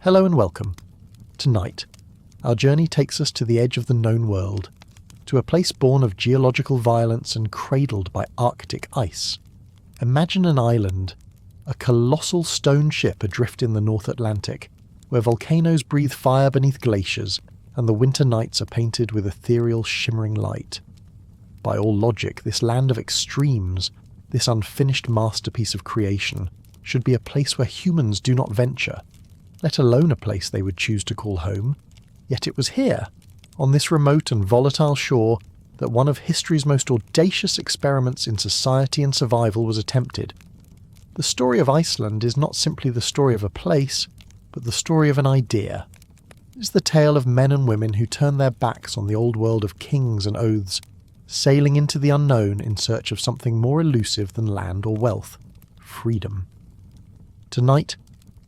Hello and welcome. Tonight, our journey takes us to the edge of the known world, to a place born of geological violence and cradled by Arctic ice. Imagine an island, a colossal stone ship adrift in the North Atlantic, where volcanoes breathe fire beneath glaciers and the winter nights are painted with ethereal shimmering light. By all logic, this land of extremes, this unfinished masterpiece of creation, should be a place where humans do not venture, let alone a place they would choose to call home. Yet it was here, on this remote and volatile shore, that one of history's most audacious experiments in society and survival was attempted. The story of Iceland is not simply the story of a place, but the story of an idea. It is the tale of men and women who turned their backs on the old world of kings and oaths, sailing into the unknown in search of something more elusive than land or wealth: freedom. Tonight,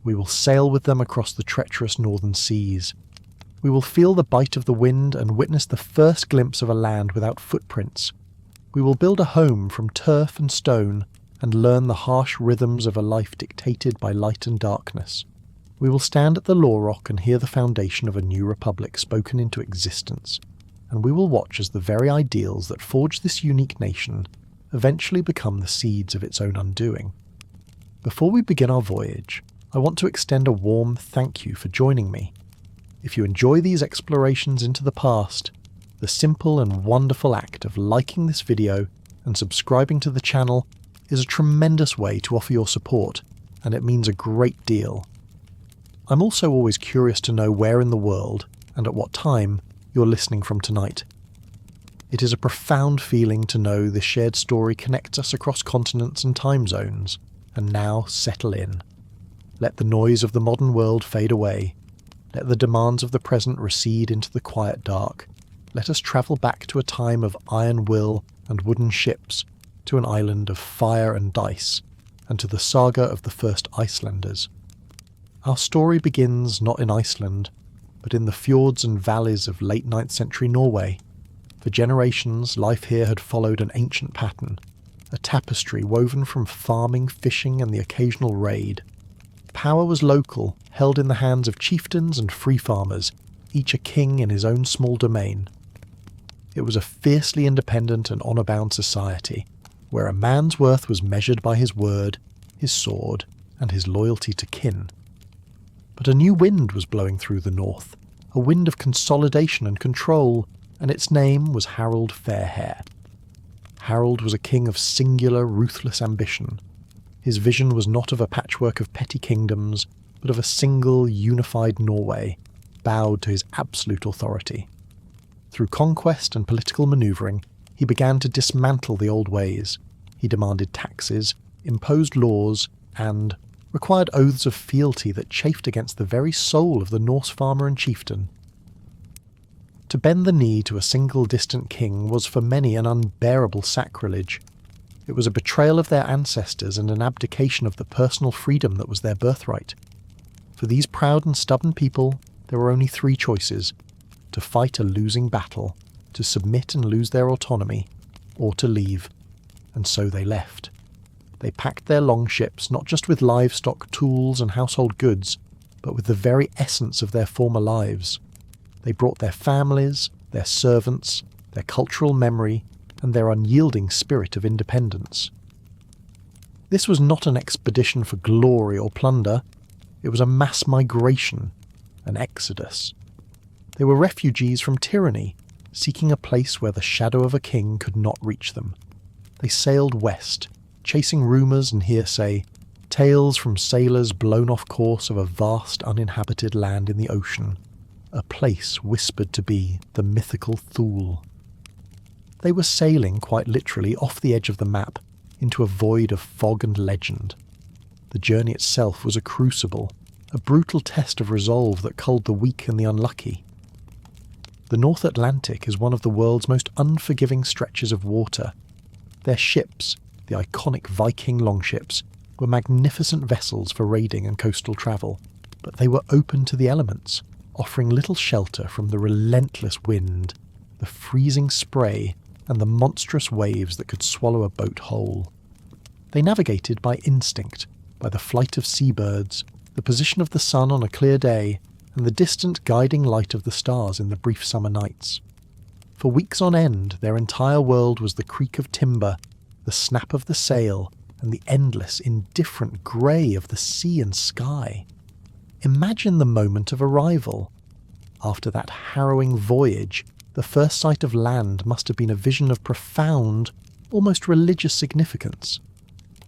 we will sail with them across the treacherous northern seas. We will feel the bite of the wind and witness the first glimpse of a land without footprints. We will build a home from turf and stone and learn the harsh rhythms of a life dictated by light and darkness. We will stand at the Law Rock and hear the foundation of a new republic spoken into existence, and we will watch as the very ideals that forged this unique nation eventually become the seeds of its own undoing. Before we begin our voyage, I want to extend a warm thank you for joining me. If you enjoy these explorations into the past, the simple and wonderful act of liking this video and subscribing to the channel is a tremendous way to offer your support, and it means a great deal. I'm also always curious to know where in the world, and at what time, you're listening from tonight. It is a profound feeling to know this shared story connects us across continents and time zones, and now settle in. Let the noise of the modern world fade away. Let the demands of the present recede into the quiet dark. Let us travel back to a time of iron will and wooden ships, to an island of fire and dice, and to the saga of the first Icelanders. Our story begins not in Iceland, but in the fjords and valleys of late 9th century Norway. For generations, life here had followed an ancient pattern, a tapestry woven from farming, fishing, and the occasional raid. Power was local, held in the hands of chieftains and free farmers, each a king in his own small domain. It was a fiercely independent and honour-bound society, where a man's worth was measured by his word, his sword, and his loyalty to kin. But a new wind was blowing through the north, a wind of consolidation and control, and its name was Harald Fairhair. Harald was a king of singular, ruthless ambition. His vision was not of a patchwork of petty kingdoms, but of a single, unified Norway, bowed to his absolute authority. Through conquest and political manoeuvring, he began to dismantle the old ways. He demanded taxes, imposed laws, and required oaths of fealty that chafed against the very soul of the Norse farmer and chieftain. To bend the knee to a single distant king was for many an unbearable sacrilege. It was a betrayal of their ancestors and an abdication of the personal freedom that was their birthright. For these proud and stubborn people, there were only three choices: to fight a losing battle, to submit and lose their autonomy, or to leave. And so they left. They packed their longships not just with livestock, tools, and household goods, but with the very essence of their former lives. They brought their families, their servants, their cultural memory, and their unyielding spirit of independence. This was not an expedition for glory or plunder. It was a mass migration, an exodus. They were refugees from tyranny, seeking a place where the shadow of a king could not reach them. They sailed west, chasing rumours and hearsay, tales from sailors blown off course of a vast uninhabited land in the ocean, a place whispered to be the mythical Thule. They were sailing, quite literally, off the edge of the map, into a void of fog and legend. The journey itself was a crucible, a brutal test of resolve that culled the weak and the unlucky. The North Atlantic is one of the world's most unforgiving stretches of water. Their ships, the iconic Viking longships, were magnificent vessels for raiding and coastal travel, but they were open to the elements, offering little shelter from the relentless wind, the freezing spray, and the monstrous waves that could swallow a boat whole. They navigated by instinct, by the flight of seabirds, the position of the sun on a clear day, and the distant guiding light of the stars in the brief summer nights. For weeks on end, their entire world was the creak of timber, the snap of the sail, and the endless, indifferent grey of the sea and sky. Imagine the moment of arrival. After that harrowing voyage, the first sight of land must have been a vision of profound, almost religious significance.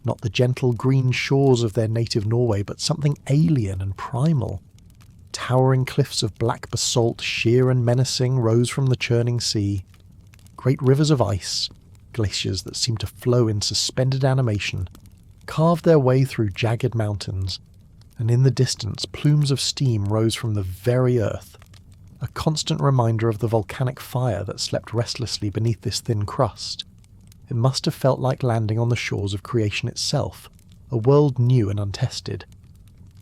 Not the gentle green shores of their native Norway, but something alien and primal. Towering cliffs of black basalt, sheer and menacing, rose from the churning sea. Great rivers of ice, glaciers that seemed to flow in suspended animation, carved their way through jagged mountains, and in the distance plumes of steam rose from the very earth, a constant reminder of the volcanic fire that slept restlessly beneath this thin crust. It must have felt like landing on the shores of creation itself, a world new and untested.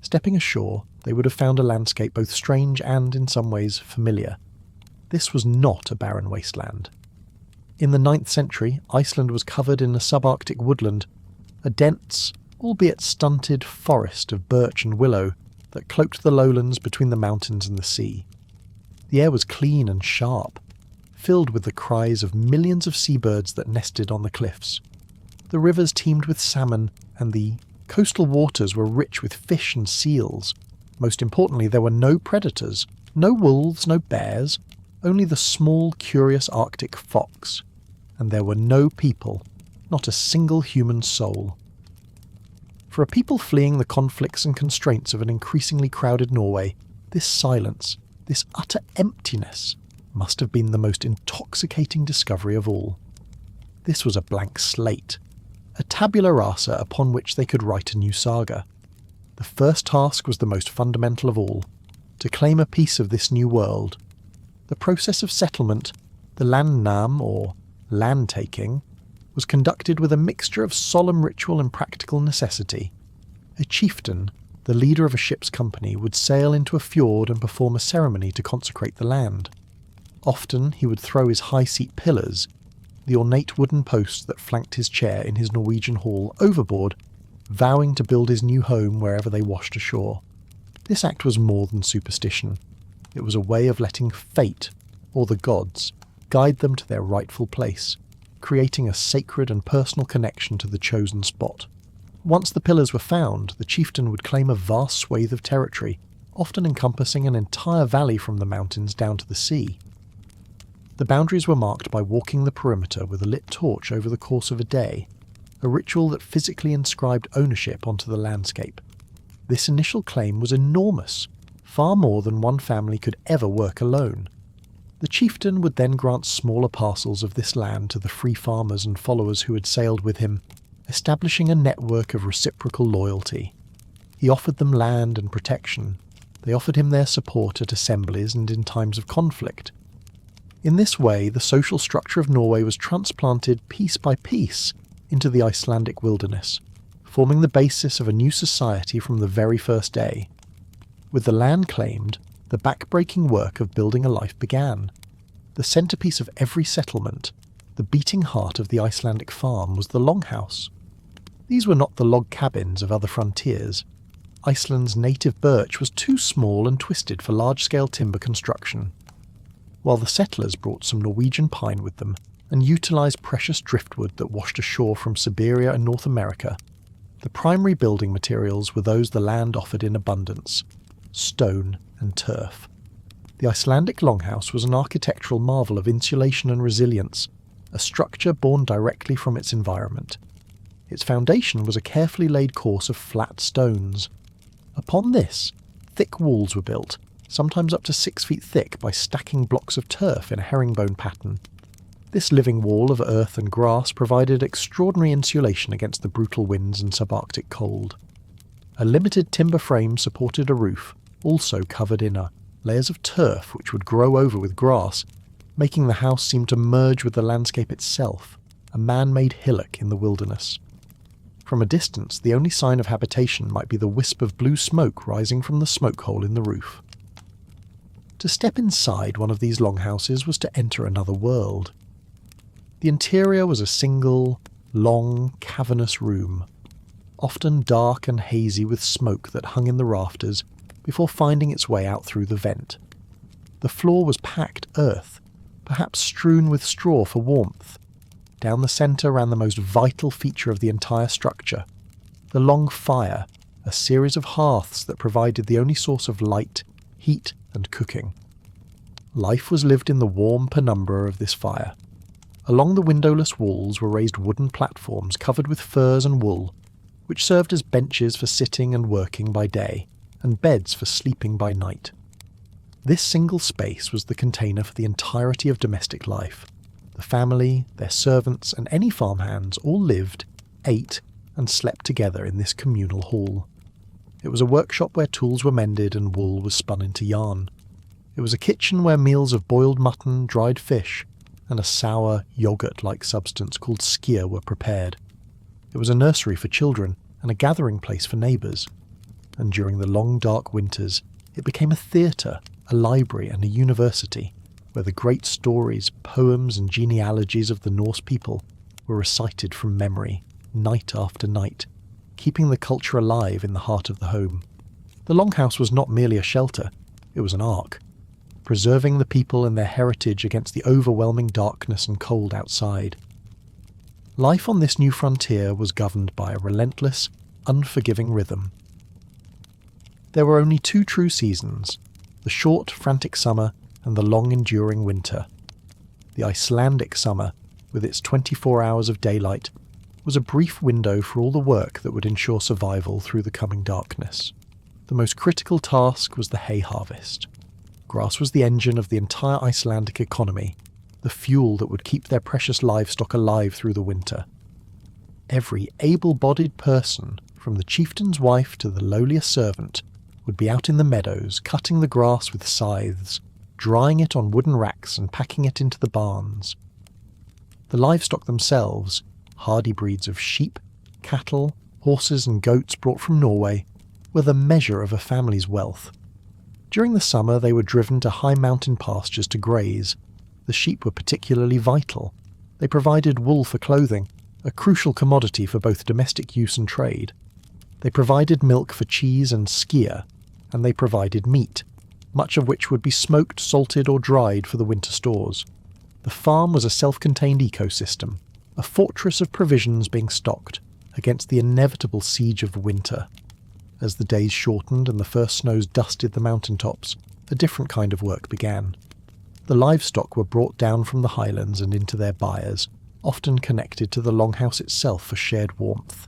Stepping ashore, they would have found a landscape both strange and, in some ways, familiar. This was not a barren wasteland. In the 9th century, Iceland was covered in a subarctic woodland, a dense, albeit stunted, forest of birch and willow that cloaked the lowlands between the mountains and the sea. The air was clean and sharp, filled with the cries of millions of seabirds that nested on the cliffs. The rivers teemed with salmon, and the coastal waters were rich with fish and seals. Most importantly, there were no predators, no wolves, no bears, only the small, curious Arctic fox. And there were no people, not a single human soul. For a people fleeing the conflicts and constraints of an increasingly crowded Norway, this silence, this utter emptiness, must have been the most intoxicating discovery of all. This was a blank slate, a tabula rasa upon which they could write a new saga. The first task was the most fundamental of all, to claim a piece of this new world. The process of settlement, the landnam, or land-taking, was conducted with a mixture of solemn ritual and practical necessity. A chieftain, the leader of a ship's company, would sail into a fjord and perform a ceremony to consecrate the land. Often he would throw his high-seat pillars, the ornate wooden posts that flanked his chair in his Norwegian hall, overboard, vowing to build his new home wherever they washed ashore. This act was more than superstition. It was a way of letting fate, or the gods, guide them to their rightful place, creating a sacred and personal connection to the chosen spot. Once the pillars were found, the chieftain would claim a vast swathe of territory, often encompassing an entire valley from the mountains down to the sea. The boundaries were marked by walking the perimeter with a lit torch over the course of a day, a ritual that physically inscribed ownership onto the landscape. This initial claim was enormous, far more than one family could ever work alone. The chieftain would then grant smaller parcels of this land to the free farmers and followers who had sailed with him, establishing a network of reciprocal loyalty. He offered them land and protection. They offered him their support at assemblies and in times of conflict. In this way, the social structure of Norway was transplanted piece by piece into the Icelandic wilderness, forming the basis of a new society from the very first day. With the land claimed, the back-breaking work of building a life began. The centrepiece of every settlement, the beating heart of the Icelandic farm, was the longhouse. These were not the log cabins of other frontiers. Iceland's native birch was too small and twisted for large-scale timber construction. While the settlers brought some Norwegian pine with them and utilised precious driftwood that washed ashore from Siberia and North America, the primary building materials were those the land offered in abundance: stone and turf. The Icelandic longhouse was an architectural marvel of insulation and resilience, a structure born directly from its environment. Its foundation was a carefully laid course of flat stones. Upon this, thick walls were built, sometimes up to 6 feet thick, by stacking blocks of turf in a herringbone pattern. This living wall of earth and grass provided extraordinary insulation against the brutal winds and subarctic cold. A limited timber frame supported a roof, also covered in layers of turf which would grow over with grass, making the house seem to merge with the landscape itself, a man-made hillock in the wilderness. From a distance, the only sign of habitation might be the wisp of blue smoke rising from the smoke hole in the roof. To step inside one of these longhouses was to enter another world. The interior was a single, long, cavernous room. often dark and hazy with smoke that hung in the rafters before finding its way out through the vent. The floor was packed earth, perhaps strewn with straw for warmth. Down the centre ran the most vital feature of the entire structure, the long fire, a series of hearths that provided the only source of light, heat and cooking. Life was lived in the warm penumbra of this fire. Along the windowless walls were raised wooden platforms covered with furs and wool, which served as benches for sitting and working by day, and beds for sleeping by night. This single space was the container for the entirety of domestic life. The family, their servants, and any farmhands all lived, ate, and slept together in this communal hall. It was a workshop where tools were mended and wool was spun into yarn. It was a kitchen where meals of boiled mutton, dried fish, and a sour, yoghurt-like substance called skyr were prepared. It was a nursery for children and a gathering place for neighbours. And during the long dark winters, it became a theatre, a library and a university, where the great stories, poems and genealogies of the Norse people were recited from memory, night after night, keeping the culture alive in the heart of the home. The longhouse was not merely a shelter, it was an ark, preserving the people and their heritage against the overwhelming darkness and cold outside. Life on this new frontier was governed by a relentless, unforgiving rhythm. There were only two true seasons, the short, frantic summer and the long, enduring winter. The Icelandic summer, with its 24 hours of daylight, was a brief window for all the work that would ensure survival through the coming darkness. The most critical task was the hay harvest. Grass was the engine of the entire Icelandic economy, the fuel that would keep their precious livestock alive through the winter. Every able-bodied person, from the chieftain's wife to the lowliest servant, would be out in the meadows, cutting the grass with scythes, drying it on wooden racks and packing it into the barns. The livestock themselves, hardy breeds of sheep, cattle, horses and goats brought from Norway, were the measure of a family's wealth. During the summer they were driven to high mountain pastures to graze. The sheep were particularly vital. They provided wool for clothing, a crucial commodity for both domestic use and trade. They provided milk for cheese and skyr, and they provided meat, much of which would be smoked, salted or dried for the winter stores. The farm was a self-contained ecosystem, a fortress of provisions being stocked against the inevitable siege of winter. As the days shortened and the first snows dusted the mountaintops, a different kind of work began. The livestock were brought down from the highlands and into their byres, often connected to the longhouse itself for shared warmth.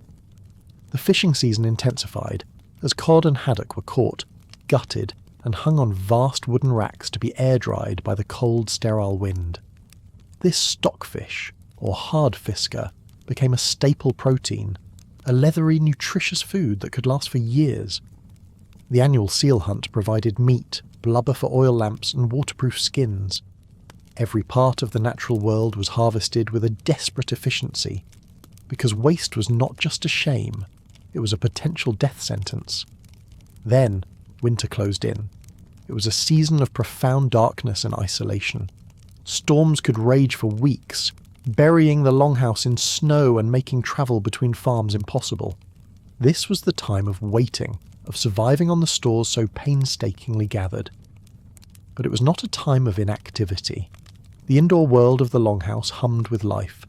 The fishing season intensified, as cod and haddock were caught, gutted, and hung on vast wooden racks to be air-dried by the cold, sterile wind. This stockfish, or hardfisker, became a staple protein, a leathery, nutritious food that could last for years. The annual seal hunt provided meat, blubber for oil lamps, and waterproof skins. Every part of the natural world was harvested with a desperate efficiency, because waste was not just a shame, it was a potential death sentence. Then, winter closed in. It was a season of profound darkness and isolation. Storms could rage for weeks, burying the longhouse in snow and making travel between farms impossible. This was the time of waiting, of surviving on the stores so painstakingly gathered. But it was not a time of inactivity. The indoor world of the longhouse hummed with life.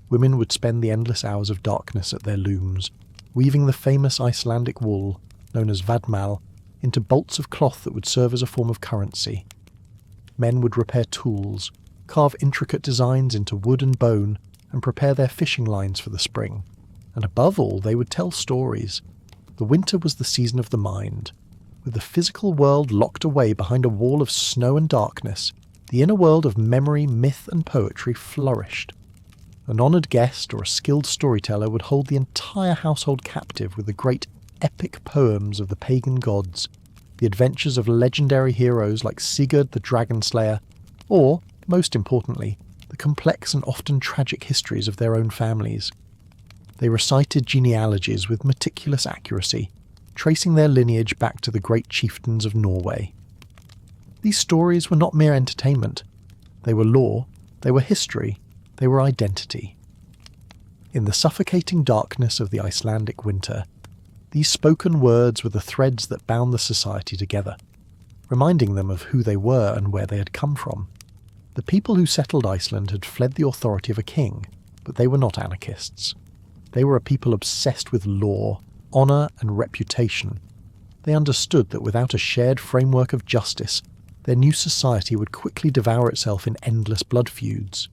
Women would spend the endless hours of darkness at their looms, weaving the famous Icelandic wool, known as vadmal, into bolts of cloth that would serve as a form of currency. Men would repair tools, carve intricate designs into wood and bone, and prepare their fishing lines for the spring. And above all, they would tell stories. The winter was the season of the mind. With the physical world locked away behind a wall of snow and darkness, the inner world of memory, myth and poetry flourished. An honoured guest or a skilled storyteller would hold the entire household captive with the great epic poems of the pagan gods, the adventures of legendary heroes like Sigurd the Dragon Slayer, or, most importantly, the complex and often tragic histories of their own families. They recited genealogies with meticulous accuracy, tracing their lineage back to the great chieftains of Norway. These stories were not mere entertainment. They were lore, they were history, they were identity. In the suffocating darkness of the Icelandic winter, these spoken words were the threads that bound the society together, reminding them of who they were and where they had come from. The people who settled Iceland had fled the authority of a king, but they were not anarchists. They were a people obsessed with law, honour and reputation. They understood that without a shared framework of justice, their new society would quickly devour itself in endless blood feuds.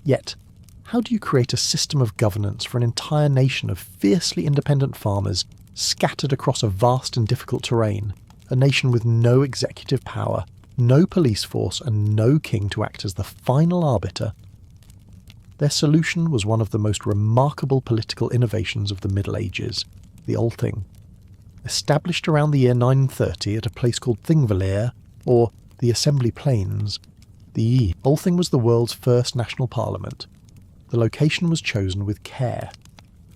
Yet, how do you create a system of governance for an entire nation of fiercely independent farmers scattered across a vast and difficult terrain, a nation with no executive power, no police force, and no king to act as the final arbiter? Their solution was one of the most remarkable political innovations of the Middle Ages, the Althing. Established around the year 930 at a place called Thingvellir, or the Assembly Plains, the Althing was the world's first national parliament. The location was chosen with care.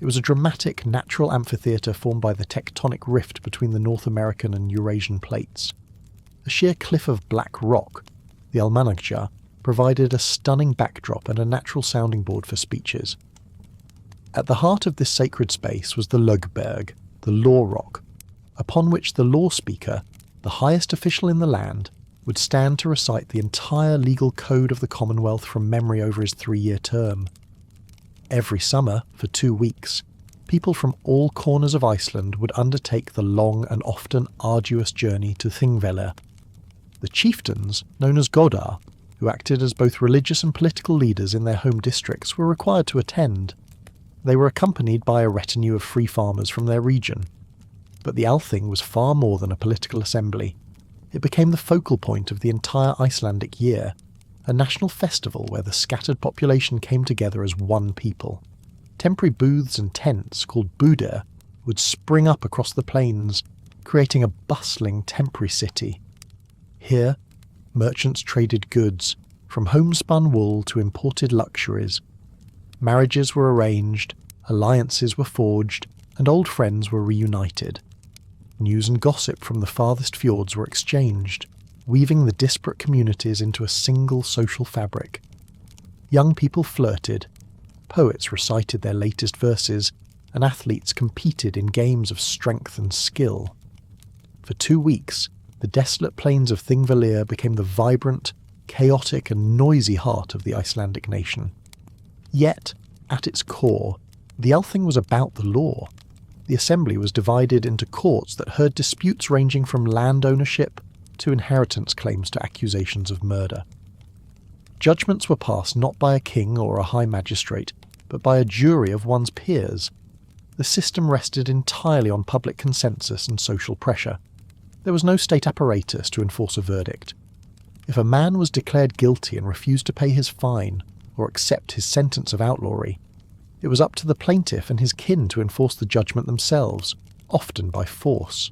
It was a dramatic natural amphitheatre formed by the tectonic rift between the North American and Eurasian plates. A sheer cliff of black rock, the Almannagjá, provided a stunning backdrop and a natural sounding board for speeches. At the heart of this sacred space was the Lögberg, the law rock, upon which the law speaker, the highest official in the land, would stand to recite the entire legal code of the Commonwealth from memory over his 3-year term. Every summer, for 2 weeks, people from all corners of Iceland would undertake the long and often arduous journey to Thingvellir. The chieftains, known as Godar, who acted as both religious and political leaders in their home districts, were required to attend. They were accompanied by a retinue of free farmers from their region. But the Althing was far more than a political assembly. It became the focal point of the entire Icelandic year, a national festival where the scattered population came together as one people. Temporary booths and tents, called budir, would spring up across the plains, creating a bustling temporary city. Here, merchants traded goods, from homespun wool to imported luxuries. Marriages were arranged, alliances were forged, and old friends were reunited. News and gossip from the farthest fjords were exchanged, weaving the disparate communities into a single social fabric. Young people flirted, poets recited their latest verses, and athletes competed in games of strength and skill. For 2 weeks, the desolate plains of Thingvellir became the vibrant, chaotic and noisy heart of the Icelandic nation. Yet, at its core, the Althing was about the law. The assembly was divided into courts that heard disputes ranging from land ownership to inheritance claims to accusations of murder. Judgments were passed not by a king or a high magistrate, but by a jury of one's peers. The system rested entirely on public consensus and social pressure. There was no state apparatus to enforce a verdict. If a man was declared guilty and refused to pay his fine or accept his sentence of outlawry, it was up to the plaintiff and his kin to enforce the judgment themselves, often by force.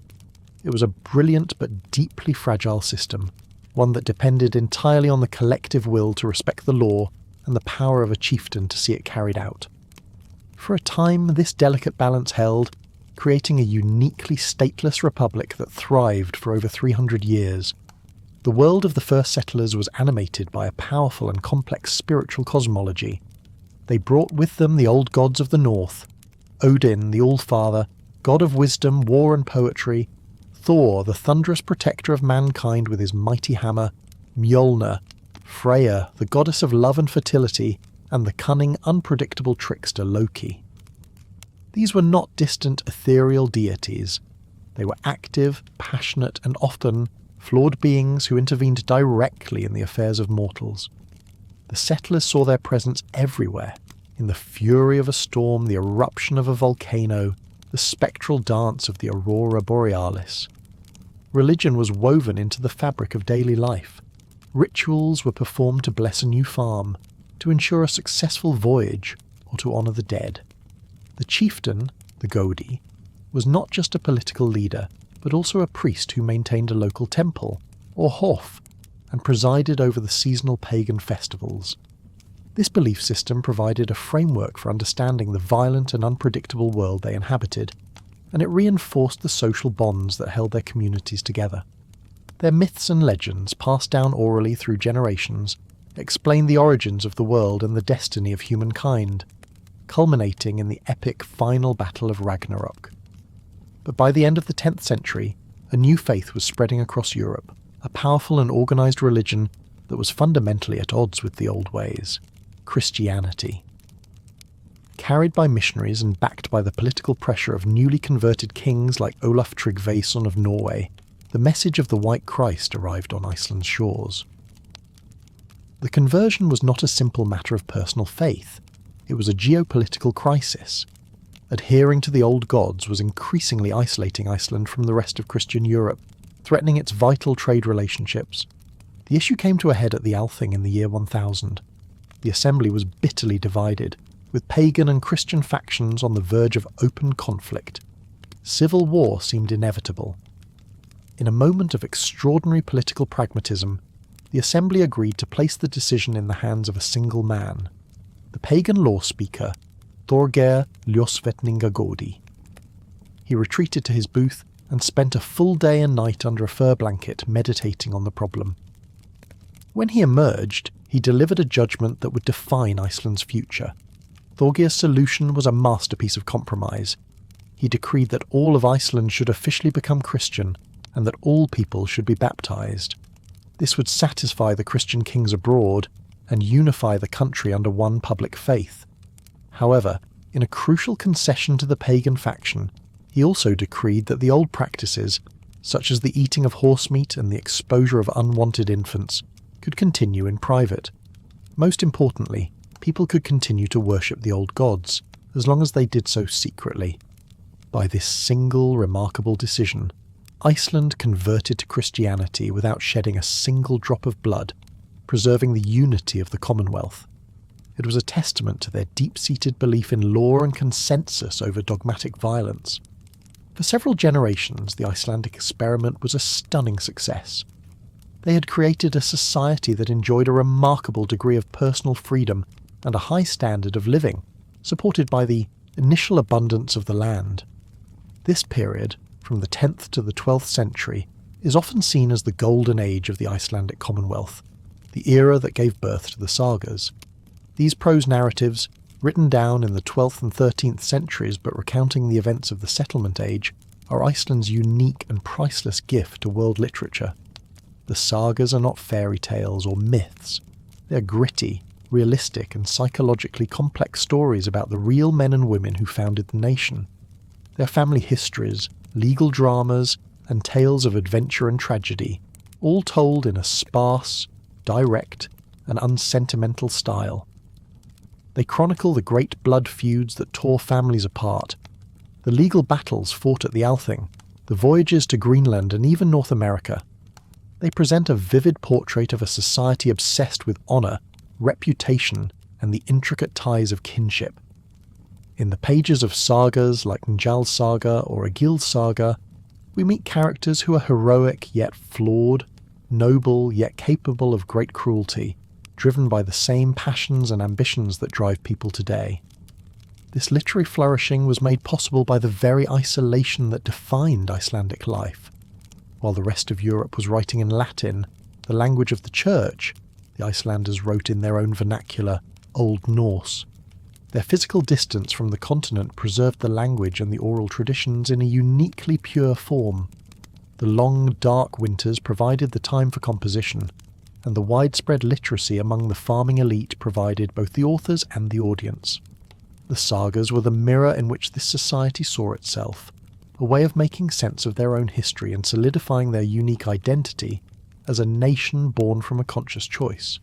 It was a brilliant but deeply fragile system, one that depended entirely on the collective will to respect the law and the power of a chieftain to see it carried out. For a time, this delicate balance held, creating a uniquely stateless republic that thrived for over 300 years. The world of the first settlers was animated by a powerful and complex spiritual cosmology. They brought with them the old gods of the north, Odin, the All-Father, god of wisdom, war and poetry, Thor, the thunderous protector of mankind with his mighty hammer, Mjolnir, Freya, the goddess of love and fertility, and the cunning, unpredictable trickster Loki. These were not distant, ethereal deities. They were active, passionate, and often flawed beings who intervened directly in the affairs of mortals. The settlers saw their presence everywhere, in the fury of a storm, the eruption of a volcano, the spectral dance of the aurora borealis. Religion was woven into the fabric of daily life. Rituals were performed to bless a new farm, to ensure a successful voyage, or to honour the dead. The chieftain, the Godi, was not just a political leader, but also a priest who maintained a local temple, or hof, and presided over the seasonal pagan festivals. This belief system provided a framework for understanding the violent and unpredictable world they inhabited, and it reinforced the social bonds that held their communities together. Their myths and legends, passed down orally through generations, explain the origins of the world and the destiny of humankind. culminating in the epic final battle of Ragnarok. But by the end of the 10th century, a new faith was spreading across Europe, a powerful and organised religion that was fundamentally at odds with the old ways: Christianity. Carried by missionaries and backed by the political pressure of newly converted kings like Olaf Tryggvason of Norway, the message of the White Christ arrived on Iceland's shores. The conversion was not a simple matter of personal faith. It was a geopolitical crisis. Adhering to the old gods was increasingly isolating Iceland from the rest of Christian Europe, threatening its vital trade relationships. The issue came to a head at the Althing in the year 1000. The assembly was bitterly divided, with pagan and Christian factions on the verge of open conflict. Civil war seemed inevitable. In a moment of extraordinary political pragmatism, the assembly agreed to place the decision in the hands of a single man, the pagan law speaker, Thorgeir Ljósvetningagodi. He retreated to his booth and spent a full day and night under a fur blanket meditating on the problem. When he emerged, he delivered a judgment that would define Iceland's future. Thorgeir's solution was a masterpiece of compromise. He decreed that all of Iceland should officially become Christian and that all people should be baptized. This would satisfy the Christian kings abroad and unify the country under one public faith. However, in a crucial concession to the pagan faction, he also decreed that the old practices, such as the eating of horse meat and the exposure of unwanted infants, could continue in private. Most importantly, people could continue to worship the old gods, as long as they did so secretly. By this single remarkable decision, Iceland converted to Christianity without shedding a single drop of blood, preserving the unity of the Commonwealth. It was a testament to their deep-seated belief in law and consensus over dogmatic violence. For several generations, the Icelandic experiment was a stunning success. They had created a society that enjoyed a remarkable degree of personal freedom and a high standard of living, supported by the initial abundance of the land. This period, from the 10th to the 12th century, is often seen as the golden age of the Icelandic Commonwealth, the era that gave birth to the sagas. These prose narratives, written down in the 12th and 13th centuries but recounting the events of the settlement age, are Iceland's unique and priceless gift to world literature. The sagas are not fairy tales or myths. They are gritty, realistic and psychologically complex stories about the real men and women who founded the nation. They are family histories, legal dramas, and tales of adventure and tragedy, all told in a sparse, direct, and unsentimental style. They chronicle the great blood feuds that tore families apart, the legal battles fought at the Althing, the voyages to Greenland and even North America. They present a vivid portrait of a society obsessed with honour, reputation, and the intricate ties of kinship. In the pages of sagas like Njal's Saga or Egil's Saga, we meet characters who are heroic yet flawed, noble yet capable of great cruelty, driven by the same passions and ambitions that drive people today. This literary flourishing was made possible by the very isolation that defined Icelandic life. While the rest of Europe was writing in Latin, the language of the Church, the Icelanders wrote in their own vernacular, Old Norse. Their physical distance from the continent preserved the language and the oral traditions in a uniquely pure form. The long, dark winters provided the time for composition, and the widespread literacy among the farming elite provided both the authors and the audience. The sagas were the mirror in which this society saw itself, a way of making sense of their own history and solidifying their unique identity as a nation born from a conscious choice.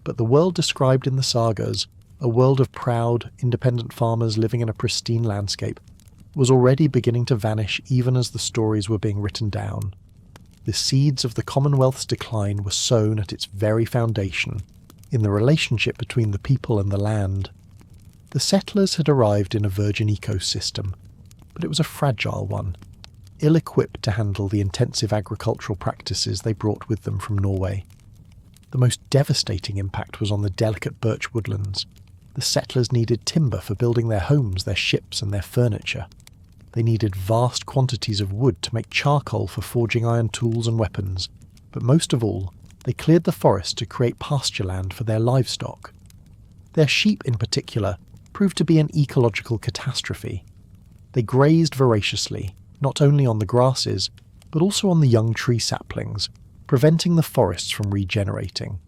But the world described in the sagas, a world of proud, independent farmers living in a pristine landscape, was already beginning to vanish even as the stories were being written down. The seeds of the Commonwealth's decline were sown at its very foundation, in the relationship between the people and the land. The settlers had arrived in a virgin ecosystem, but it was a fragile one, ill-equipped to handle the intensive agricultural practices they brought with them from Norway. The most devastating impact was on the delicate birch woodlands. The settlers needed timber for building their homes, their ships, and their furniture. They needed vast quantities of wood to make charcoal for forging iron tools and weapons, but most of all, they cleared the forest to create pasture land for their livestock. Their sheep, in particular, proved to be an ecological catastrophe. They grazed voraciously, not only on the grasses, but also on the young tree saplings, preventing the forests from regenerating.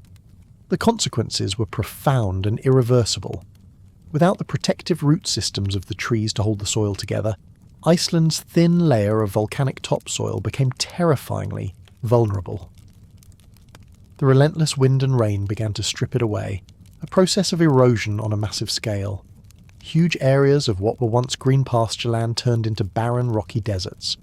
The consequences were profound and irreversible. Without the protective root systems of the trees to hold the soil together, Iceland's thin layer of volcanic topsoil became terrifyingly vulnerable. The relentless wind and rain began to strip it away, a process of erosion on a massive scale. Huge areas of what were once green pasture land turned into barren, rocky deserts.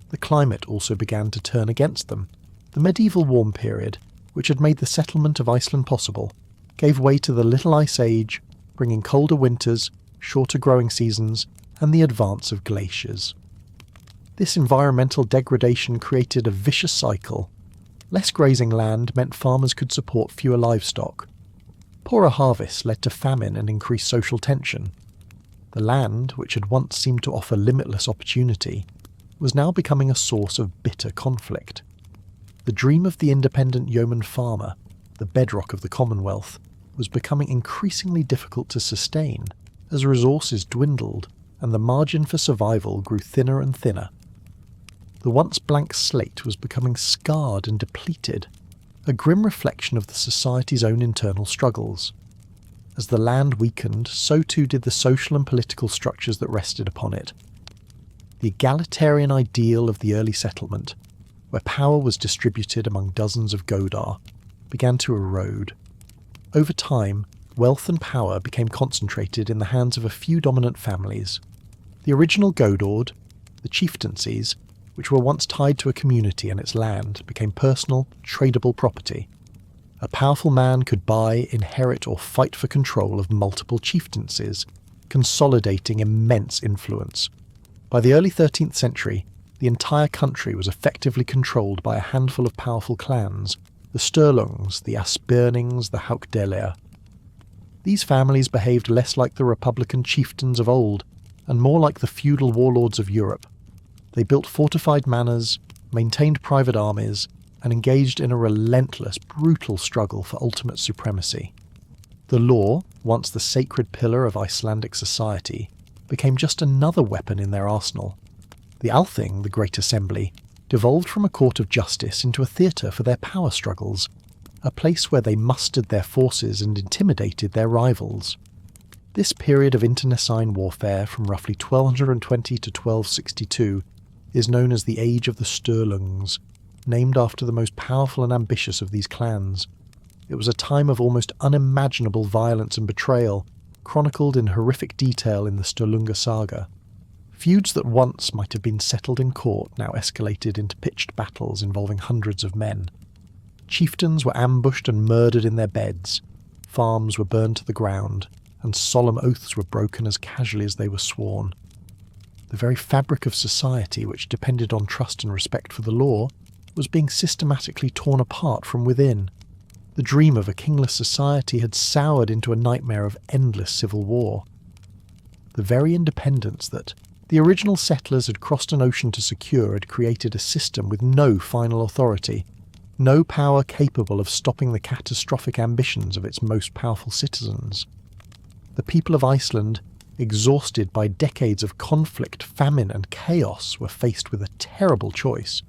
The climate also began to turn against them. The medieval warm period, which had made the settlement of Iceland possible, gave way to the Little Ice Age, bringing colder winters, shorter growing seasons, and the advance of glaciers. This environmental degradation created a vicious cycle. Less grazing land meant farmers could support fewer livestock. Poorer harvests led to famine and increased social tension. The land, which had once seemed to offer limitless opportunity, was now becoming a source of bitter conflict. The dream of the independent yeoman farmer, the bedrock of the Commonwealth, was becoming increasingly difficult to sustain as resources dwindled and the margin for survival grew thinner and thinner. The once blank slate was becoming scarred and depleted, a grim reflection of the society's own internal struggles. As the land weakened, so too did the social and political structures that rested upon it. The egalitarian ideal of the early settlement, where power was distributed among dozens of godar, began to erode. Over time, wealth and power became concentrated in the hands of a few dominant families. The original godord, the chieftaincies, which were once tied to a community and its land, became personal, tradable property. A powerful man could buy, inherit, or fight for control of multiple chieftaincies, consolidating immense influence. By the early 13th century, the entire country was effectively controlled by a handful of powerful clans, the Sturlungs, the Asbjörnings, the Haukdelia. These families behaved less like the republican chieftains of old, and more like the feudal warlords of Europe. They built fortified manors, maintained private armies, and engaged in a relentless, brutal struggle for ultimate supremacy. The law, once the sacred pillar of Icelandic society, became just another weapon in their arsenal. The Althing, the Great Assembly, devolved from a court of justice into a theatre for their power struggles, a place where they mustered their forces and intimidated their rivals. This period of internecine warfare from roughly 1220 to 1262 is known as the Age of the Sturlungs, named after the most powerful and ambitious of these clans. It was a time of almost unimaginable violence and betrayal, chronicled in horrific detail in the Sturlunga saga. Feuds that once might have been settled in court now escalated into pitched battles involving hundreds of men. Chieftains were ambushed and murdered in their beds, farms were burned to the ground, and solemn oaths were broken as casually as they were sworn. The very fabric of society, which depended on trust and respect for the law, was being systematically torn apart from within. The dream of a kingless society had soured into a nightmare of endless civil war. The very independence that the original settlers had crossed an ocean to secure had created a system with no final authority, no power capable of stopping the catastrophic ambitions of its most powerful citizens. The people of Iceland, exhausted by decades of conflict, famine, and chaos, were faced with a terrible choice: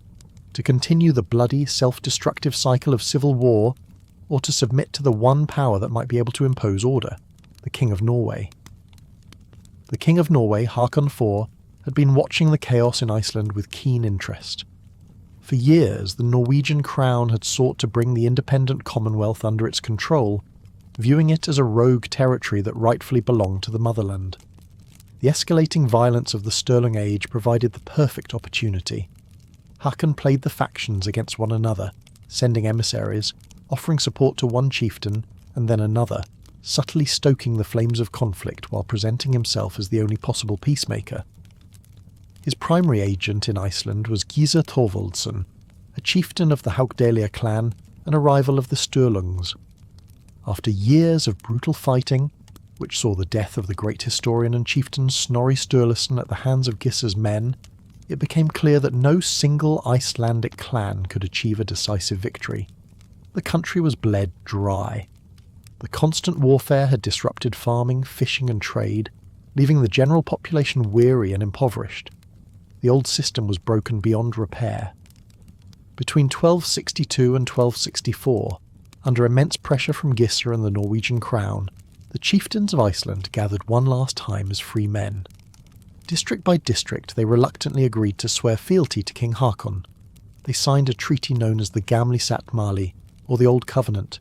to continue the bloody, self-destructive cycle of civil war, or to submit to the one power that might be able to impose order, the King of Norway. The King of Norway, Håkon IV, had been watching the chaos in Iceland with keen interest. For years, the Norwegian crown had sought to bring the independent Commonwealth under its control, viewing it as a rogue territory that rightfully belonged to the motherland. The escalating violence of the Sturlung Age provided the perfect opportunity. Håkon played the factions against one another, sending emissaries, offering support to one chieftain and then another, subtly stoking the flames of conflict while presenting himself as the only possible peacemaker. His primary agent in Iceland was Gizur Thorvaldsson, a chieftain of the Haukdelia clan and a rival of the Sturlungs. After years of brutal fighting, which saw the death of the great historian and chieftain Snorri Sturluson at the hands of Gizur's men, it became clear that no single Icelandic clan could achieve a decisive victory. The country was bled dry. The constant warfare had disrupted farming, fishing and trade, leaving the general population weary and impoverished. The old system was broken beyond repair. Between 1262 and 1264, under immense pressure from Gissa and the Norwegian crown, the chieftains of Iceland gathered one last time as free men. District by district, they reluctantly agreed to swear fealty to King Haakon. They signed a treaty known as the Gamli Sáttmáli, or the Old Covenant.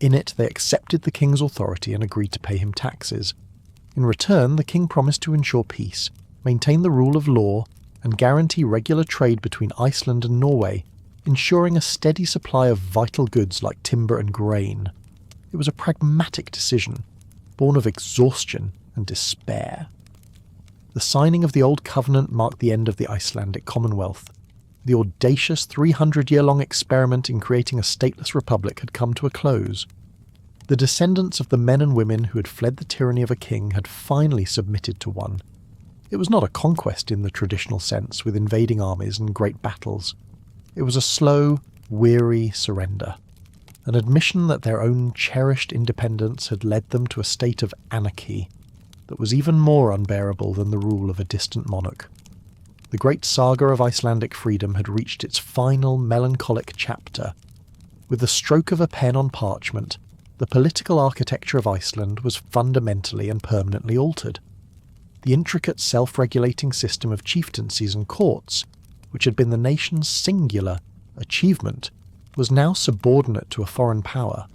In it, they accepted the king's authority and agreed to pay him taxes. In return, the king promised to ensure peace, maintain the rule of law, and guarantee regular trade between Iceland and Norway, ensuring a steady supply of vital goods like timber and grain. It was a pragmatic decision, born of exhaustion and despair. The signing of the Old Covenant marked the end of the Icelandic Commonwealth. The audacious 300-year-long experiment in creating a stateless republic had come to a close. The descendants of the men and women who had fled the tyranny of a king had finally submitted to one. It was not a conquest in the traditional sense, with invading armies and great battles. It was a slow, weary surrender, an admission that their own cherished independence had led them to a state of anarchy that was even more unbearable than the rule of a distant monarch. The great saga of Icelandic freedom had reached its final melancholic chapter. With the stroke of a pen on parchment, the political architecture of Iceland was fundamentally and permanently altered. The intricate self-regulating system of chieftaincies and courts, which had been the nation's singular achievement, was now subordinate to a foreign power.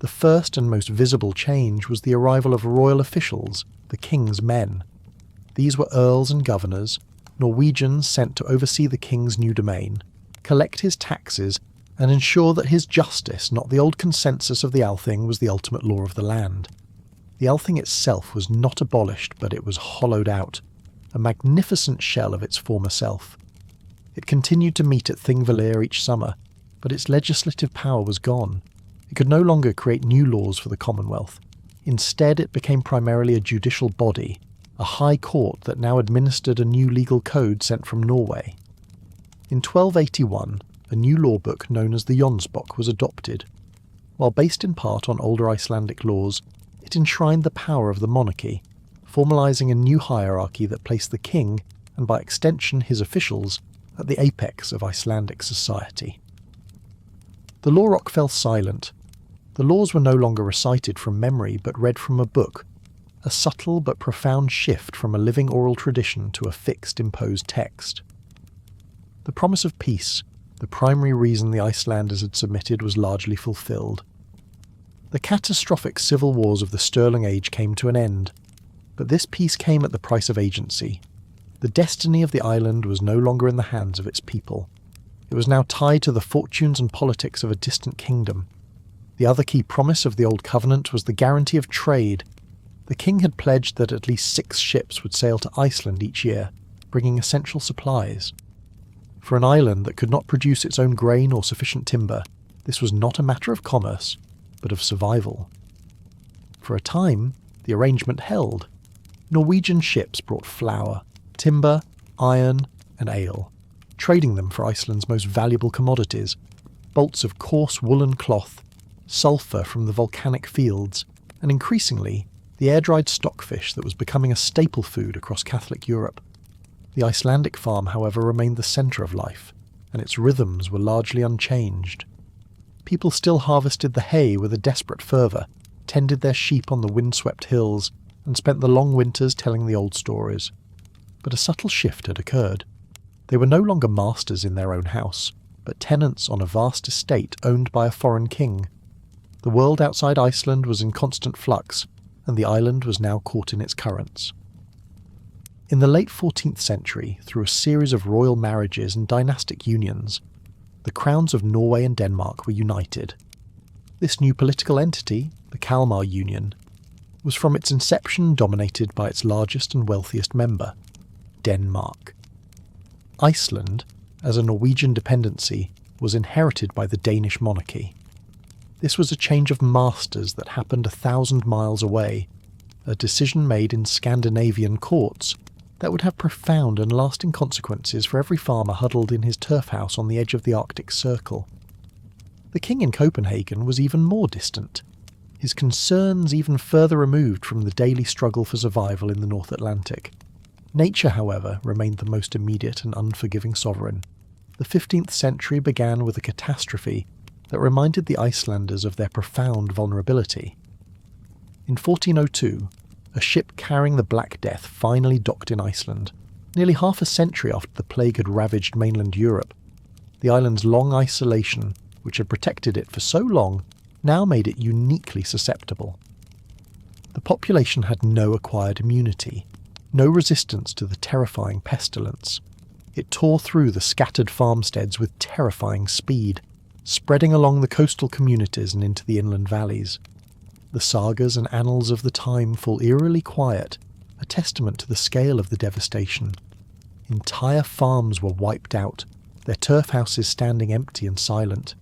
The first and most visible change was the arrival of royal officials, the king's men. These were earls and governors, Norwegians sent to oversee the king's new domain, collect his taxes, and ensure that his justice, not the old consensus of the Althing, was the ultimate law of the land. The Althing itself was not abolished, but it was hollowed out, a magnificent shell of its former self. It continued to meet at Thingvellir each summer, but its legislative power was gone. It could no longer create new laws for the Commonwealth. Instead, it became primarily a judicial body, a high court that now administered a new legal code sent from Norway. In 1281, a new law book known as the Jonsbok was adopted. While based in part on older Icelandic laws, it enshrined the power of the monarchy, formalising a new hierarchy that placed the king, and by extension his officials, at the apex of Icelandic society. The law rock fell silent. The laws were no longer recited from memory but read from a book, a subtle but profound shift from a living oral tradition to a fixed imposed text. The promise of peace, the primary reason the Icelanders had submitted, was largely fulfilled. The catastrophic civil wars of the Stirling Age came to an end, but this peace came at the price of agency. The destiny of the island was no longer in the hands of its people. It was now tied to the fortunes and politics of a distant kingdom. The other key promise of the Old Covenant was the guarantee of trade. The king had pledged that at least 6 ships would sail to Iceland each year, bringing essential supplies. For an island that could not produce its own grain or sufficient timber, this was not a matter of commerce, but of survival. For a time, the arrangement held. Norwegian ships brought flour, timber, iron, and ale, trading them for Iceland's most valuable commodities, bolts of coarse woolen cloth, sulphur from the volcanic fields, and increasingly, the air-dried stockfish that was becoming a staple food across Catholic Europe. The Icelandic farm, however, remained the centre of life, and its rhythms were largely unchanged. People still harvested the hay with a desperate fervour, tended their sheep on the windswept hills, and spent the long winters telling the old stories. But a subtle shift had occurred. They were no longer masters in their own house, but tenants on a vast estate owned by a foreign king. The world outside Iceland was in constant flux, and the island was now caught in its currents. In the late 14th century, through a series of royal marriages and dynastic unions, the crowns of Norway and Denmark were united. This new political entity, the Kalmar Union, was from its inception dominated by its largest and wealthiest member, Denmark. Iceland, as a Norwegian dependency, was inherited by the Danish monarchy. This was a change of masters that happened 1,000 miles away, a decision made in Scandinavian courts that would have profound and lasting consequences for every farmer huddled in his turf house on the edge of the Arctic Circle. The king in Copenhagen was even more distant. his concerns even further removed from the daily struggle for survival in the North Atlantic. Nature, however, remained the most immediate and unforgiving sovereign. The 15th century began with a catastrophe that reminded the Icelanders of their profound vulnerability. In 1402, a ship carrying the Black Death finally docked in Iceland, nearly half a century after the plague had ravaged mainland Europe. The island's long isolation, which had protected it for so long, now made it uniquely susceptible. The population had no acquired immunity, no resistance to the terrifying pestilence. It tore through the scattered farmsteads with terrifying speed, spreading along the coastal communities and into the inland valleys. The sagas and annals of the time fall eerily quiet, a testament to the scale of the devastation. Entire farms were wiped out, their turf houses standing empty and silent.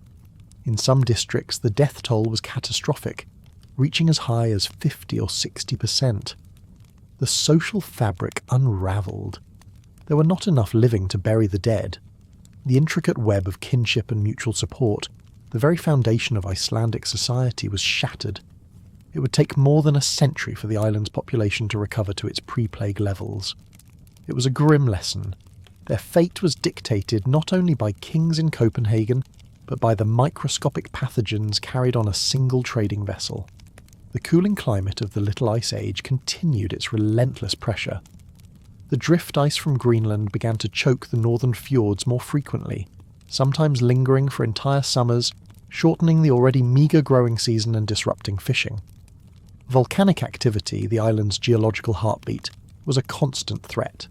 In some districts, the death toll was catastrophic, reaching as high as 50 or 60%. The social fabric unravelled. There were not enough living to bury the dead. The intricate web of kinship and mutual support, the very foundation of Icelandic society, was shattered. It would take more than a century for the island's population to recover to its pre-plague levels. It was a grim lesson. Their fate was dictated not only by kings in Copenhagen, but by the microscopic pathogens carried on a single trading vessel. The cooling climate of the Little Ice Age continued its relentless pressure. The drift ice from Greenland began to choke the northern fjords more frequently, sometimes lingering for entire summers, shortening the already meagre growing season and disrupting fishing. Volcanic activity, the island's geological heartbeat, was a constant threat.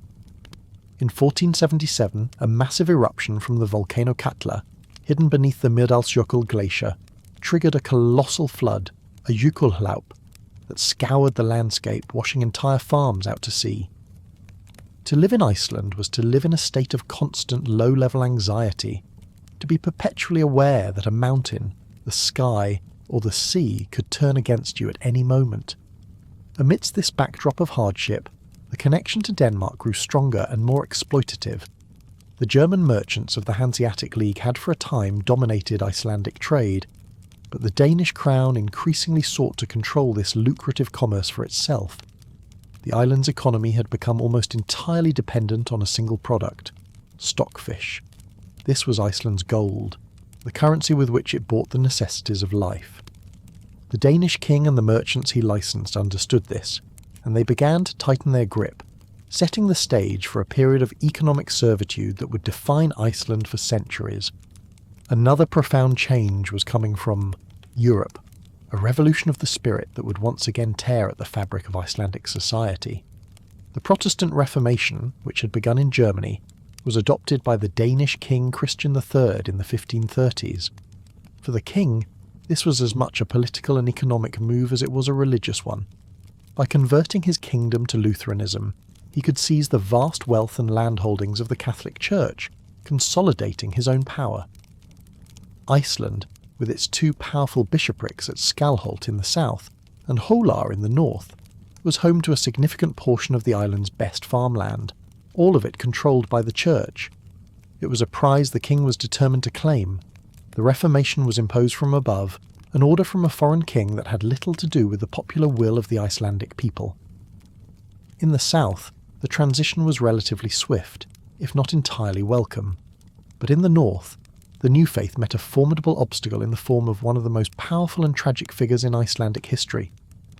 In 1477, a massive eruption from the volcano Katla, hidden beneath the Middalsjökull glacier, triggered a colossal flood, a Jökulhlaup, that scoured the landscape, washing entire farms out to sea. To live in Iceland was to live in a state of constant low-level anxiety, to be perpetually aware that a mountain, the sky, or the sea could turn against you at any moment. Amidst this backdrop of hardship, the connection to Denmark grew stronger and more exploitative. The German merchants of the Hanseatic League had for a time dominated Icelandic trade, but the Danish crown increasingly sought to control this lucrative commerce for itself. The island's economy had become almost entirely dependent on a single product: stockfish. This was Iceland's gold, the currency with which it bought the necessities of life. The Danish king and the merchants he licensed understood this, and they began to tighten their grip, setting the stage for a period of economic servitude that would define Iceland for centuries. Another profound change was coming from Europe, a revolution of the spirit that would once again tear at the fabric of Icelandic society. The Protestant Reformation, which had begun in Germany, was adopted by the Danish king Christian III in the 1530s. For the king, this was as much a political and economic move as it was a religious one. By converting his kingdom to Lutheranism, he could seize the vast wealth and landholdings of the Catholic Church, consolidating his own power. Iceland, with its two powerful bishoprics at Skalholt in the south and Hólar in the north, was home to a significant portion of the island's best farmland, all of it controlled by the church. It was a prize the king was determined to claim. The Reformation was imposed from above, an order from a foreign king that had little to do with the popular will of the Icelandic people. In the south, the transition was relatively swift, if not entirely welcome. But in the north, the new faith met a formidable obstacle in the form of one of the most powerful and tragic figures in Icelandic history,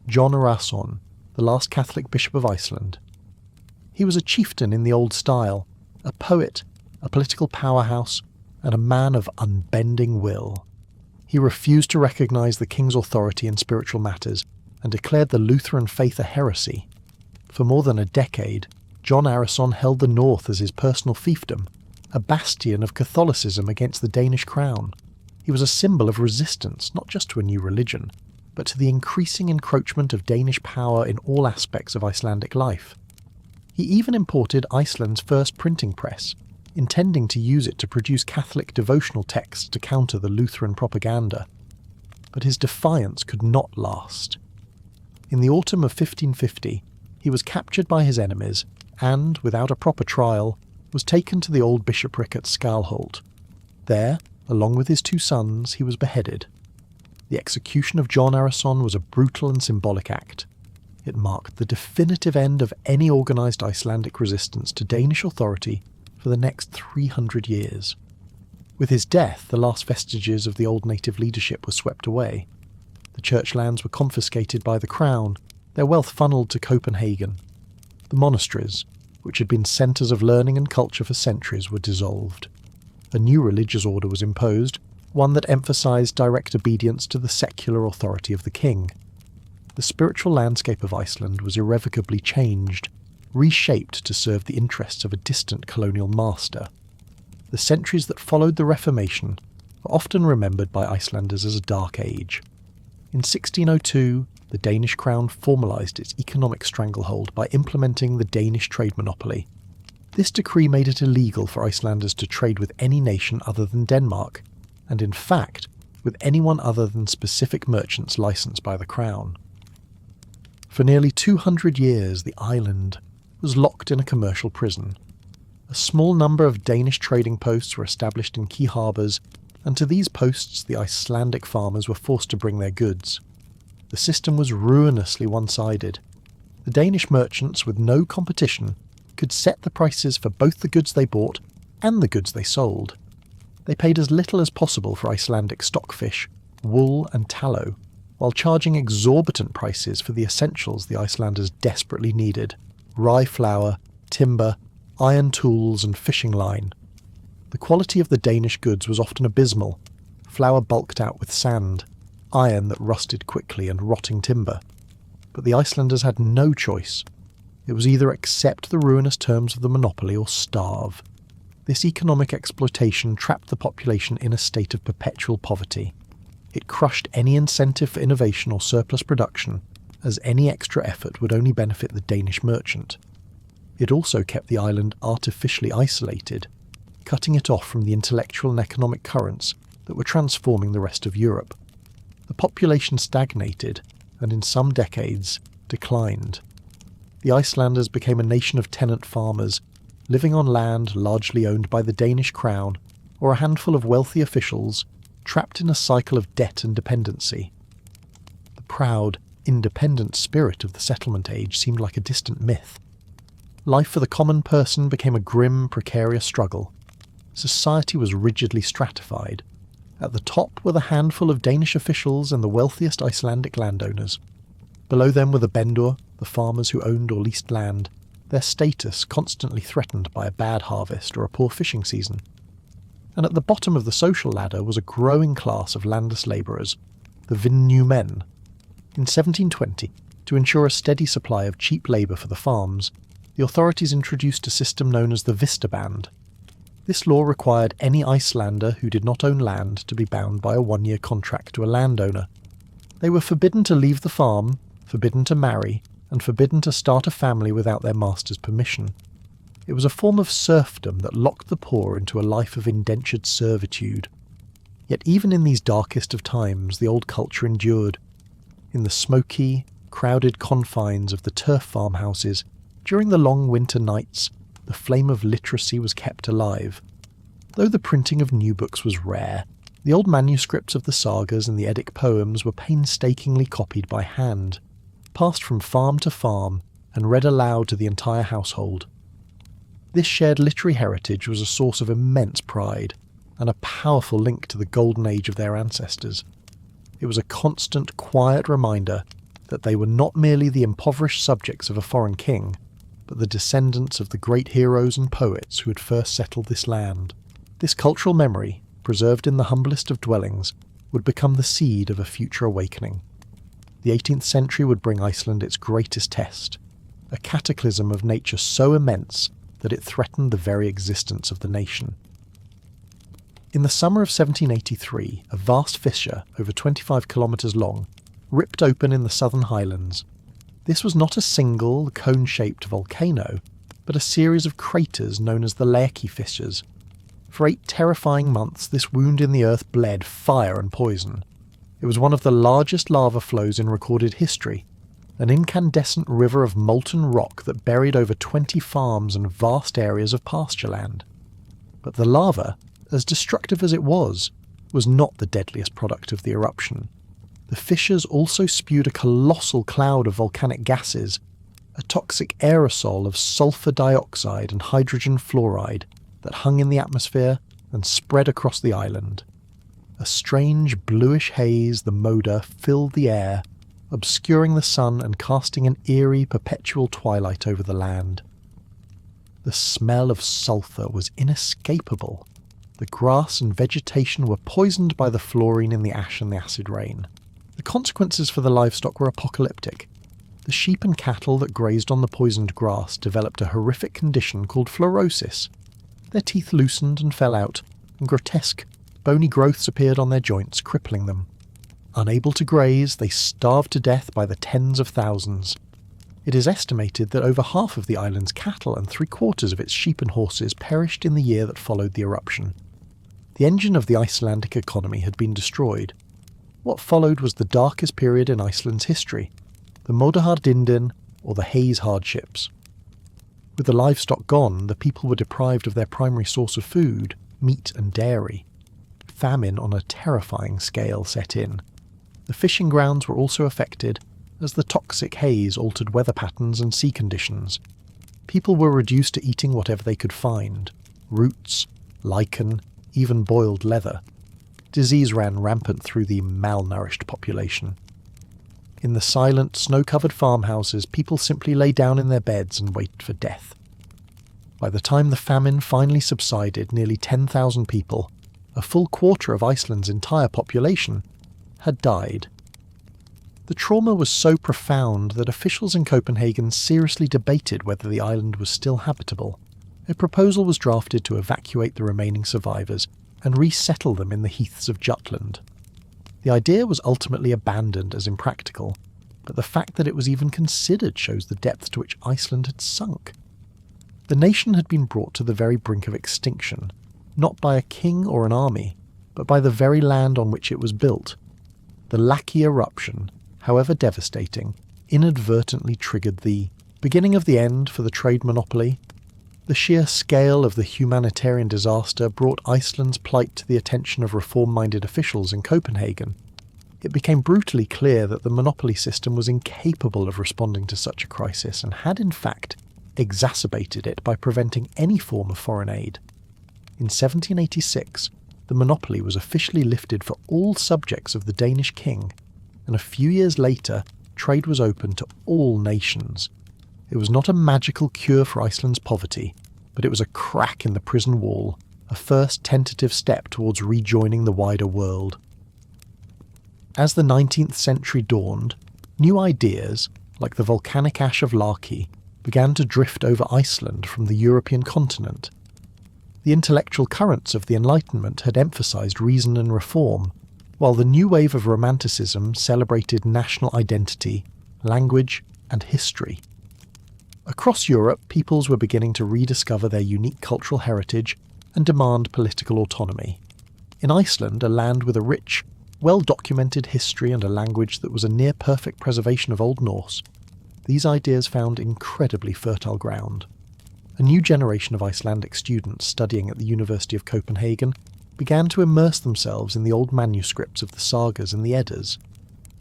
John Arason, the last Catholic bishop of Iceland. He was a chieftain in the old style, a poet, a political powerhouse, and a man of unbending will. He refused to recognise the king's authority in spiritual matters and declared the Lutheran faith a heresy. For more than a decade, John Arason held the north as his personal fiefdom, a bastion of Catholicism against the Danish crown. He was a symbol of resistance not just to a new religion, but to the increasing encroachment of Danish power in all aspects of Icelandic life. He even imported Iceland's first printing press, intending to use it to produce Catholic devotional texts to counter the Lutheran propaganda. But his defiance could not last. In the autumn of 1550, he was captured by his enemies and, without a proper trial, was taken to the old bishopric at Skalholt. There, along with his two sons, he was beheaded. the execution of John Arason was a brutal and symbolic act. It marked the definitive end of any organised Icelandic resistance to Danish authority for the next 300 years. With his death, the last vestiges of the old native leadership were swept away. The church lands were confiscated by the crown, their wealth funneled to Copenhagen. The monasteries, which had been centres of learning and culture for centuries, were dissolved. A new religious order was imposed, one that emphasised direct obedience to the secular authority of the king. The spiritual landscape of Iceland was irrevocably changed, reshaped to serve the interests of a distant colonial master. The centuries that followed the Reformation are often remembered by Icelanders as a dark age. In 1602, the Danish crown formalised its economic stranglehold by implementing the Danish trade monopoly. This decree made it illegal for Icelanders to trade with any nation other than Denmark, and in fact, with anyone other than specific merchants licensed by the crown. For nearly 200 years, the island was locked in a commercial prison. A small number of Danish trading posts were established in key harbours, and to these posts the Icelandic farmers were forced to bring their goods. The system was ruinously one-sided. The Danish merchants, with no competition, could set the prices for both the goods they bought and the goods they sold. They paid as little as possible for Icelandic stockfish, wool and tallow, while charging exorbitant prices for the essentials the Icelanders desperately needed: rye flour, timber, iron tools and fishing line. The quality of the Danish goods was often abysmal: flour bulked out with sand, iron that rusted quickly and rotting timber. But the Icelanders had no choice. It was either accept the ruinous terms of the monopoly or starve. This economic exploitation trapped the population in a state of perpetual poverty. It crushed any incentive for innovation or surplus production, as any extra effort would only benefit the Danish merchant. It also kept the island artificially isolated, cutting it off from the intellectual and economic currents that were transforming the rest of Europe. The population stagnated, and in some decades, declined. The Icelanders became a nation of tenant farmers, living on land largely owned by the Danish crown or a handful of wealthy officials, trapped in a cycle of debt and dependency. The proud, independent spirit of the settlement age seemed like a distant myth. Life for the common person became a grim, precarious struggle. Society was rigidly stratified. At the top were the handful of Danish officials and the wealthiest Icelandic landowners. Below them were the bendur, the farmers who owned or leased land, their status constantly threatened by a bad harvest or a poor fishing season. And at the bottom of the social ladder was a growing class of landless labourers, the vinnumenn. In 1720, to ensure a steady supply of cheap labour for the farms, the authorities introduced a system known as the Vistaband. This law required any Icelander who did not own land to be bound by a one-year contract to a landowner. They were forbidden to leave the farm, forbidden to marry, and forbidden to start a family without their master's permission. It was a form of serfdom that locked the poor into a life of indentured servitude. Yet even in these darkest of times, the old culture endured. In the smoky, crowded confines of the turf farmhouses, during the long winter nights, the flame of literacy was kept alive. Though the printing of new books was rare, the old manuscripts of the sagas and the Eddic poems were painstakingly copied by hand, passed from farm to farm, and read aloud to the entire household. This shared literary heritage was a source of immense pride, and a powerful link to the golden age of their ancestors. It was a constant, quiet reminder that they were not merely the impoverished subjects of a foreign king, but the descendants of the great heroes and poets who had first settled this land. This cultural memory, preserved in the humblest of dwellings, would become the seed of a future awakening. The 18th century would bring Iceland its greatest test, a cataclysm of nature so immense that it threatened the very existence of the nation. In the summer of 1783, a vast fissure, over 25 kilometres long, ripped open in the southern highlands. This was not a single, cone-shaped volcano, but a series of craters known as the Leki fissures. For 8 terrifying months, this wound in the earth bled fire and poison. It was one of the largest lava flows in recorded history, an incandescent river of molten rock that buried over 20 farms and vast areas of pasture land. But the lava, as destructive as it was not the deadliest product of the eruption. the fissures also spewed a colossal cloud of volcanic gases, a toxic aerosol of sulfur dioxide and hydrogen fluoride that hung in the atmosphere and spread across the island. A strange bluish haze, the moda, filled the air, obscuring the sun and casting an eerie, perpetual twilight over the land. The smell of sulphur was inescapable. The grass and vegetation were poisoned by the fluorine in the ash and the acid rain. The consequences for the livestock were apocalyptic. The sheep and cattle that grazed on the poisoned grass developed a horrific condition called fluorosis. Their teeth loosened and fell out, and grotesque, bony growths appeared on their joints, crippling them. Unable to graze, they starved to death by the tens of thousands. It is estimated that over half of the island's cattle and 3/4 of its sheep and horses perished in the year that followed the eruption. The engine of the Icelandic economy had been destroyed. What followed was the darkest period in Iceland's history, the Móðuharðindin, or the Haze hardships. With the livestock gone, the people were deprived of their primary source of food, meat and dairy. Famine on a terrifying scale set in. The fishing grounds were also affected, as the toxic haze altered weather patterns and sea conditions. People were reduced to eating whatever they could find: roots, lichen, even boiled leather. Disease ran rampant through the malnourished population. In the silent, snow-covered farmhouses, people simply lay down in their beds and waited for death. By the time the famine finally subsided, nearly 10,000 people, a full quarter of Iceland's entire population, had died. The trauma was so profound that officials in Copenhagen seriously debated whether the island was still habitable. A proposal was drafted to evacuate the remaining survivors and resettle them in the heaths of Jutland. The idea was ultimately abandoned as impractical, but the fact that it was even considered shows the depth to which Iceland had sunk. The nation had been brought to the very brink of extinction, not by a king or an army, but by the very land on which it was built. The Laki eruption, however devastating, inadvertently triggered the beginning of the end for the trade monopoly. The sheer scale of the humanitarian disaster brought Iceland's plight to the attention of reform-minded officials in Copenhagen. It became brutally clear that the monopoly system was incapable of responding to such a crisis and had in fact exacerbated it by preventing any form of foreign aid. In 1786, the monopoly was officially lifted for all subjects of the Danish king, and a few years later, trade was open to all nations. It was not a magical cure for Iceland's poverty, but it was a crack in the prison wall, a first tentative step towards rejoining the wider world. As the 19th century dawned, new ideas, like the volcanic ash of Laki, began to drift over Iceland from the European continent. The intellectual currents of the Enlightenment had emphasized reason and reform, while the new wave of Romanticism celebrated national identity, language, and history. Across Europe, peoples were beginning to rediscover their unique cultural heritage and demand political autonomy. In Iceland, a land with a rich, well-documented history and a language that was a near-perfect preservation of Old Norse, these ideas found incredibly fertile ground. A new generation of Icelandic students studying at the University of Copenhagen began to immerse themselves in the old manuscripts of the sagas and the Eddas.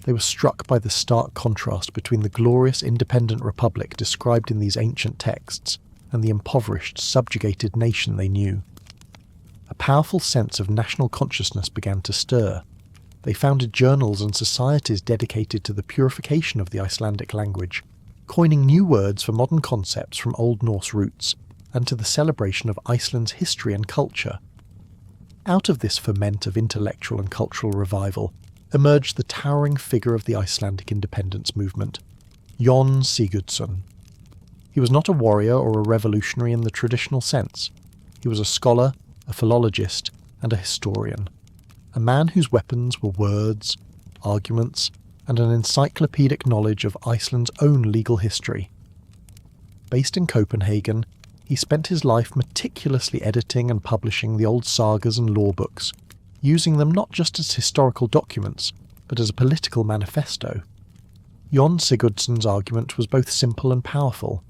They were struck by the stark contrast between the glorious independent republic described in these ancient texts and the impoverished, subjugated nation they knew. A powerful sense of national consciousness began to stir. They founded journals and societies dedicated to the purification of the Icelandic language, coining new words for modern concepts from Old Norse roots and to the celebration of Iceland's history and culture. Out of this ferment of intellectual and cultural revival emerged the towering figure of the Icelandic independence movement, Jón Sigurdsson. He was not a warrior or a revolutionary in the traditional sense. He was a scholar, a philologist, and a historian. A man whose weapons were words, arguments, and an encyclopedic knowledge of Iceland's own legal history. Based in Copenhagen, he spent his life meticulously editing and publishing the old sagas and law books, using them not just as historical documents, but as a political manifesto. Jón Sigurdsson's argument was both simple and powerful.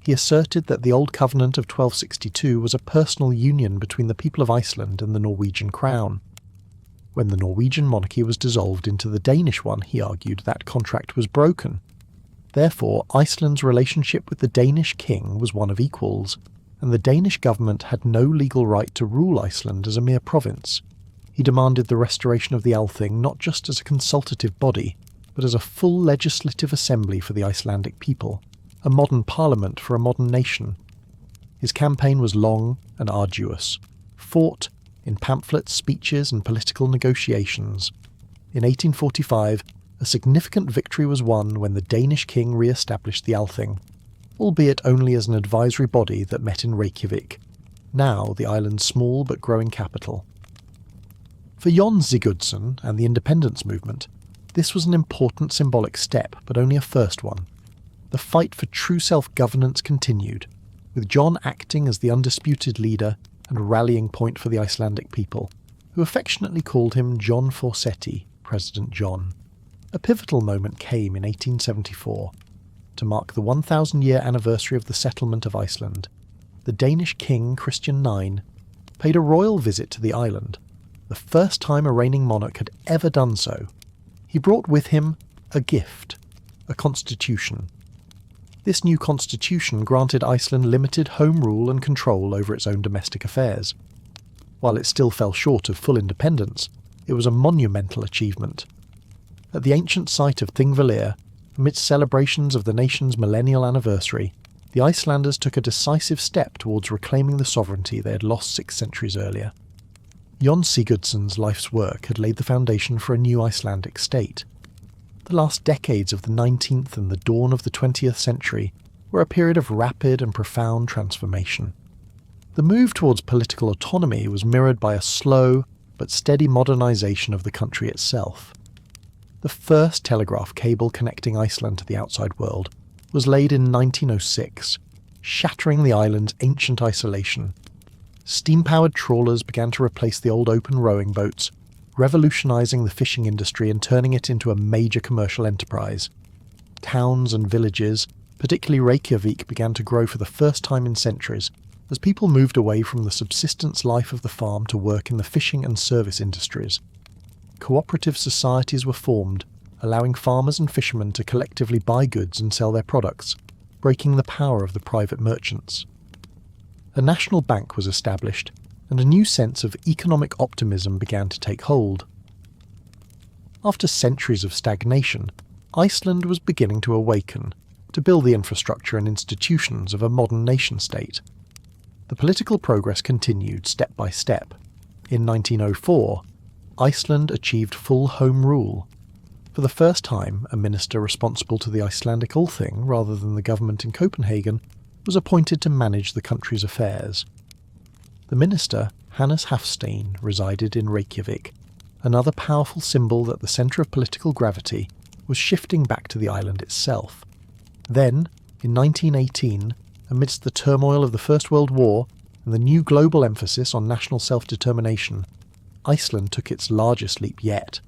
He asserted that the Old Covenant of 1262 was a personal union between the people of Iceland and the Norwegian crown. When the Norwegian monarchy was dissolved into the Danish one, he argued that contract was broken. Therefore, Iceland's relationship with the Danish king was one of equals, and the Danish government had no legal right to rule Iceland as a mere province. He demanded the restoration of the Althing not just as a consultative body, but as a full legislative assembly for the Icelandic people, a modern parliament for a modern nation. His campaign was long and arduous, fought in pamphlets, speeches and political negotiations. In 1845, a significant victory was won when the Danish king re-established the Althing, albeit only as an advisory body that met in Reykjavik, now the island's small but growing capital. For Jon Sigurdsson and the independence movement, this was an important symbolic step, but only a first one. The fight for true self-governance continued, with Jon acting as the undisputed leader and rallying point for the Icelandic people, who affectionately called him John Forseti, President John. A pivotal moment came in 1874. To mark the 1,000-year anniversary of the settlement of Iceland, the Danish king Christian IX paid a royal visit to the island, the first time a reigning monarch had ever done so. He brought with him a gift, a constitution. This new constitution granted Iceland limited home rule and control over its own domestic affairs. While it still fell short of full independence, it was a monumental achievement. At the ancient site of Thingvellir, amidst celebrations of the nation's millennial anniversary, the Icelanders took a decisive step towards reclaiming the sovereignty they had lost 6 centuries earlier. Jon Sigurdsson's life's work had laid the foundation for a new Icelandic state. The last decades of the 19th and the dawn of the 20th century were a period of rapid and profound transformation. The move towards political autonomy was mirrored by a slow but steady modernisation of the country itself. The first telegraph cable connecting Iceland to the outside world was laid in 1906, shattering the island's ancient isolation. Steam-powered trawlers began to replace the old open rowing boats, revolutionising the fishing industry and turning it into a major commercial enterprise. Towns and villages, particularly Reykjavik, began to grow for the first time in centuries, as people moved away from the subsistence life of the farm to work in the fishing and service industries. Cooperative societies were formed, allowing farmers and fishermen to collectively buy goods and sell their products, breaking the power of the private merchants. A national bank was established, and a new sense of economic optimism began to take hold. After centuries of stagnation, Iceland was beginning to awaken, to build the infrastructure and institutions of a modern nation-state. The political progress continued step by step. In 1904, Iceland achieved full home rule. For the first time, a minister responsible to the Icelandic Althing, rather than the government in Copenhagen, was appointed to manage the country's affairs. The minister, Hannes Hafstein, resided in Reykjavik, another powerful symbol that the centre of political gravity was shifting back to the island itself. Then, in 1918, amidst the turmoil of the First World War and the new global emphasis on national self-determination, Iceland took its largest leap yet.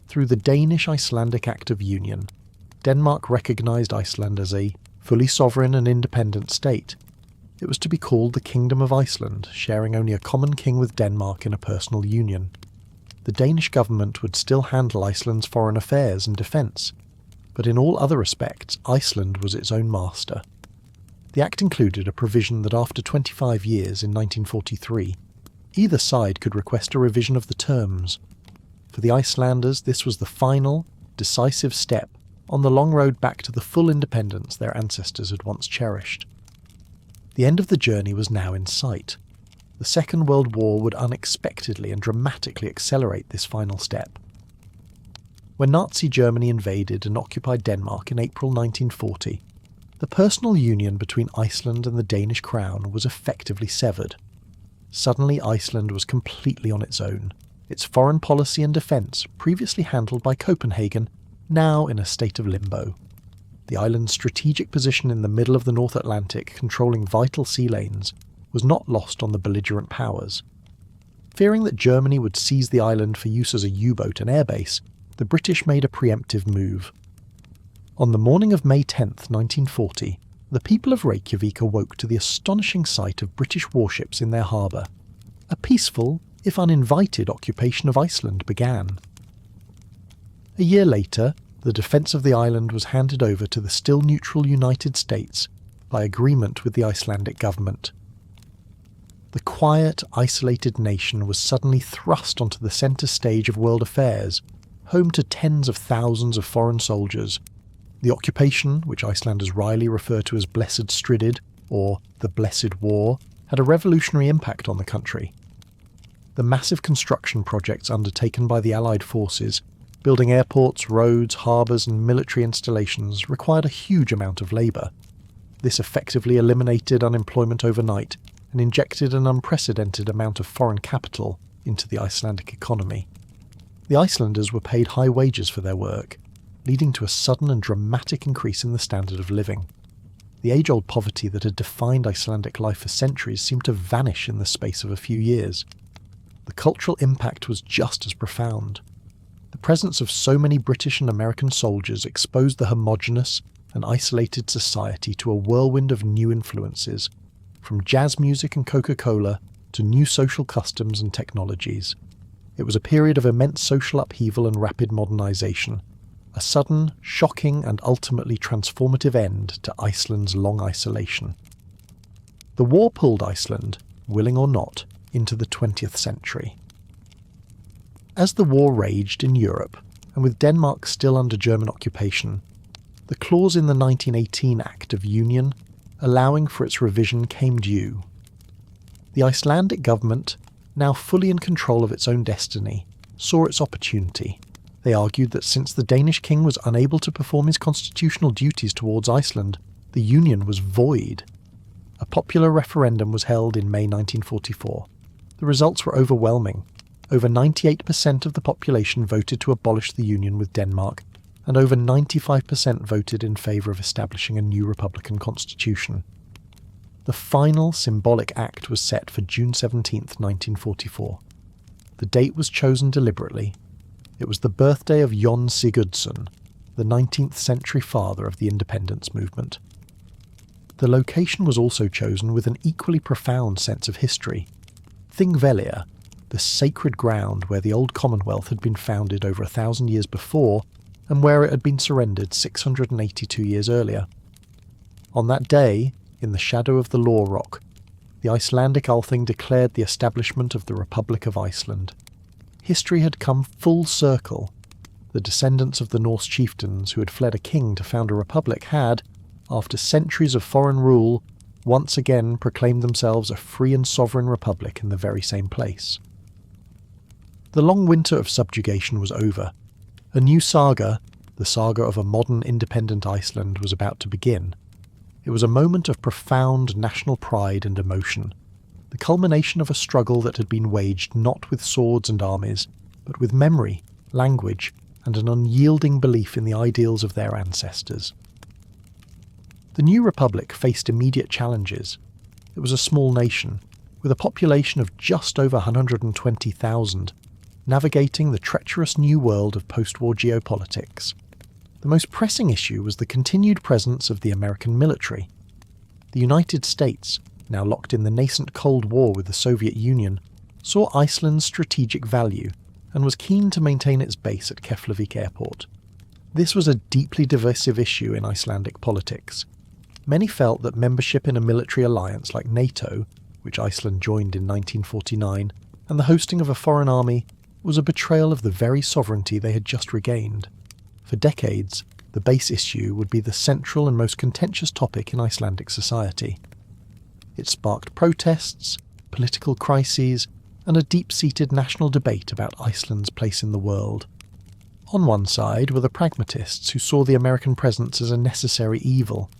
Through the Danish-Icelandic Act of Union, Denmark recognised Iceland as a fully sovereign and independent state. It was to be called the Kingdom of Iceland, sharing only a common king with Denmark in a personal union. The Danish government would still handle Iceland's foreign affairs and defence, but in all other respects, Iceland was its own master. The Act included a provision that after 25 years in 1943, either side could request a revision of the terms. For the Icelanders, this was the final, decisive step on the long road back to the full independence their ancestors had once cherished. The end of the journey was now in sight. The Second World War would unexpectedly and dramatically accelerate this final step. When Nazi Germany invaded and occupied Denmark in April 1940, the personal union between Iceland and the Danish crown was effectively severed. Suddenly Iceland was completely on its own, its foreign policy and defence, previously handled by Copenhagen, now in a state of limbo. The island's strategic position in the middle of the North Atlantic, controlling vital sea lanes, was not lost on the belligerent powers. Fearing that Germany would seize the island for use as a U-boat and airbase, the British made a preemptive move. On the morning of May 10, 1940, the people of Reykjavik awoke to the astonishing sight of British warships in their harbour. A peaceful, if uninvited, occupation of Iceland began. A year later, the defence of the island was handed over to the still neutral United States by agreement with the Icelandic government. The quiet, isolated nation was suddenly thrust onto the centre stage of world affairs, home to tens of thousands of foreign soldiers. The occupation, which Icelanders wryly refer to as Blessed Stridid, or the Blessed War, had a revolutionary impact on the country. The massive construction projects undertaken by the Allied forces, building airports, roads, harbours and military installations, required a huge amount of labour. This effectively eliminated unemployment overnight and injected an unprecedented amount of foreign capital into the Icelandic economy. The Icelanders were paid high wages for their work, leading to a sudden and dramatic increase in the standard of living. The age-old poverty that had defined Icelandic life for centuries seemed to vanish in the space of a few years. The cultural impact was just as profound. The presence of so many British and American soldiers exposed the homogeneous and isolated society to a whirlwind of new influences, from jazz music and Coca-Cola to new social customs and technologies. It was a period of immense social upheaval and rapid modernisation, a sudden, shocking and ultimately transformative end to Iceland's long isolation. The war pulled Iceland, willing or not, into the 20th century. As the war raged in Europe, and with Denmark still under German occupation, the clause in the 1918 Act of Union allowing for its revision came due. The Icelandic government, now fully in control of its own destiny, saw its opportunity. They argued that since the Danish king was unable to perform his constitutional duties towards Iceland, the union was void. A popular referendum was held in May 1944. The results were overwhelming. Over 98% of the population voted to abolish the union with Denmark, and over 95% voted in favour of establishing a new republican constitution. The final symbolic act was set for June 17, 1944. The date was chosen deliberately. It was the birthday of Jon Sigurdsson, the 19th century father of the independence movement. The location was also chosen with an equally profound sense of history. Thingvellir, the sacred ground where the old Commonwealth had been founded over 1,000 years before, and where it had been surrendered 682 years earlier. On that day, in the shadow of the Law Rock, the Icelandic Althing declared the establishment of the Republic of Iceland. History had come full circle. The descendants of the Norse chieftains who had fled a king to found a republic had, after centuries of foreign rule, once again proclaimed themselves a free and sovereign republic in the very same place. The long winter of subjugation was over. A new saga, the saga of a modern independent Iceland, was about to begin. It was a moment of profound national pride and emotion, the culmination of a struggle that had been waged not with swords and armies, but with memory, language, and an unyielding belief in the ideals of their ancestors. The new republic faced immediate challenges. It was a small nation, with a population of just over 120,000, navigating the treacherous new world of post-war geopolitics. The most pressing issue was the continued presence of the American military. The United States, now locked in the nascent Cold War with the Soviet Union, saw Iceland's strategic value and was keen to maintain its base at Keflavik Airport. This was a deeply divisive issue in Icelandic politics. Many felt that membership in a military alliance like NATO, which Iceland joined in 1949, and the hosting of a foreign army was a betrayal of the very sovereignty they had just regained. For decades, the base issue would be the central and most contentious topic in Icelandic society. It sparked protests, political crises, and a deep-seated national debate about Iceland's place in the world. On one side were the pragmatists who saw the American presence as a necessary evil,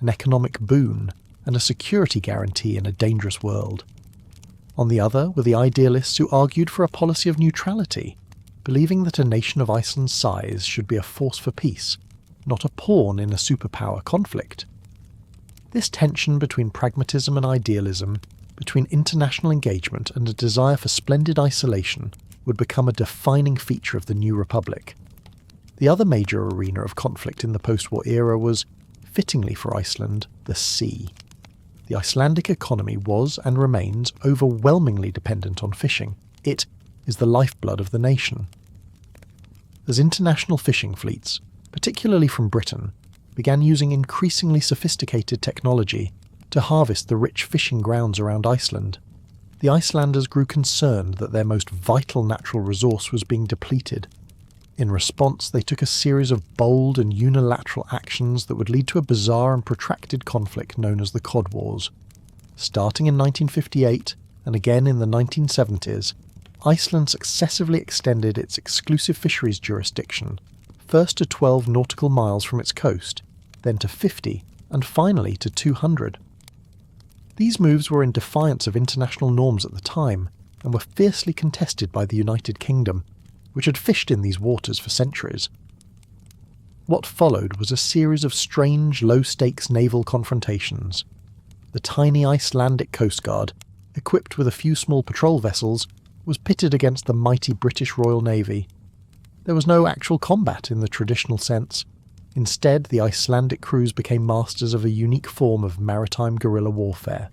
an economic boon, and a security guarantee in a dangerous world. On the other were the idealists who argued for a policy of neutrality, believing that a nation of Iceland's size should be a force for peace, not a pawn in a superpower conflict. This tension between pragmatism and idealism, between international engagement and a desire for splendid isolation, would become a defining feature of the new republic. The other major arena of conflict in the post-war era was, fittingly for Iceland, the sea. The Icelandic economy was and remains overwhelmingly dependent on fishing. It is the lifeblood of the nation. As international fishing fleets, particularly from Britain, began using increasingly sophisticated technology to harvest the rich fishing grounds around Iceland, the Icelanders grew concerned that their most vital natural resource was being depleted. In response, they took a series of bold and unilateral actions that would lead to a bizarre and protracted conflict known as the Cod Wars. Starting in 1958 and again in the 1970s, Iceland successively extended its exclusive fisheries jurisdiction, first to 12 nautical miles from its coast, then to 50, and finally to 200. These moves were in defiance of international norms at the time, and were fiercely contested by the United Kingdom, which had fished in these waters for centuries. What followed was a series of strange, low-stakes naval confrontations. The tiny Icelandic Coast Guard, equipped with a few small patrol vessels, was pitted against the mighty British Royal Navy. There was no actual combat in the traditional sense. Instead, the Icelandic crews became masters of a unique form of maritime guerrilla warfare.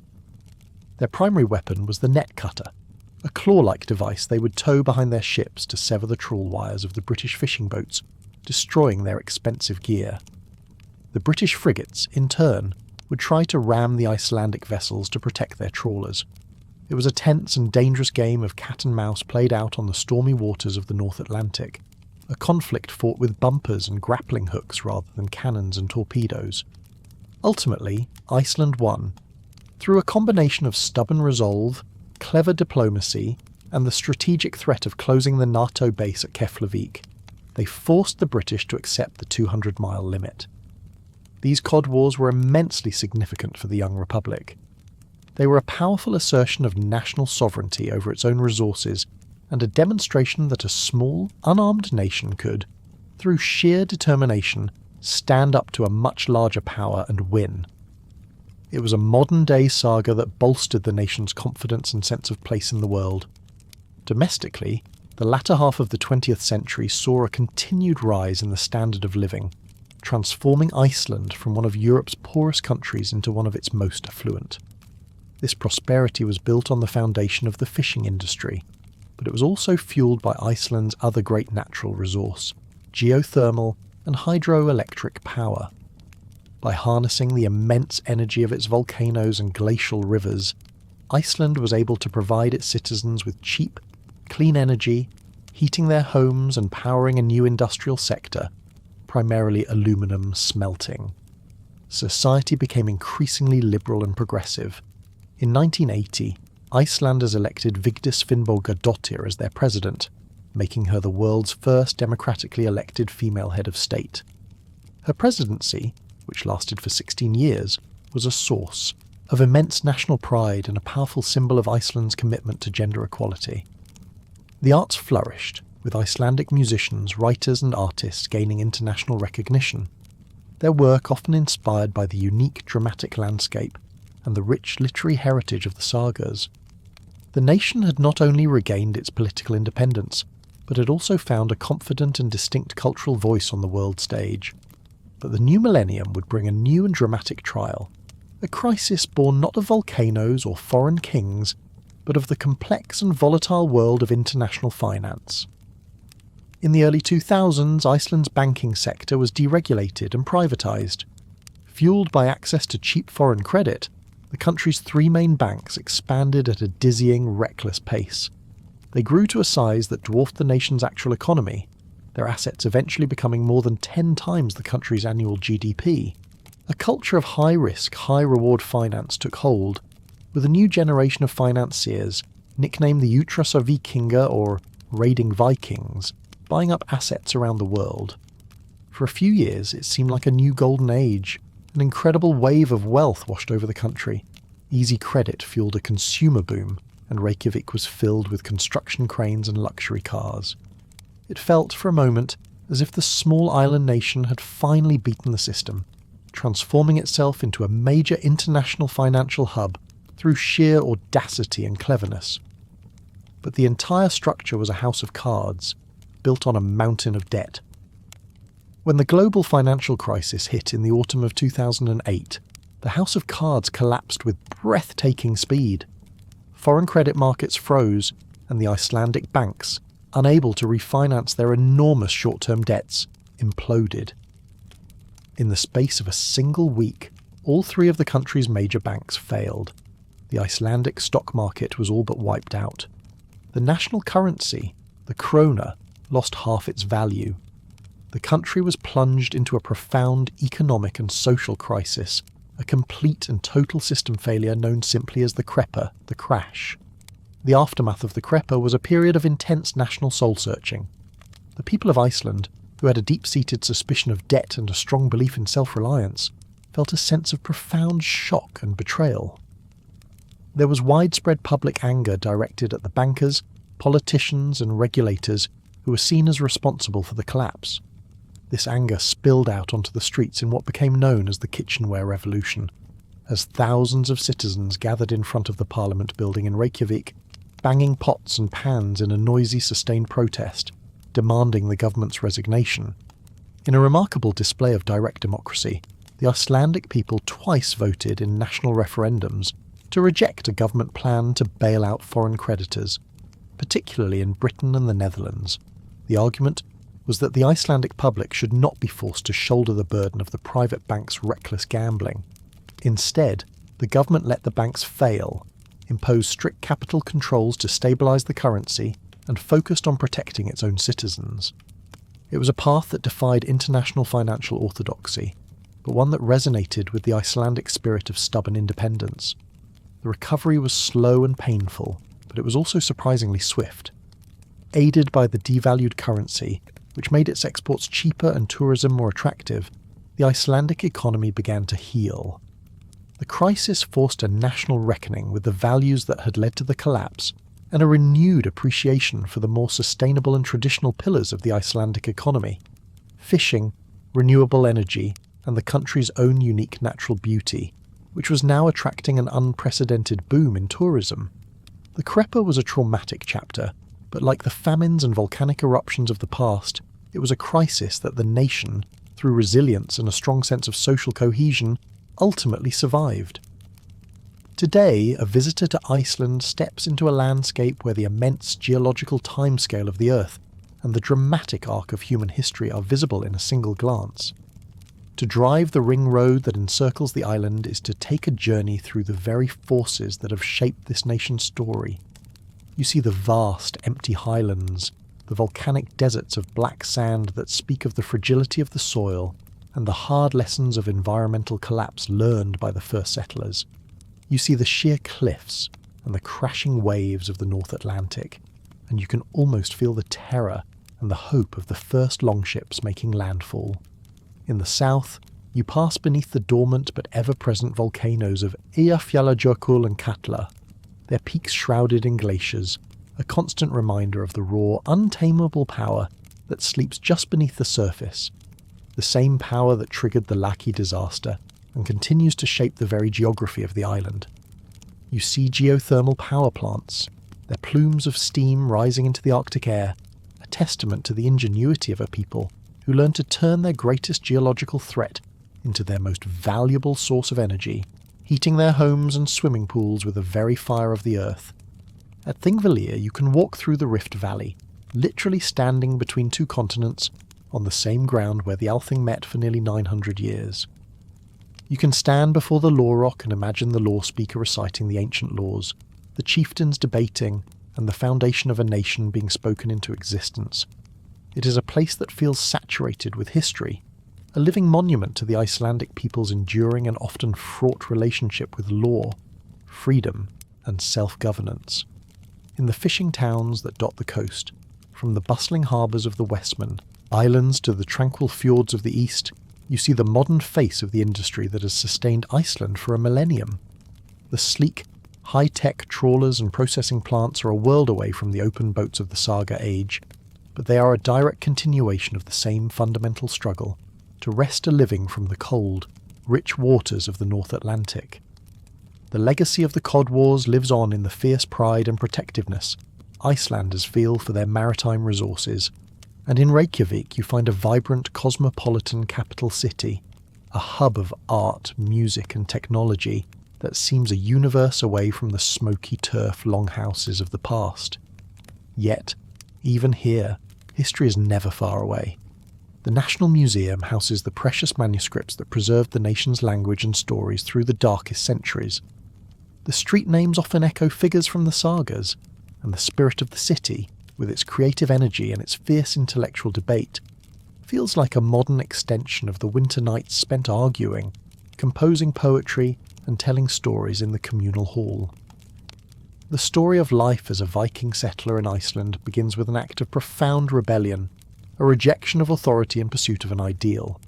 Their primary weapon was the net cutter, a claw-like device they would tow behind their ships to sever the trawl wires of the British fishing boats, destroying their expensive gear. The British frigates, in turn, would try to ram the Icelandic vessels to protect their trawlers. It was a tense and dangerous game of cat and mouse played out on the stormy waters of the North Atlantic, a conflict fought with bumpers and grappling hooks rather than cannons and torpedoes. Ultimately, Iceland won, through a combination of stubborn resolve, clever diplomacy, and the strategic threat of closing the NATO base at Keflavik. They forced the British to accept the 200-mile limit. These Cod Wars were immensely significant for the young republic. They were a powerful assertion of national sovereignty over its own resources, and a demonstration that a small, unarmed nation could, through sheer determination, stand up to a much larger power and win. It was a modern-day saga that bolstered the nation's confidence and sense of place in the world. Domestically, the latter half of the 20th century saw a continued rise in the standard of living, transforming Iceland from one of Europe's poorest countries into one of its most affluent. This prosperity was built on the foundation of the fishing industry, but it was also fueled by Iceland's other great natural resource, geothermal and hydroelectric power. By harnessing the immense energy of its volcanoes and glacial rivers, Iceland was able to provide its citizens with cheap, clean energy, heating their homes and powering a new industrial sector, primarily aluminum smelting. Society became increasingly liberal and progressive. In 1980, Icelanders elected Vigdis Finnbogadóttir as their president, making her the world's first democratically elected female head of state. Her presidency, which lasted for 16 years, was a source of immense national pride and a powerful symbol of Iceland's commitment to gender equality. The arts flourished, with Icelandic musicians, writers and artists gaining international recognition, their work often inspired by the unique dramatic landscape and the rich literary heritage of the sagas. The nation had not only regained its political independence, but had also found a confident and distinct cultural voice on the world stage. But the new millennium would bring a new and dramatic trial, a crisis born not of volcanoes or foreign kings, but of the complex and volatile world of international finance. In the early 2000s, Iceland's banking sector was deregulated and privatised. Fueled by access to cheap foreign credit, the country's three main banks expanded at a dizzying, reckless pace. They grew to a size that dwarfed the nation's actual economy, their assets eventually becoming more than 10 times the country's annual GDP. A culture of high-risk, high-reward finance took hold, with a new generation of financiers, nicknamed the Vikinga or raiding Vikings, buying up assets around the world. For a few years, it seemed like a new golden age. An incredible wave of wealth washed over the country. Easy credit fueled a consumer boom, and Reykjavik was filled with construction cranes and luxury cars. It felt, for a moment, as if the small island nation had finally beaten the system, transforming itself into a major international financial hub through sheer audacity and cleverness. But the entire structure was a house of cards, built on a mountain of debt. When the global financial crisis hit in the autumn of 2008, the house of cards collapsed with breathtaking speed. Foreign credit markets froze, and the Icelandic banks, unable to refinance their enormous short-term debts, imploded. In the space of a single week, all three of the country's major banks failed. The Icelandic stock market was all but wiped out. The national currency, the krona, lost half its value. The country was plunged into a profound economic and social crisis, a complete and total system failure known simply as the Kreppa, the crash. The aftermath of the Kreppa was a period of intense national soul-searching. The people of Iceland, who had a deep-seated suspicion of debt and a strong belief in self-reliance, felt a sense of profound shock and betrayal. There was widespread public anger directed at the bankers, politicians and regulators who were seen as responsible for the collapse. This anger spilled out onto the streets in what became known as the kitchenware revolution, as thousands of citizens gathered in front of the Parliament building in Reykjavik, banging pots and pans in a noisy, sustained protest, demanding the government's resignation. In a remarkable display of direct democracy, the Icelandic people twice voted in national referendums to reject a government plan to bail out foreign creditors, particularly in Britain and the Netherlands. The argument was that the Icelandic public should not be forced to shoulder the burden of the private banks' reckless gambling. Instead, the government let the banks fail, imposed strict capital controls to stabilise the currency, and focused on protecting its own citizens. It was a path that defied international financial orthodoxy, but one that resonated with the Icelandic spirit of stubborn independence. The recovery was slow and painful, but it was also surprisingly swift. Aided by the devalued currency, which made its exports cheaper and tourism more attractive, the Icelandic economy began to heal. The crisis forced a national reckoning with the values that had led to the collapse, and a renewed appreciation for the more sustainable and traditional pillars of the Icelandic economy: fishing, renewable energy, and the country's own unique natural beauty, which was now attracting an unprecedented boom in tourism. The Kreppa was a traumatic chapter, but like the famines and volcanic eruptions of the past, it was a crisis that the nation, through resilience and a strong sense of social cohesion, ultimately survived. Today, a visitor to Iceland steps into a landscape where the immense geological timescale of the Earth and the dramatic arc of human history are visible in a single glance. To drive the ring road that encircles the island is to take a journey through the very forces that have shaped this nation's story. You see the vast, empty highlands, the volcanic deserts of black sand that speak of the fragility of the soil, and the hard lessons of environmental collapse learned by the first settlers. You see the sheer cliffs and the crashing waves of the North Atlantic, and you can almost feel the terror and the hope of the first longships making landfall. In the south, you pass beneath the dormant but ever-present volcanoes of Eyjafjallajökull and Katla, their peaks shrouded in glaciers, a constant reminder of the raw, untamable power that sleeps just beneath the surface, the same power that triggered the Laki disaster and continues to shape the very geography of the island. You see geothermal power plants, their plumes of steam rising into the Arctic air, a testament to the ingenuity of a people who learned to turn their greatest geological threat into their most valuable source of energy, heating their homes and swimming pools with the very fire of the earth. At Thingvellir you can walk through the Rift Valley, literally standing between two continents on the same ground where the Althing met for nearly 900 years. You can stand before the law rock and imagine the law speaker reciting the ancient laws, the chieftains debating, and the foundation of a nation being spoken into existence. It is a place that feels saturated with history, a living monument to the Icelandic people's enduring and often fraught relationship with law, freedom, and self-governance. In the fishing towns that dot the coast, from the bustling harbours of the Westman Islands to the tranquil fjords of the east, you see the modern face of the industry that has sustained Iceland for a millennium. The sleek, high-tech trawlers and processing plants are a world away from the open boats of the Saga age, but they are a direct continuation of the same fundamental struggle to wrest a living from the cold, rich waters of the North Atlantic. The legacy of the Cod Wars lives on in the fierce pride and protectiveness Icelanders feel for their maritime resources, and in Reykjavik you find a vibrant cosmopolitan capital city, a hub of art, music and technology that seems a universe away from the smoky turf longhouses of the past. Yet, even here, history is never far away. The National Museum houses the precious manuscripts that preserved the nation's language and stories through the darkest centuries. The street names often echo figures from the sagas, and the spirit of the city, with its creative energy and its fierce intellectual debate, feels like a modern extension of the winter nights spent arguing, composing poetry, and telling stories in the communal hall. The story of life as a Viking settler in Iceland begins with an act of profound rebellion, a rejection of authority in pursuit of an ideal.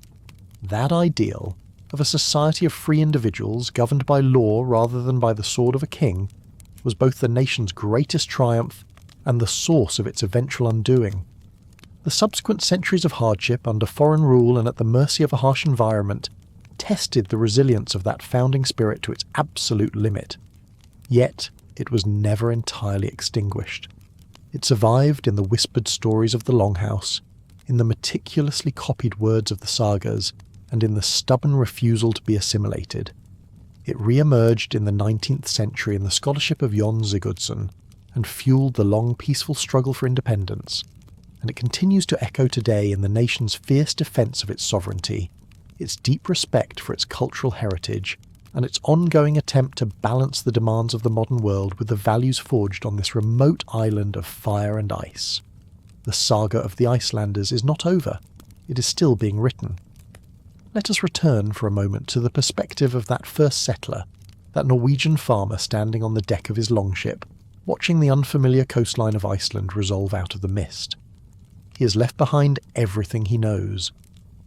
That ideal, of a society of free individuals governed by law rather than by the sword of a king, was both the nation's greatest triumph and the source of its eventual undoing. The subsequent centuries of hardship under foreign rule and at the mercy of a harsh environment tested the resilience of that founding spirit to its absolute limit. Yet, it was never entirely extinguished. It survived in the whispered stories of the Longhouse, in the meticulously copied words of the sagas, and in the stubborn refusal to be assimilated. It re-emerged in the 19th century in the scholarship of Jon Sigurdsson, and fueled the long peaceful struggle for independence, and it continues to echo today in the nation's fierce defence of its sovereignty, its deep respect for its cultural heritage, and its ongoing attempt to balance the demands of the modern world with the values forged on this remote island of fire and ice. The saga of the Icelanders is not over. It is still being written. Let us return for a moment to the perspective of that first settler, that Norwegian farmer standing on the deck of his longship, watching the unfamiliar coastline of Iceland resolve out of the mist. He has left behind everything he knows.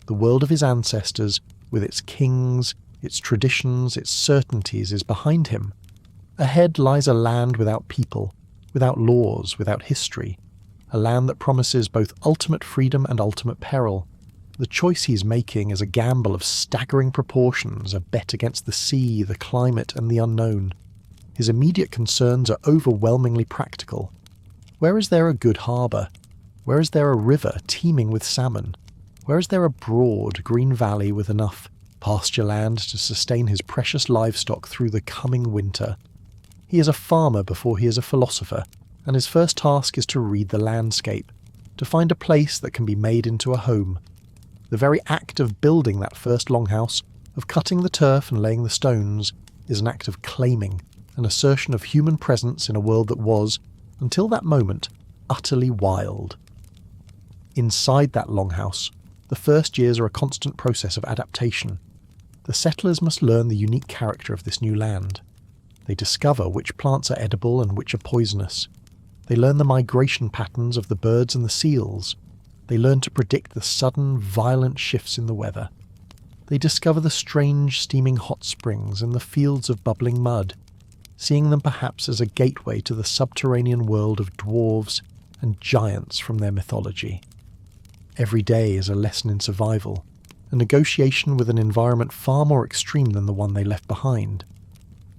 The world of his ancestors, with its kings, its traditions, its certainties, is behind him. Ahead lies a land without people, without laws, without history, a land that promises both ultimate freedom and ultimate peril. The choice he is making is a gamble of staggering proportions, a bet against the sea, the climate, and the unknown. His immediate concerns are overwhelmingly practical. Where is there a good harbour? Where is there a river teeming with salmon? Where is there a broad, green valley with enough pasture land to sustain his precious livestock through the coming winter? He is a farmer before he is a philosopher, and his first task is to read the landscape, to find a place that can be made into a home. The very act of building that first longhouse, of cutting the turf and laying the stones, is an act of claiming, an assertion of human presence in a world that was, until that moment, utterly wild. Inside that longhouse, the first years are a constant process of adaptation. The settlers must learn the unique character of this new land. They discover which plants are edible and which are poisonous. They learn the migration patterns of the birds and the seals. They learn to predict the sudden, violent shifts in the weather. They discover the strange, steaming hot springs and the fields of bubbling mud, seeing them perhaps as a gateway to the subterranean world of dwarves and giants from their mythology. Every day is a lesson in survival, a negotiation with an environment far more extreme than the one they left behind.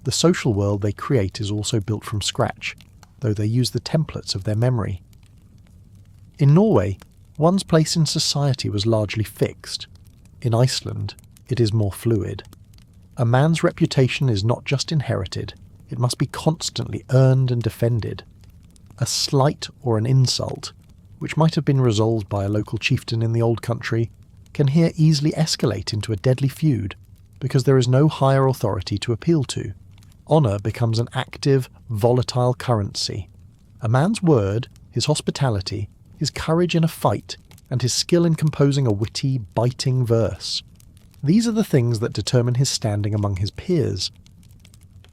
The social world they create is also built from scratch, though they use the templates of their memory. In Norway, one's place in society was largely fixed. In Iceland, it is more fluid. A man's reputation is not just inherited, it must be constantly earned and defended. A slight or an insult, which might have been resolved by a local chieftain in the old country, can here easily escalate into a deadly feud, because there is no higher authority to appeal to. Honour becomes an active, volatile currency. A man's word, his hospitality, his courage in a fight, and his skill in composing a witty, biting verse. These are the things that determine his standing among his peers.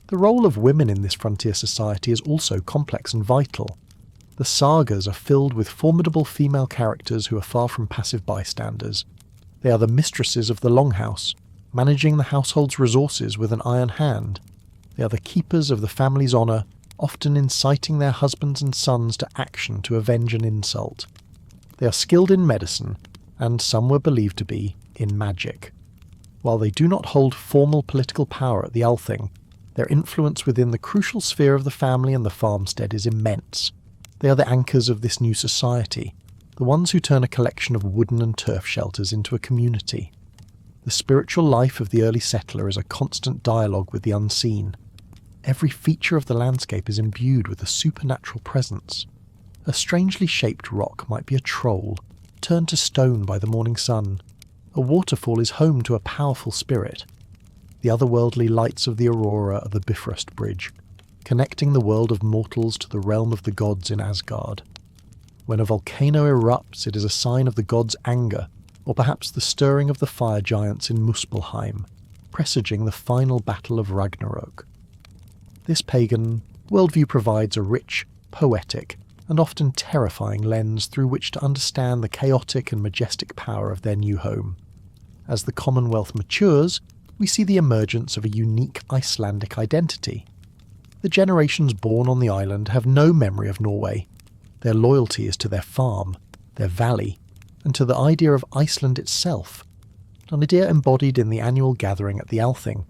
The role of women in this frontier society is also complex and vital. The sagas are filled with formidable female characters who are far from passive bystanders. They are the mistresses of the longhouse, managing the household's resources with an iron hand. They are the keepers of the family's honour, often inciting their husbands and sons to action to avenge an insult. They are skilled in medicine, and some were believed to be in magic. While they do not hold formal political power at the Althing, their influence within the crucial sphere of the family and the farmstead is immense. They are the anchors of this new society, the ones who turn a collection of wooden and turf shelters into a community. The spiritual life of the early settler is a constant dialogue with the unseen. Every feature of the landscape is imbued with a supernatural presence. A strangely shaped rock might be a troll, turned to stone by the morning sun. A waterfall is home to a powerful spirit. The otherworldly lights of the aurora are the Bifrost Bridge, connecting the world of mortals to the realm of the gods in Asgard. When a volcano erupts, it is a sign of the gods' anger, or perhaps the stirring of the fire giants in Muspelheim, presaging the final battle of Ragnarok. This pagan worldview provides a rich, poetic, and often terrifying lens through which to understand the chaotic and majestic power of their new home. As the Commonwealth matures, we see the emergence of a unique Icelandic identity. The generations born on the island have no memory of Norway. Their loyalty is to their farm, their valley, and to the idea of Iceland itself, an idea embodied in the annual gathering at the Althing.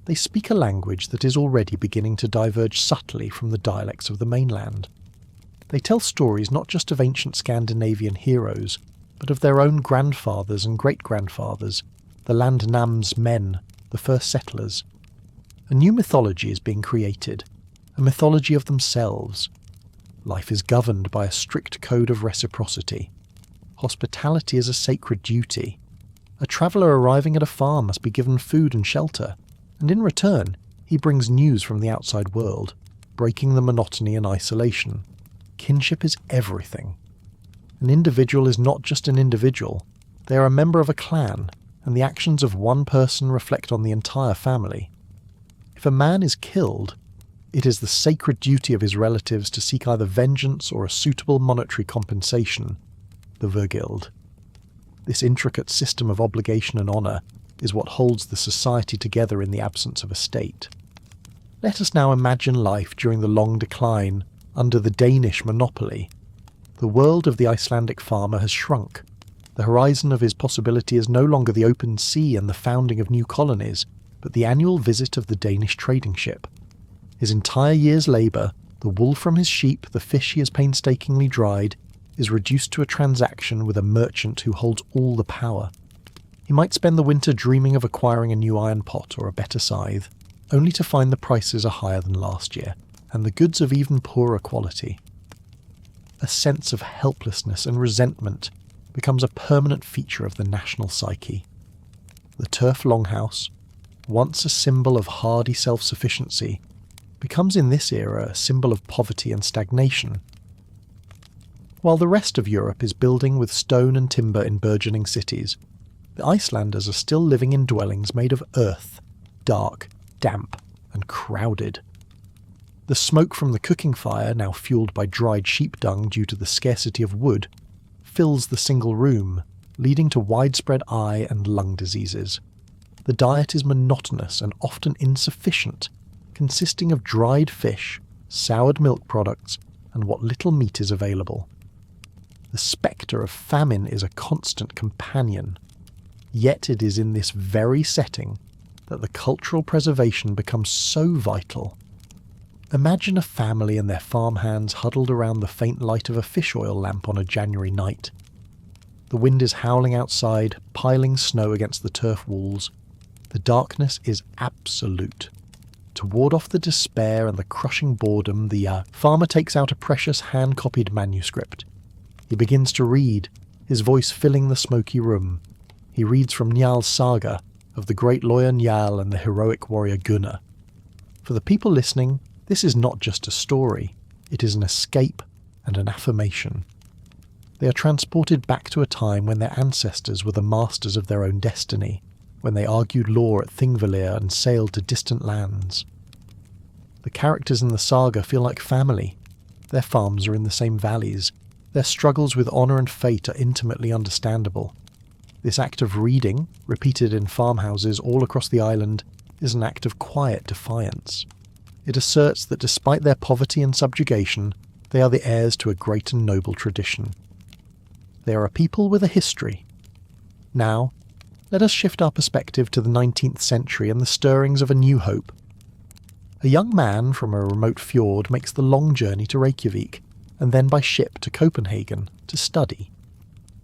They speak a language that is already beginning to diverge subtly from the dialects of the mainland. They tell stories not just of ancient Scandinavian heroes, but of their own grandfathers and great-grandfathers, the Landnam's men, the first settlers. A new mythology is being created, a mythology of themselves. Life is governed by a strict code of reciprocity. Hospitality is a sacred duty. A traveller arriving at a farm must be given food and shelter, and in return, he brings news from the outside world, breaking the monotony and isolation. Kinship is everything. An individual is not just an individual. They are a member of a clan, and the actions of one person reflect on the entire family. If a man is killed, it is the sacred duty of his relatives to seek either vengeance or a suitable monetary compensation, the Vergild. This intricate system of obligation and honour is what holds the society together in the absence of a state. Let us now imagine life during the long decline, under the Danish monopoly. The world of the Icelandic farmer has shrunk. The horizon of his possibility is no longer the open sea and the founding of new colonies, but the annual visit of the Danish trading ship. His entire year's labour, the wool from his sheep, the fish he has painstakingly dried, is reduced to a transaction with a merchant who holds all the power. He might spend the winter dreaming of acquiring a new iron pot or a better scythe, only to find the prices are higher than last year, and the goods of even poorer quality. A sense of helplessness and resentment becomes a permanent feature of the national psyche. The turf longhouse, once a symbol of hardy self-sufficiency, becomes in this era a symbol of poverty and stagnation. While the rest of Europe is building with stone and timber in burgeoning cities, the Icelanders are still living in dwellings made of earth, dark, damp, and crowded. The smoke from the cooking fire, now fueled by dried sheep dung due to the scarcity of wood, fills the single room, leading to widespread eye and lung diseases. The diet is monotonous and often insufficient, consisting of dried fish, soured milk products, and what little meat is available. The spectre of famine is a constant companion. Yet it is in this very setting that the cultural preservation becomes so vital. Imagine a family and their farmhands huddled around the faint light of a fish oil lamp on a January night. The wind is howling outside, piling snow against the turf walls. The darkness is absolute. To ward off the despair and the crushing boredom, the farmer takes out a precious hand-copied manuscript. He begins to read, his voice filling the smoky room. He reads from Njal's saga of the great lawyer Njal and the heroic warrior Gunnar. For the people listening, this is not just a story, it is an escape and an affirmation. They are transported back to a time when their ancestors were the masters of their own destiny, when they argued law at Thingvellir and sailed to distant lands. The characters in the saga feel like family. Their farms are in the same valleys. Their struggles with honour and fate are intimately understandable. This act of reading, repeated in farmhouses all across the island, is an act of quiet defiance. It asserts that despite their poverty and subjugation, they are the heirs to a great and noble tradition. They are a people with a history. Now, let us shift our perspective to the 19th century and the stirrings of a new hope. A young man from a remote fjord makes the long journey to Reykjavik, and then by ship to Copenhagen, to study.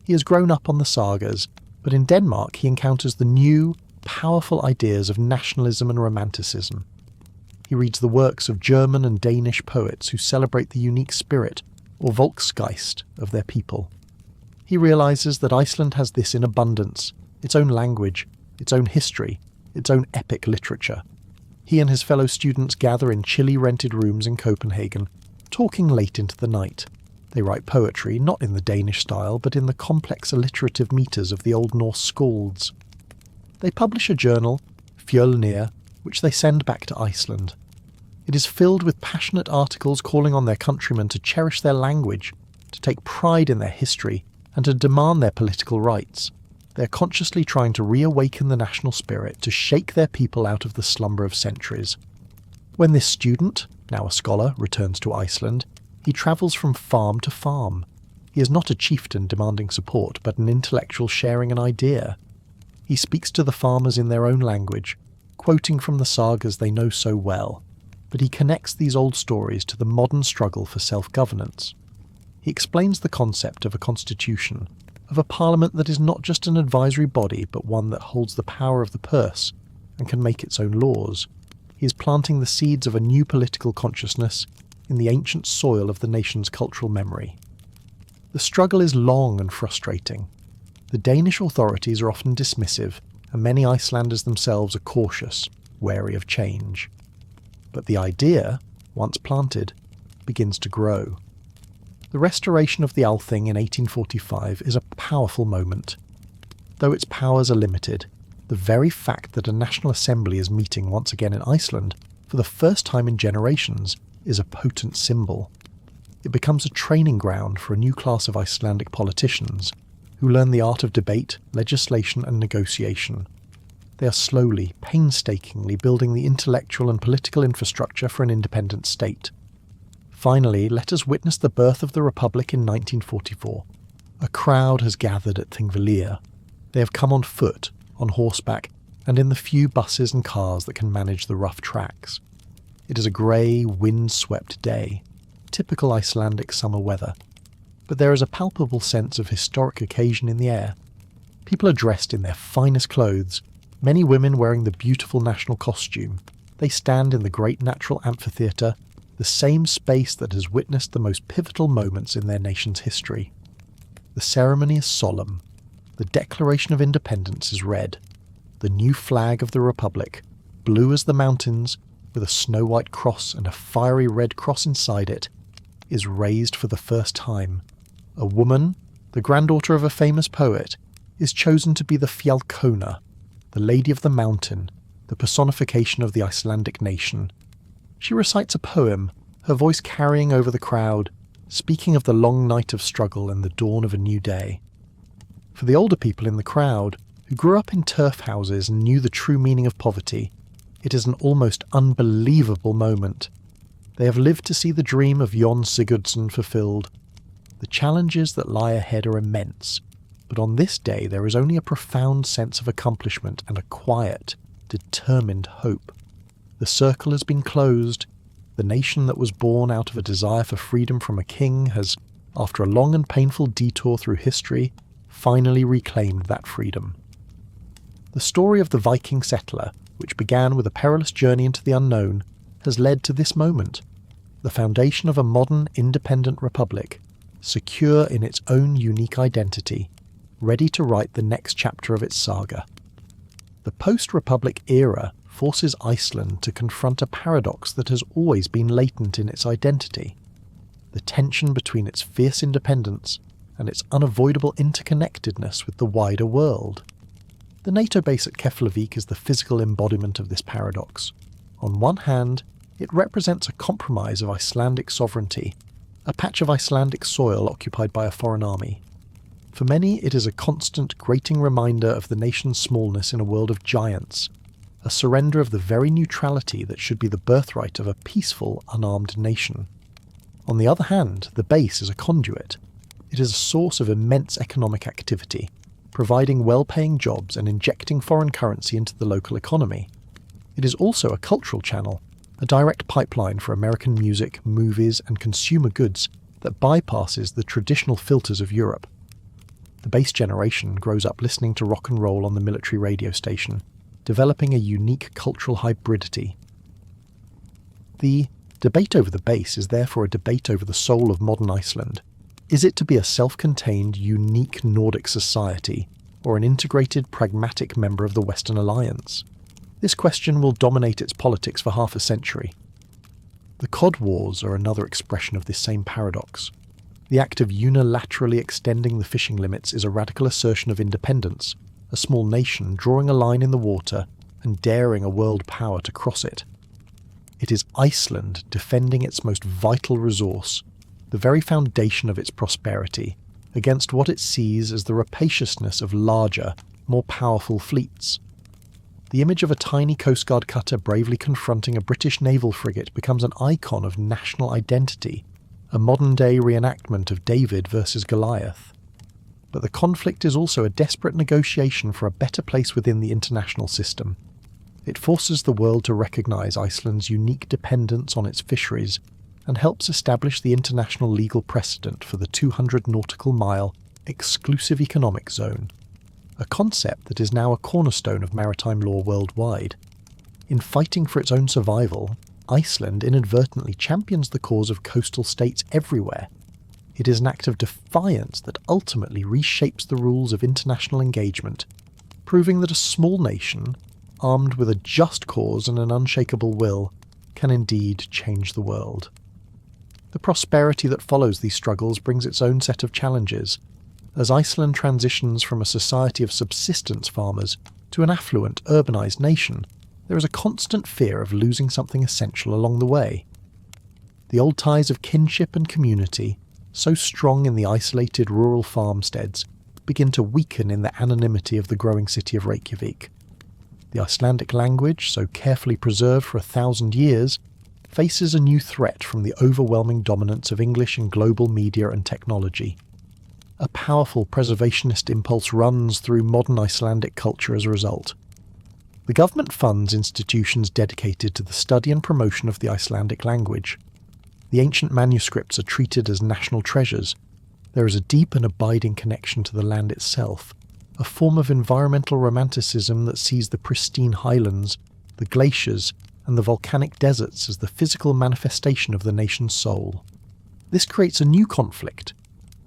He has grown up on the sagas, but in Denmark he encounters the new, powerful ideas of nationalism and romanticism. He reads the works of German and Danish poets who celebrate the unique spirit, or Volksgeist of their people. He realises that Iceland has this in abundance, its own language, its own history, its own epic literature. He and his fellow students gather in chilly rented rooms in Copenhagen, talking late into the night. They write poetry, not in the Danish style, but in the complex alliterative metres of the Old Norse skalds. They publish a journal, Fjölnir, which they send back to Iceland. It is filled with passionate articles calling on their countrymen to cherish their language, to take pride in their history, and to demand their political rights. They are consciously trying to reawaken the national spirit, to shake their people out of the slumber of centuries. When this student, now a scholar, returns to Iceland, he travels from farm to farm. He is not a chieftain demanding support, but an intellectual sharing an idea. He speaks to the farmers in their own language, quoting from the sagas they know so well, but he connects these old stories to the modern struggle for self-governance. He explains the concept of a constitution, of a parliament that is not just an advisory body, but one that holds the power of the purse and can make its own laws. He is planting the seeds of a new political consciousness in the ancient soil of the nation's cultural memory. The struggle is long and frustrating. The Danish authorities are often dismissive, and many Icelanders themselves are cautious, wary of change. But the idea, once planted, begins to grow. The restoration of the Althing in 1845 is a powerful moment. Though its powers are limited, the very fact that a National Assembly is meeting once again in Iceland, for the first time in generations, is a potent symbol. It becomes a training ground for a new class of Icelandic politicians, who learn the art of debate, legislation and negotiation. They are slowly, painstakingly building the intellectual and political infrastructure for an independent state. Finally, let us witness the birth of the Republic in 1944. A crowd has gathered at Thingvellir. They have come on foot, on horseback, and in the few buses and cars that can manage the rough tracks. It is a grey, wind-swept day, typical Icelandic summer weather, but there is a palpable sense of historic occasion in the air. People are dressed in their finest clothes, many women wearing the beautiful national costume. They stand in the great natural amphitheatre, the same space that has witnessed the most pivotal moments in their nation's history. The ceremony is solemn. The Declaration of Independence is read. The new flag of the Republic, blue as the mountains, with a snow-white cross and a fiery red cross inside it, is raised for the first time. A woman, the granddaughter of a famous poet, is chosen to be the Fjallkona, the Lady of the Mountain, the personification of the Icelandic nation. She recites a poem, her voice carrying over the crowd, speaking of the long night of struggle and the dawn of a new day. For the older people in the crowd, who grew up in turf houses and knew the true meaning of poverty, it is an almost unbelievable moment. They have lived to see the dream of Jon Sigurdsson fulfilled. The challenges that lie ahead are immense, but on this day there is only a profound sense of accomplishment and a quiet, determined hope. The circle has been closed. The nation that was born out of a desire for freedom from a king has, after a long and painful detour through history, finally reclaimed that freedom. The story of the Viking settler, which began with a perilous journey into the unknown, has led to this moment, the foundation of a modern, independent republic, secure in its own unique identity, ready to write the next chapter of its saga. The post-republic era forces Iceland to confront a paradox that has always been latent in its identity, the tension between its fierce independence and its unavoidable interconnectedness with the wider world. The NATO base at Keflavik is the physical embodiment of this paradox. On one hand, it represents a compromise of Icelandic sovereignty, a patch of Icelandic soil occupied by a foreign army. For many, it is a constant, grating reminder of the nation's smallness in a world of giants, a surrender of the very neutrality that should be the birthright of a peaceful, unarmed nation. On the other hand, the base is a conduit. It is a source of immense economic activity, providing well-paying jobs and injecting foreign currency into the local economy. It is also a cultural channel, a direct pipeline for American music, movies, and consumer goods that bypasses the traditional filters of Europe. The base generation grows up listening to rock and roll on the military radio station, developing a unique cultural hybridity. The Debate over the base is therefore a debate over the soul of modern Iceland. Is it to be a self-contained, unique Nordic society, or an integrated, pragmatic member of the Western Alliance? This question will dominate its politics for half a century. The Cod Wars are another expression of this same paradox. The act of unilaterally extending the fishing limits is a radical assertion of independence, a small nation drawing a line in the water and daring a world power to cross it. It is Iceland defending its most vital resource, the very foundation of its prosperity, against what it sees as the rapaciousness of larger, more powerful fleets. The image of a tiny Coast Guard cutter bravely confronting a British naval frigate becomes an icon of national identity, a modern-day reenactment of David versus Goliath. But the conflict is also a desperate negotiation for a better place within the international system. It forces the world to recognise Iceland's unique dependence on its fisheries and helps establish the international legal precedent for the 200 nautical mile exclusive economic zone, a concept that is now a cornerstone of maritime law worldwide. In fighting for its own survival, Iceland inadvertently champions the cause of coastal states everywhere. It is an act of defiance that ultimately reshapes the rules of international engagement, proving that a small nation, armed with a just cause and an unshakable will, can indeed change the world. The prosperity that follows these struggles brings its own set of challenges. As Iceland transitions from a society of subsistence farmers to an affluent, urbanised nation, there is a constant fear of losing something essential along the way. The old ties of kinship and community, so strong in the isolated rural farmsteads, begin to weaken in the anonymity of the growing city of Reykjavik. The Icelandic language, so carefully preserved for 1,000 years, faces a new threat from the overwhelming dominance of English in global media and technology. A powerful preservationist impulse runs through modern Icelandic culture as a result. The government funds institutions dedicated to the study and promotion of the Icelandic language. The ancient manuscripts are treated as national treasures. There is a deep and abiding connection to the land itself, a form of environmental romanticism that sees the pristine highlands, the glaciers, and the volcanic deserts as the physical manifestation of the nation's soul. This creates a new conflict: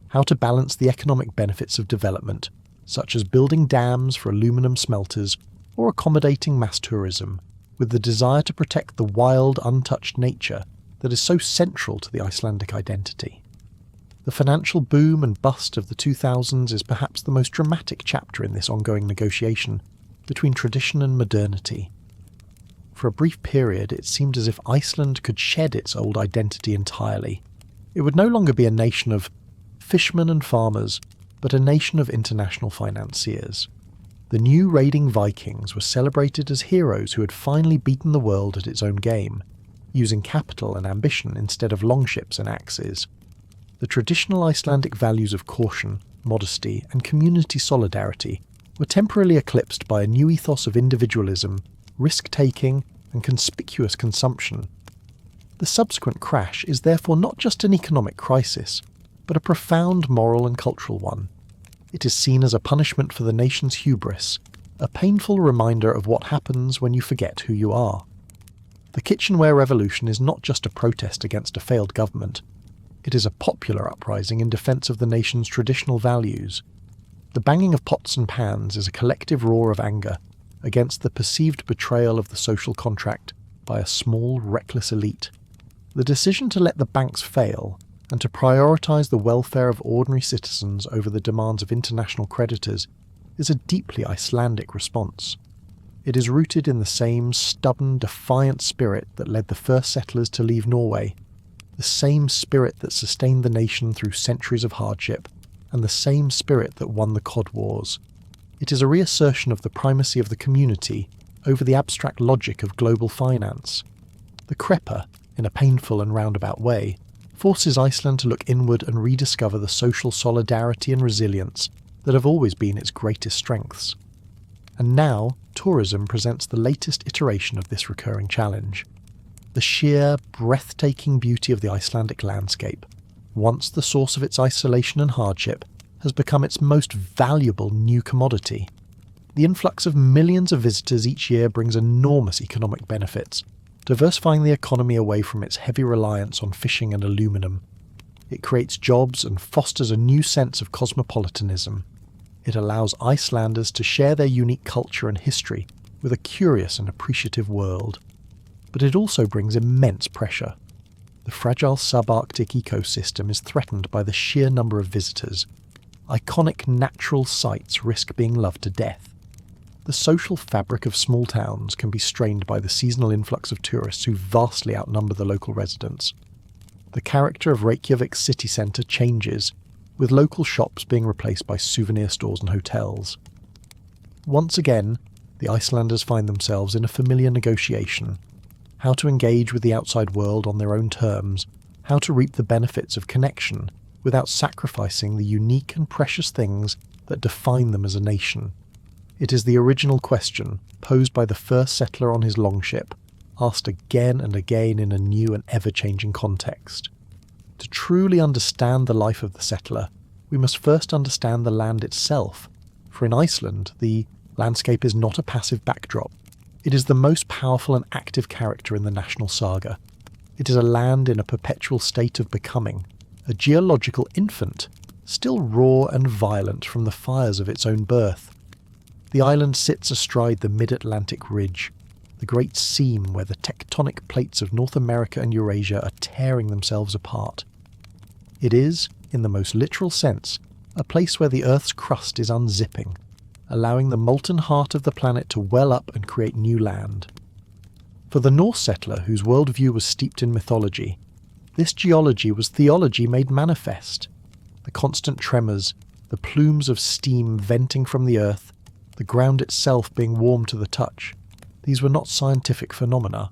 how to balance the economic benefits of development, such as building dams for aluminum smelters or accommodating mass tourism, with the desire to protect the wild, untouched nature that is so central to the Icelandic identity. The financial boom and bust of the 2000s is perhaps the most dramatic chapter in this ongoing negotiation between tradition and modernity. For a brief period, it seemed as if Iceland could shed its old identity entirely. It would no longer be a nation of fishermen and farmers, but a nation of international financiers. The new raiding Vikings were celebrated as heroes who had finally beaten the world at its own game, using capital and ambition instead of longships and axes. The traditional Icelandic values of caution, modesty, and community solidarity were temporarily eclipsed by a new ethos of individualism, risk-taking, and conspicuous consumption. The subsequent crash is therefore not just an economic crisis, but a profound moral and cultural one. It is seen as a punishment for the nation's hubris, a painful reminder of what happens when you forget who you are. The kitchenware revolution is not just a protest against a failed government. It is a popular uprising in defence of the nation's traditional values. The banging of pots and pans is a collective roar of anger against the perceived betrayal of the social contract by a small, reckless elite. The decision to let the banks fail and to prioritise the welfare of ordinary citizens over the demands of international creditors is a deeply Icelandic response. It is rooted in the same stubborn, defiant spirit that led the first settlers to leave Norway, the same spirit that sustained the nation through centuries of hardship, and the same spirit that won the Cod Wars. It is a reassertion of the primacy of the community over the abstract logic of global finance. The Kreppa, in a painful and roundabout way, forces Iceland to look inward and rediscover the social solidarity and resilience that have always been its greatest strengths. And now, tourism presents the latest iteration of this recurring challenge. The sheer, breathtaking beauty of the Icelandic landscape, once the source of its isolation and hardship, has become its most valuable new commodity. The influx of millions of visitors each year brings enormous economic benefits, diversifying the economy away from its heavy reliance on fishing and aluminum. It creates jobs and fosters a new sense of cosmopolitanism. It allows Icelanders to share their unique culture and history with a curious and appreciative world. But it also brings immense pressure. The fragile subarctic ecosystem is threatened by the sheer number of visitors. Iconic natural sites risk being loved to death. The social fabric of small towns can be strained by the seasonal influx of tourists who vastly outnumber the local residents. The character of Reykjavik's city centre changes, with local shops being replaced by souvenir stores and hotels. Once again, the Icelanders find themselves in a familiar negotiation. How to engage with the outside world on their own terms, how to reap the benefits of connection without sacrificing the unique and precious things that define them as a nation. It is the original question, posed by the first settler on his longship, asked again and again in a new and ever-changing context. To truly understand the life of the settler, we must first understand the land itself, for in Iceland, the landscape is not a passive backdrop. It is the most powerful and active character in the national saga. It is a land in a perpetual state of becoming, a geological infant, still raw and violent from the fires of its own birth. The island sits astride the mid-Atlantic ridge, the great seam where the tectonic plates of North America and Eurasia are tearing themselves apart. It is, in the most literal sense, a place where the Earth's crust is unzipping, allowing the molten heart of the planet to well up and create new land. For the Norse settler, whose worldview was steeped in mythology, this geology was theology made manifest. The constant tremors, the plumes of steam venting from the earth, the ground itself being warm to the touch, these were not scientific phenomena.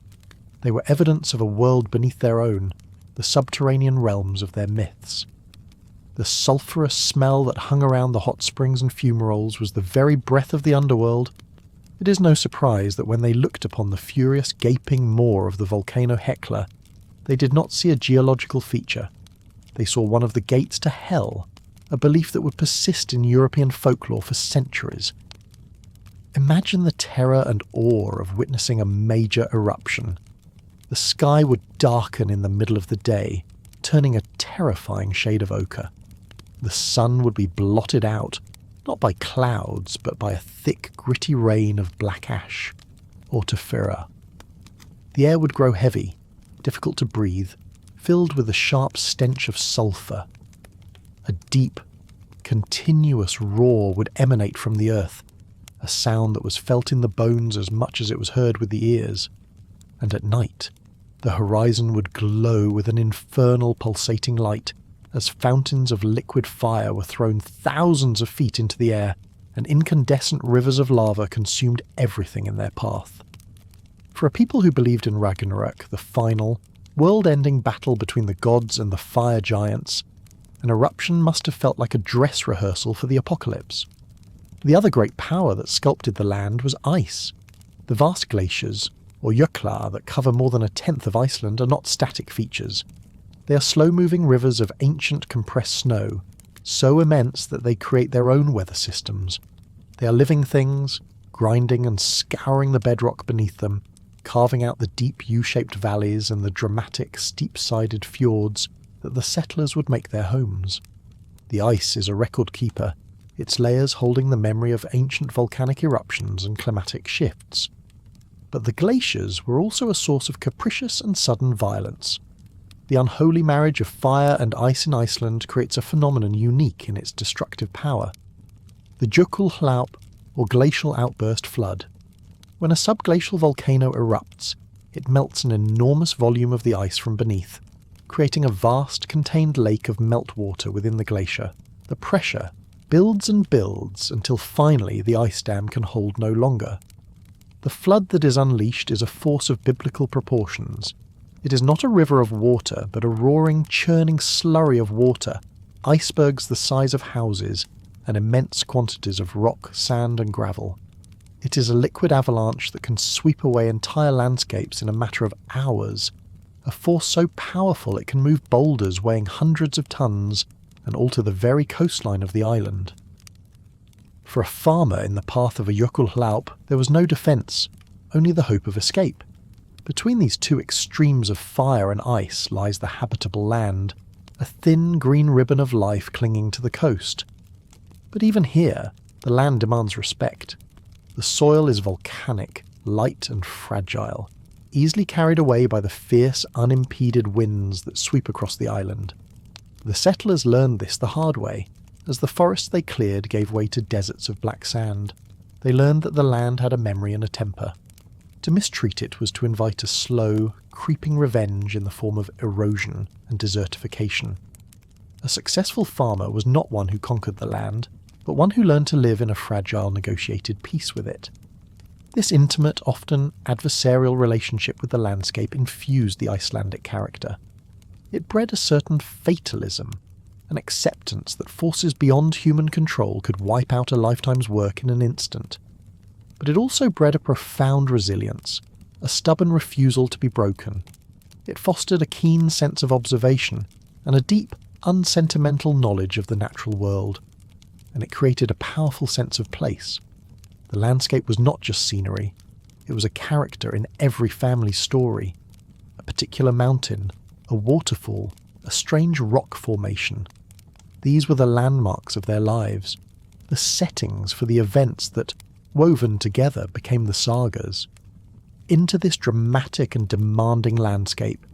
They were evidence of a world beneath their own, the subterranean realms of their myths. The sulphurous smell that hung around the hot springs and fumaroles was the very breath of the underworld. It is no surprise that when they looked upon the furious gaping maw of the volcano Hekla, they did not see a geological feature. They saw one of the gates to hell, a belief that would persist in European folklore for centuries. Imagine the terror and awe of witnessing a major eruption. The sky would darken in the middle of the day, turning a terrifying shade of ochre. The sun would be blotted out, not by clouds, but by a thick, gritty rain of black ash, or tephira. The air would grow heavy, difficult to breathe, filled with the sharp stench of sulphur. A deep, continuous roar would emanate from the earth, a sound that was felt in the bones as much as it was heard with the ears. And at night, the horizon would glow with an infernal pulsating light, as fountains of liquid fire were thrown thousands of feet into the air, and incandescent rivers of lava consumed everything in their path. For a people who believed in Ragnarok, the final, world-ending battle between the gods and the fire giants, an eruption must have felt like a dress rehearsal for the apocalypse. The other great power that sculpted the land was ice. The vast glaciers, or jöklar, that cover more than a tenth of Iceland are not static features. They are slow-moving rivers of ancient compressed snow, so immense that they create their own weather systems. They are living things, grinding and scouring the bedrock beneath them, carving out the deep U-shaped valleys and the dramatic, steep-sided fjords that the settlers would make their homes. The ice is a record keeper, its layers holding the memory of ancient volcanic eruptions and climatic shifts. But the glaciers were also a source of capricious and sudden violence. The unholy marriage of fire and ice in Iceland creates a phenomenon unique in its destructive power. The Jökulhlaup, or glacial outburst flood. When a subglacial volcano erupts, it melts an enormous volume of the ice from beneath, creating a vast contained lake of meltwater within the glacier. The pressure builds and builds until finally the ice dam can hold no longer. The flood that is unleashed is a force of biblical proportions. It is not a river of water, but a roaring, churning slurry of water, icebergs the size of houses, and immense quantities of rock, sand and gravel. It is a liquid avalanche that can sweep away entire landscapes in a matter of hours, a force so powerful it can move boulders weighing hundreds of tons and alter the very coastline of the island. For a farmer in the path of a Jökulhlaup, there was no defence, only the hope of escape. Between these two extremes of fire and ice lies the habitable land, a thin green ribbon of life clinging to the coast. But even here, the land demands respect. The soil is volcanic, light and fragile, easily carried away by the fierce, unimpeded winds that sweep across the island. The settlers learned this the hard way, as the forests they cleared gave way to deserts of black sand. They learned that the land had a memory and a temper. To mistreat it was to invite a slow, creeping revenge in the form of erosion and desertification. A successful farmer was not one who conquered the land, but one who learned to live in a fragile, negotiated peace with it. This intimate, often adversarial relationship with the landscape infused the Icelandic character. It bred a certain fatalism, an acceptance that forces beyond human control could wipe out a lifetime's work in an instant. But it also bred a profound resilience, a stubborn refusal to be broken. It fostered a keen sense of observation and a deep, unsentimental knowledge of the natural world. And it created a powerful sense of place. The landscape was not just scenery, it was a character in every family's story. A particular mountain, a waterfall, a strange rock formation. These were the landmarks of their lives, the settings for the events that, woven together, became the sagas. Into this dramatic and demanding landscape,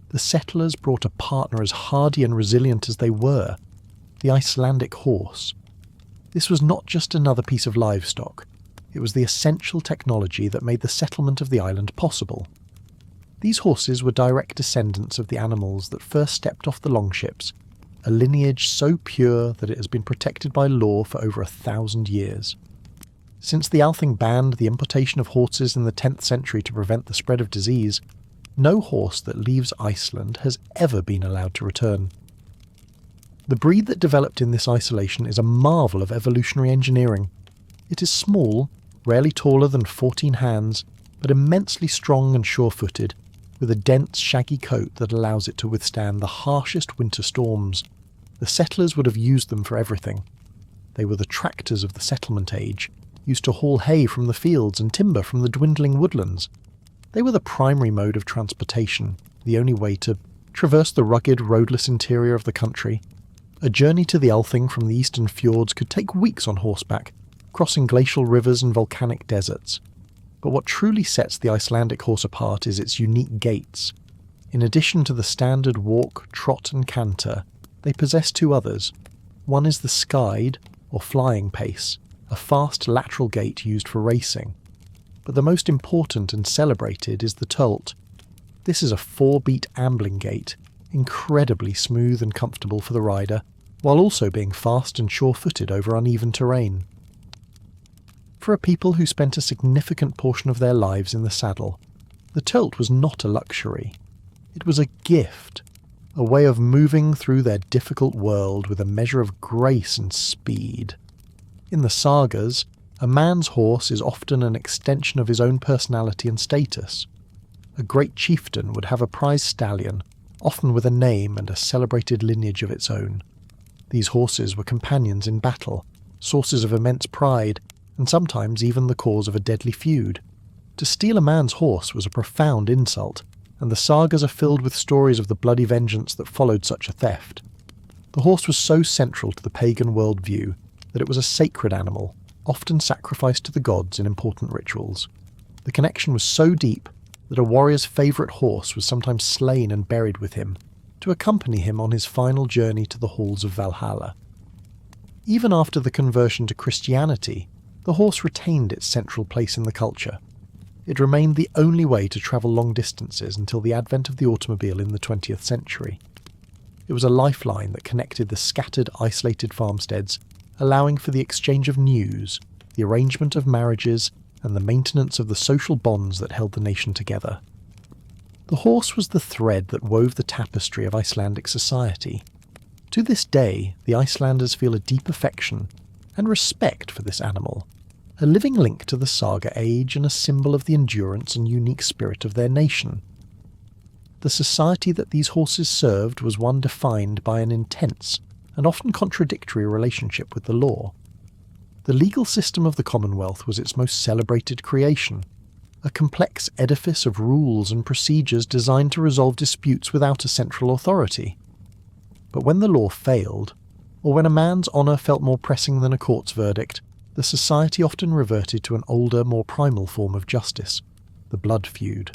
the settlers brought a partner as hardy and resilient as they were, the Icelandic horse. This was not just another piece of livestock, it was the essential technology that made the settlement of the island possible. These horses were direct descendants of the animals that first stepped off the longships, a lineage so pure that it has been protected by law for over 1,000 years. Since the Althing banned the importation of horses in the 10th century to prevent the spread of disease, no horse that leaves Iceland has ever been allowed to return. The breed that developed in this isolation is a marvel of evolutionary engineering. It is small, rarely taller than 14 hands, but immensely strong and sure-footed, with a dense, shaggy coat that allows it to withstand the harshest winter storms. The settlers would have used them for everything. They were the tractors of the settlement age, used to haul hay from the fields and timber from the dwindling woodlands. They were the primary mode of transportation, the only way to traverse the rugged, roadless interior of the country. A journey to the Althing from the eastern fjords could take weeks on horseback, crossing glacial rivers and volcanic deserts. But what truly sets the Icelandic horse apart is its unique gaits. In addition to the standard walk, trot and canter, they possess two others. One is the skide, or flying pace, a fast lateral gait used for racing. But the most important and celebrated is the tölt. This is a 4-beat ambling gait, incredibly smooth and comfortable for the rider, while also being fast and sure-footed over uneven terrain. For a people who spent a significant portion of their lives in the saddle, the tölt was not a luxury. It was a gift, a way of moving through their difficult world with a measure of grace and speed. In the sagas, a man's horse is often an extension of his own personality and status. A great chieftain would have a prize stallion, often with a name and a celebrated lineage of its own. These horses were companions in battle, sources of immense pride, and sometimes even the cause of a deadly feud. To steal a man's horse was a profound insult, and the sagas are filled with stories of the bloody vengeance that followed such a theft. The horse was so central to the pagan worldview that it was a sacred animal, often sacrificed to the gods in important rituals. The connection was so deep that a warrior's favourite horse was sometimes slain and buried with him, to accompany him on his final journey to the halls of Valhalla. Even after the conversion to Christianity, the horse retained its central place in the culture. It remained the only way to travel long distances until the advent of the automobile in the 20th century. It was a lifeline that connected the scattered, isolated farmsteads, allowing for the exchange of news, the arrangement of marriages, and the maintenance of the social bonds that held the nation together. The horse was the thread that wove the tapestry of Icelandic society. To this day, the Icelanders feel a deep affection and respect for this animal, a living link to the saga age and a symbol of the endurance and unique spirit of their nation. The society that these horses served was one defined by an intense and often contradictory relationship with the law. The legal system of the Commonwealth was its most celebrated creation. a complex edifice of rules and procedures designed to resolve disputes without a central authority. But when the law failed, or when a man's honour felt more pressing than a court's verdict, the society often reverted to an older, more primal form of justice, the blood feud.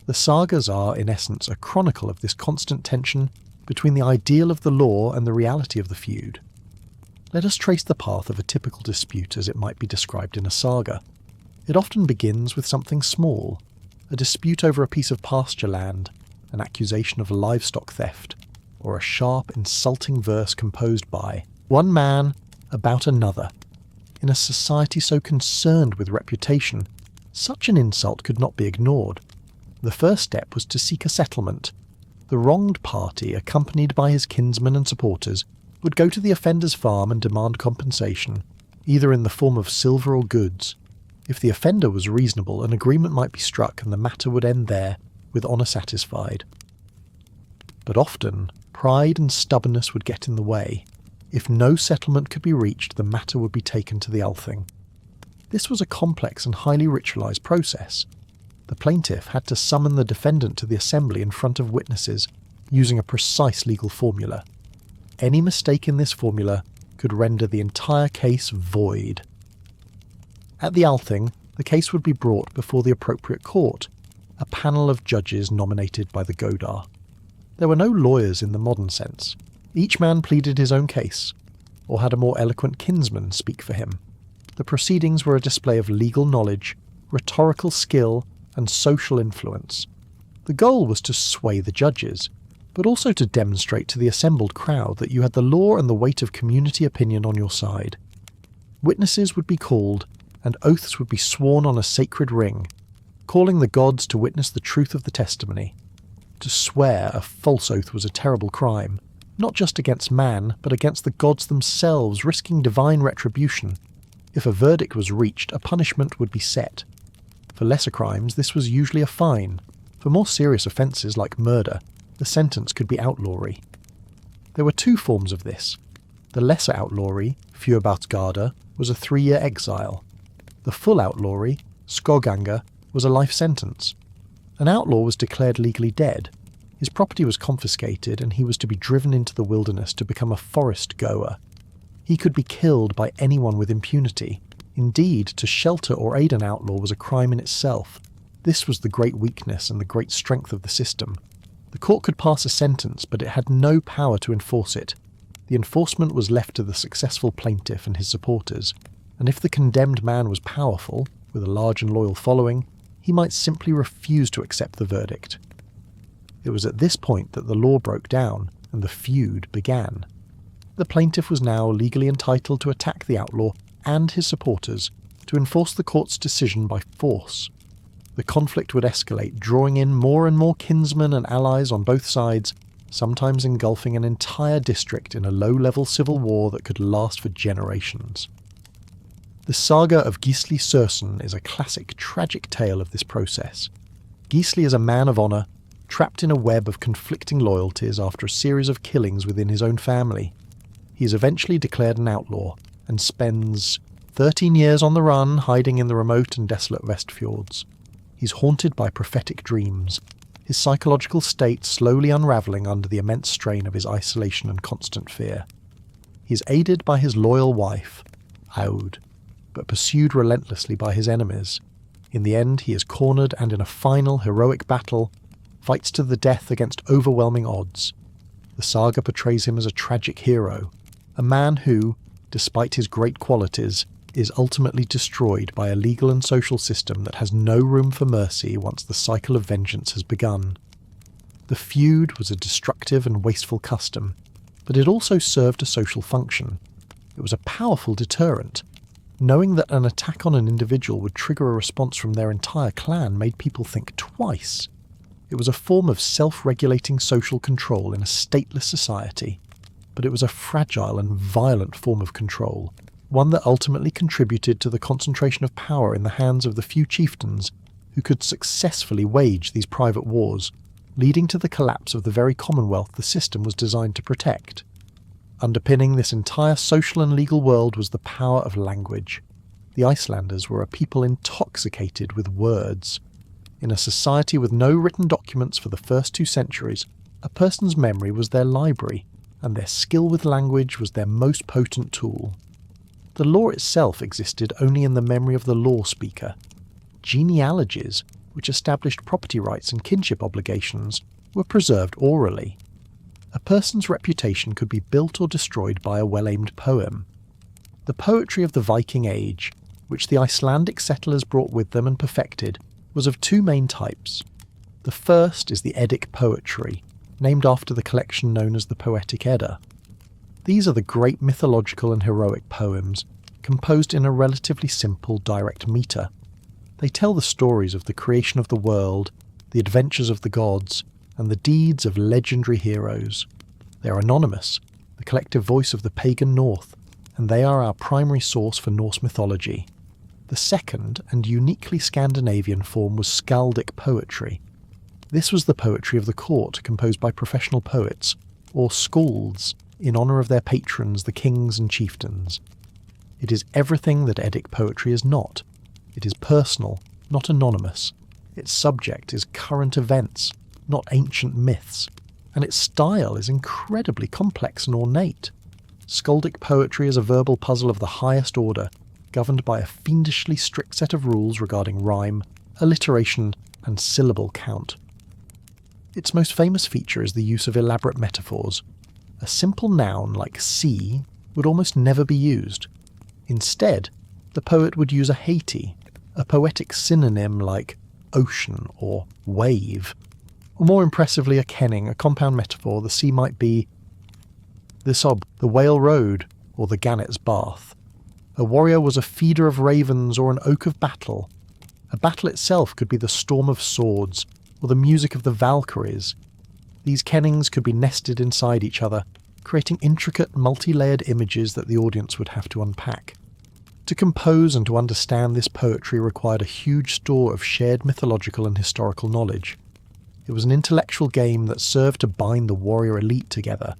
The sagas are, in essence, a chronicle of this constant tension between the ideal of the law and the reality of the feud. Let us trace the path of a typical dispute as it might be described in a saga. It often begins with something small, a dispute over a piece of pasture land, an accusation of livestock theft, or a sharp, insulting verse composed by one man about another. In a society so concerned with reputation, such an insult could not be ignored. The first step was to seek a settlement. The wronged party, accompanied by his kinsmen and supporters, would go to the offender's farm and demand compensation, either in the form of silver or goods. If the offender was reasonable, an agreement might be struck and the matter would end there, with honour satisfied. But often, pride and stubbornness would get in the way. If no settlement could be reached, the matter would be taken to the Althing. This was a complex and highly ritualised process. The plaintiff had to summon the defendant to the assembly in front of witnesses, using a precise legal formula. Any mistake in this formula could render the entire case void. At the Althing, the case would be brought before the appropriate court, a panel of judges nominated by the Godar. There were no lawyers in the modern sense. Each man pleaded his own case, or had a more eloquent kinsman speak for him. The proceedings were a display of legal knowledge, rhetorical skill, and social influence. The goal was to sway the judges, but also to demonstrate to the assembled crowd that you had the law and the weight of community opinion on your side. Witnesses would be called, and oaths would be sworn on a sacred ring, calling the gods to witness the truth of the testimony. To swear a false oath was a terrible crime, not just against man, but against the gods themselves, risking divine retribution. If a verdict was reached, a punishment would be set. For lesser crimes, this was usually a fine. For more serious offences like murder, the sentence could be outlawry. There were two forms of this. The lesser outlawry, Fjörbautsgarda, was a 3-year exile. The full outlawry, Skoganga, was a life sentence. An outlaw was declared legally dead. His property was confiscated and he was to be driven into the wilderness to become a forest goer. He could be killed by anyone with impunity. Indeed, to shelter or aid an outlaw was a crime in itself. This was the great weakness and the great strength of the system. The court could pass a sentence, but it had no power to enforce it. The enforcement was left to the successful plaintiff and his supporters, and if the condemned man was powerful, with a large and loyal following, he might simply refuse to accept the verdict. It was at this point that the law broke down and the feud began. The plaintiff was now legally entitled to attack the outlaw and his supporters, to enforce the court's decision by force. The conflict would escalate, drawing in more and more kinsmen and allies on both sides, sometimes engulfing an entire district in a low-level civil war that could last for generations. The saga of Gisli Sursen is a classic, tragic tale of this process. Gisli is a man of honour, trapped in a web of conflicting loyalties after a series of killings within his own family. He is eventually declared an outlaw, and spends 13 years on the run, hiding in the remote and desolate Westfjords. He's haunted by prophetic dreams, his psychological state slowly unravelling under the immense strain of his isolation and constant fear. He is aided by his loyal wife, Aud, but pursued relentlessly by his enemies. In the end, he is cornered and in a final heroic battle, fights to the death against overwhelming odds. The saga portrays him as a tragic hero, a man who, despite his great qualities, is ultimately destroyed by a legal and social system that has no room for mercy once the cycle of vengeance has begun. The feud was a destructive and wasteful custom, but it also served a social function. It was a powerful deterrent. Knowing that an attack on an individual would trigger a response from their entire clan made people think twice. It was a form of self-regulating social control in a stateless society, but it was a fragile and violent form of control, one that ultimately contributed to the concentration of power in the hands of the few chieftains who could successfully wage these private wars, leading to the collapse of the very commonwealth the system was designed to protect. Underpinning this entire social and legal world was the power of language. The Icelanders were a people intoxicated with words. In a society with no written documents for the first 2 centuries, a person's memory was their library, and their skill with language was their most potent tool. The law itself existed only in the memory of the law speaker. Genealogies, which established property rights and kinship obligations, were preserved orally. A person's reputation could be built or destroyed by a well-aimed poem. The poetry of the Viking Age, which the Icelandic settlers brought with them and perfected, was of 2 main types. The first is the Eddic poetry, named after the collection known as the Poetic Edda. These are the great mythological and heroic poems, composed in a relatively simple, direct metre. They tell the stories of the creation of the world, the adventures of the gods, and the deeds of legendary heroes. They are anonymous, the collective voice of the pagan North, and they are our primary source for Norse mythology. The second, and uniquely Scandinavian form, was skaldic poetry. This was the poetry of the court, composed by professional poets, or skalds, in honour of their patrons, the kings and chieftains. It is everything that Eddic poetry is not. It is personal, not anonymous. Its subject is current events, not ancient myths. And its style is incredibly complex and ornate. Skaldic poetry is a verbal puzzle of the highest order, governed by a fiendishly strict set of rules regarding rhyme, alliteration, and syllable count. Its most famous feature is the use of elaborate metaphors. A simple noun like sea would almost never be used. Instead, the poet would use a heiti, a poetic synonym like ocean or wave. Or more impressively, a kenning, a compound metaphor. The sea might be the Sob, the Whale Road, or the Gannet's Bath. A warrior was a feeder of ravens or an oak of battle. A battle itself could be the storm of swords, or the music of the Valkyries. These kennings could be nested inside each other, creating intricate, multi-layered images that the audience would have to unpack. To compose and to understand this poetry required a huge store of shared mythological and historical knowledge. It was an intellectual game that served to bind the warrior elite together.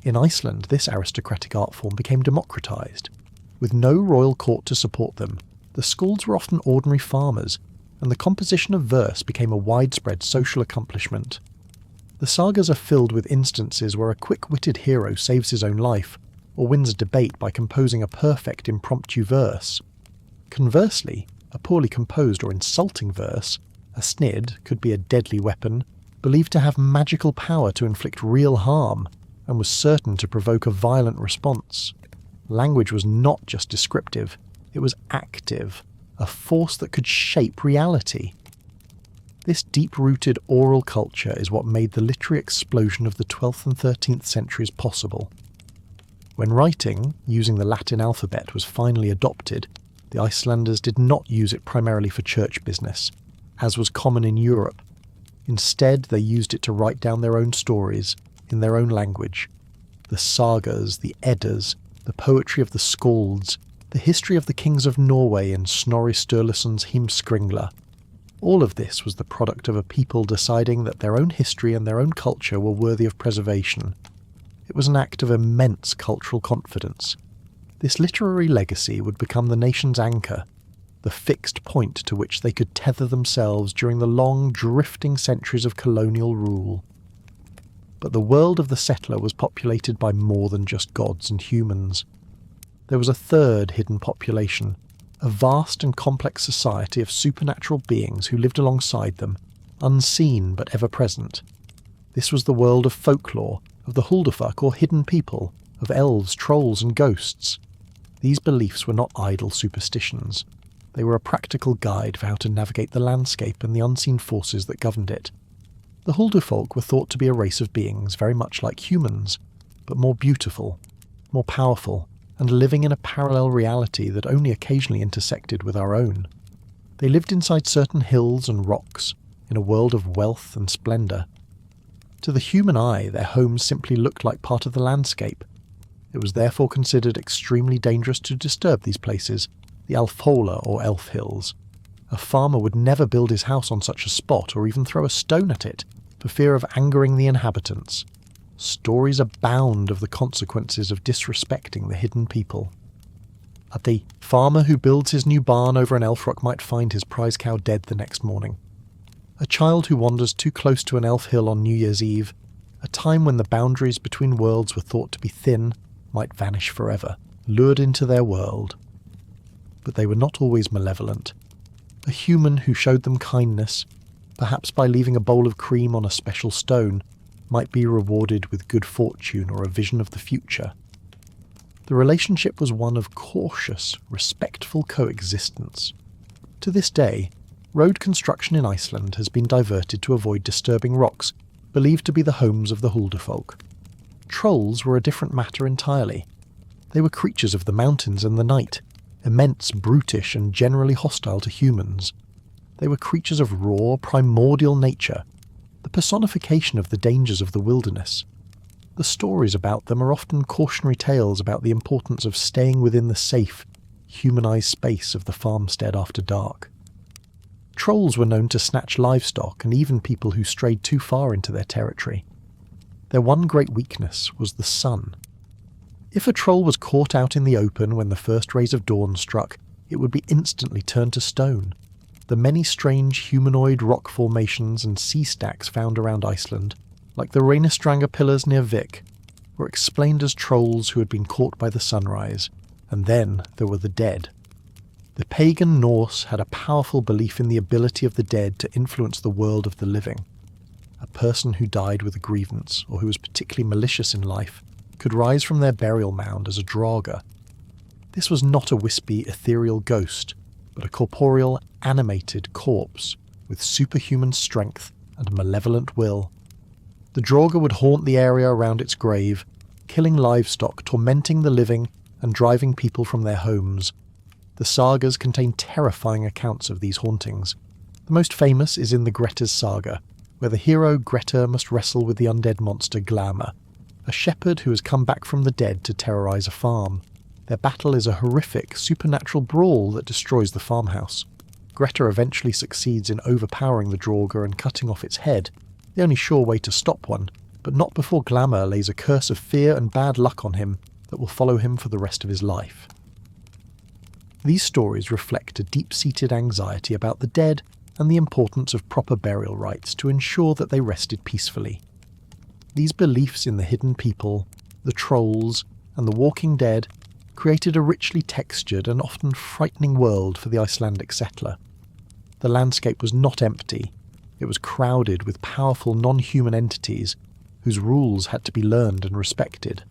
In Iceland, this aristocratic art form became democratized. With no royal court to support them, the skalds were often ordinary farmers, and the composition of verse became a widespread social accomplishment. The sagas are filled with instances where a quick-witted hero saves his own life, or wins a debate by composing a perfect impromptu verse. Conversely, a poorly composed or insulting verse, a snid, could be a deadly weapon, believed to have magical power to inflict real harm, and was certain to provoke a violent response. Language was not just descriptive, it was active, a force that could shape reality. This deep-rooted oral culture is what made the literary explosion of the 12th and 13th centuries possible. When writing, using the Latin alphabet, was finally adopted, the Icelanders did not use it primarily for church business, as was common in Europe. Instead, they used it to write down their own stories, in their own language. The sagas, the Eddas, the poetry of the skalds, the history of the kings of Norway in Snorri Sturluson's Heimskringla. All of this was the product of a people deciding that their own history and their own culture were worthy of preservation. It was an act of immense cultural confidence. This literary legacy would become the nation's anchor, the fixed point to which they could tether themselves during the long, drifting centuries of colonial rule. But the world of the settler was populated by more than just gods and humans. There was a third hidden population, a vast and complex society of supernatural beings who lived alongside them, unseen but ever present. This was the world of folklore, of the Huldufólk or hidden people, of elves, trolls and ghosts. These beliefs were not idle superstitions. They were a practical guide for how to navigate the landscape and the unseen forces that governed it. The Huldufólk were thought to be a race of beings very much like humans, but more beautiful, more powerful, and living in a parallel reality that only occasionally intersected with our own. They lived inside certain hills and rocks, in a world of wealth and splendour. To the human eye, their homes simply looked like part of the landscape. It was therefore considered extremely dangerous to disturb these places, the Alfola or Elf Hills. A farmer would never build his house on such a spot or even throw a stone at it, for fear of angering the inhabitants. Stories abound of the consequences of disrespecting the hidden people. A the farmer who builds his new barn over an elf rock might find his prize cow dead the next morning. A child who wanders too close to an elf hill on New Year's Eve, a time when the boundaries between worlds were thought to be thin, might vanish forever, lured into their world. But they were not always malevolent. A human who showed them kindness, perhaps by leaving a bowl of cream on a special stone, might be rewarded with good fortune or a vision of the future. The relationship was one of cautious, respectful coexistence. To this day, road construction in Iceland has been diverted to avoid disturbing rocks believed to be the homes of the Huldufolk. Trolls were a different matter entirely. They were creatures of the mountains and the night, immense, brutish, and generally hostile to humans. They were creatures of raw, primordial nature, the personification of the dangers of the wilderness. The stories about them are often cautionary tales about the importance of staying within the safe, humanized space of the farmstead after dark. Trolls were known to snatch livestock and even people who strayed too far into their territory. Their one great weakness was the sun. If a troll was caught out in the open when the first rays of dawn struck, it would be instantly turned to stone. The many strange humanoid rock formations and sea stacks found around Iceland, like the Reynistranga pillars near Vik, were explained as trolls who had been caught by the sunrise, and then there were the dead. The pagan Norse had a powerful belief in the ability of the dead to influence the world of the living. A person who died with a grievance, or who was particularly malicious in life, could rise from their burial mound as a draugr. This was not a wispy, ethereal ghost, but a corporeal, animated corpse with superhuman strength and malevolent will. The draugr would haunt the area around its grave, killing livestock, tormenting the living, and driving people from their homes. The sagas contain terrifying accounts of these hauntings. The most famous is in the Grettir's saga, where the hero Grettir must wrestle with the undead monster Glama, a shepherd who has come back from the dead to terrorize a farm. Their battle is a horrific, supernatural brawl that destroys the farmhouse. Grettir eventually succeeds in overpowering the draugr and cutting off its head, the only sure way to stop one, but not before Glama lays a curse of fear and bad luck on him that will follow him for the rest of his life. These stories reflect a deep-seated anxiety about the dead and the importance of proper burial rites to ensure that they rested peacefully. These beliefs in the hidden people, the trolls, and the walking dead created a richly textured and often frightening world for the Icelandic settler. The landscape was not empty. It was crowded with powerful non-human entities whose rules had to be learned and respected.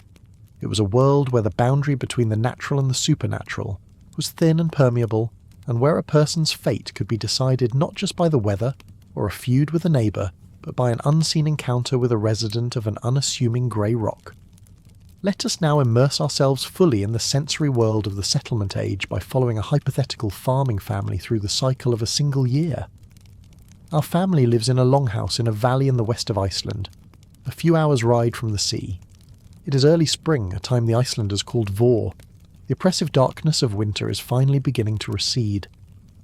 It was a world where the boundary between the natural and the supernatural was thin and permeable, and where a person's fate could be decided not just by the weather or a feud with a neighbour, but by an unseen encounter with a resident of an unassuming grey rock. Let us now immerse ourselves fully in the sensory world of the settlement age by following a hypothetical farming family through the cycle of a single year. Our family lives in a longhouse in a valley in the west of Iceland, a few hours' ride from the sea. It is early spring, a time the Icelanders called vor. The oppressive darkness of winter is finally beginning to recede.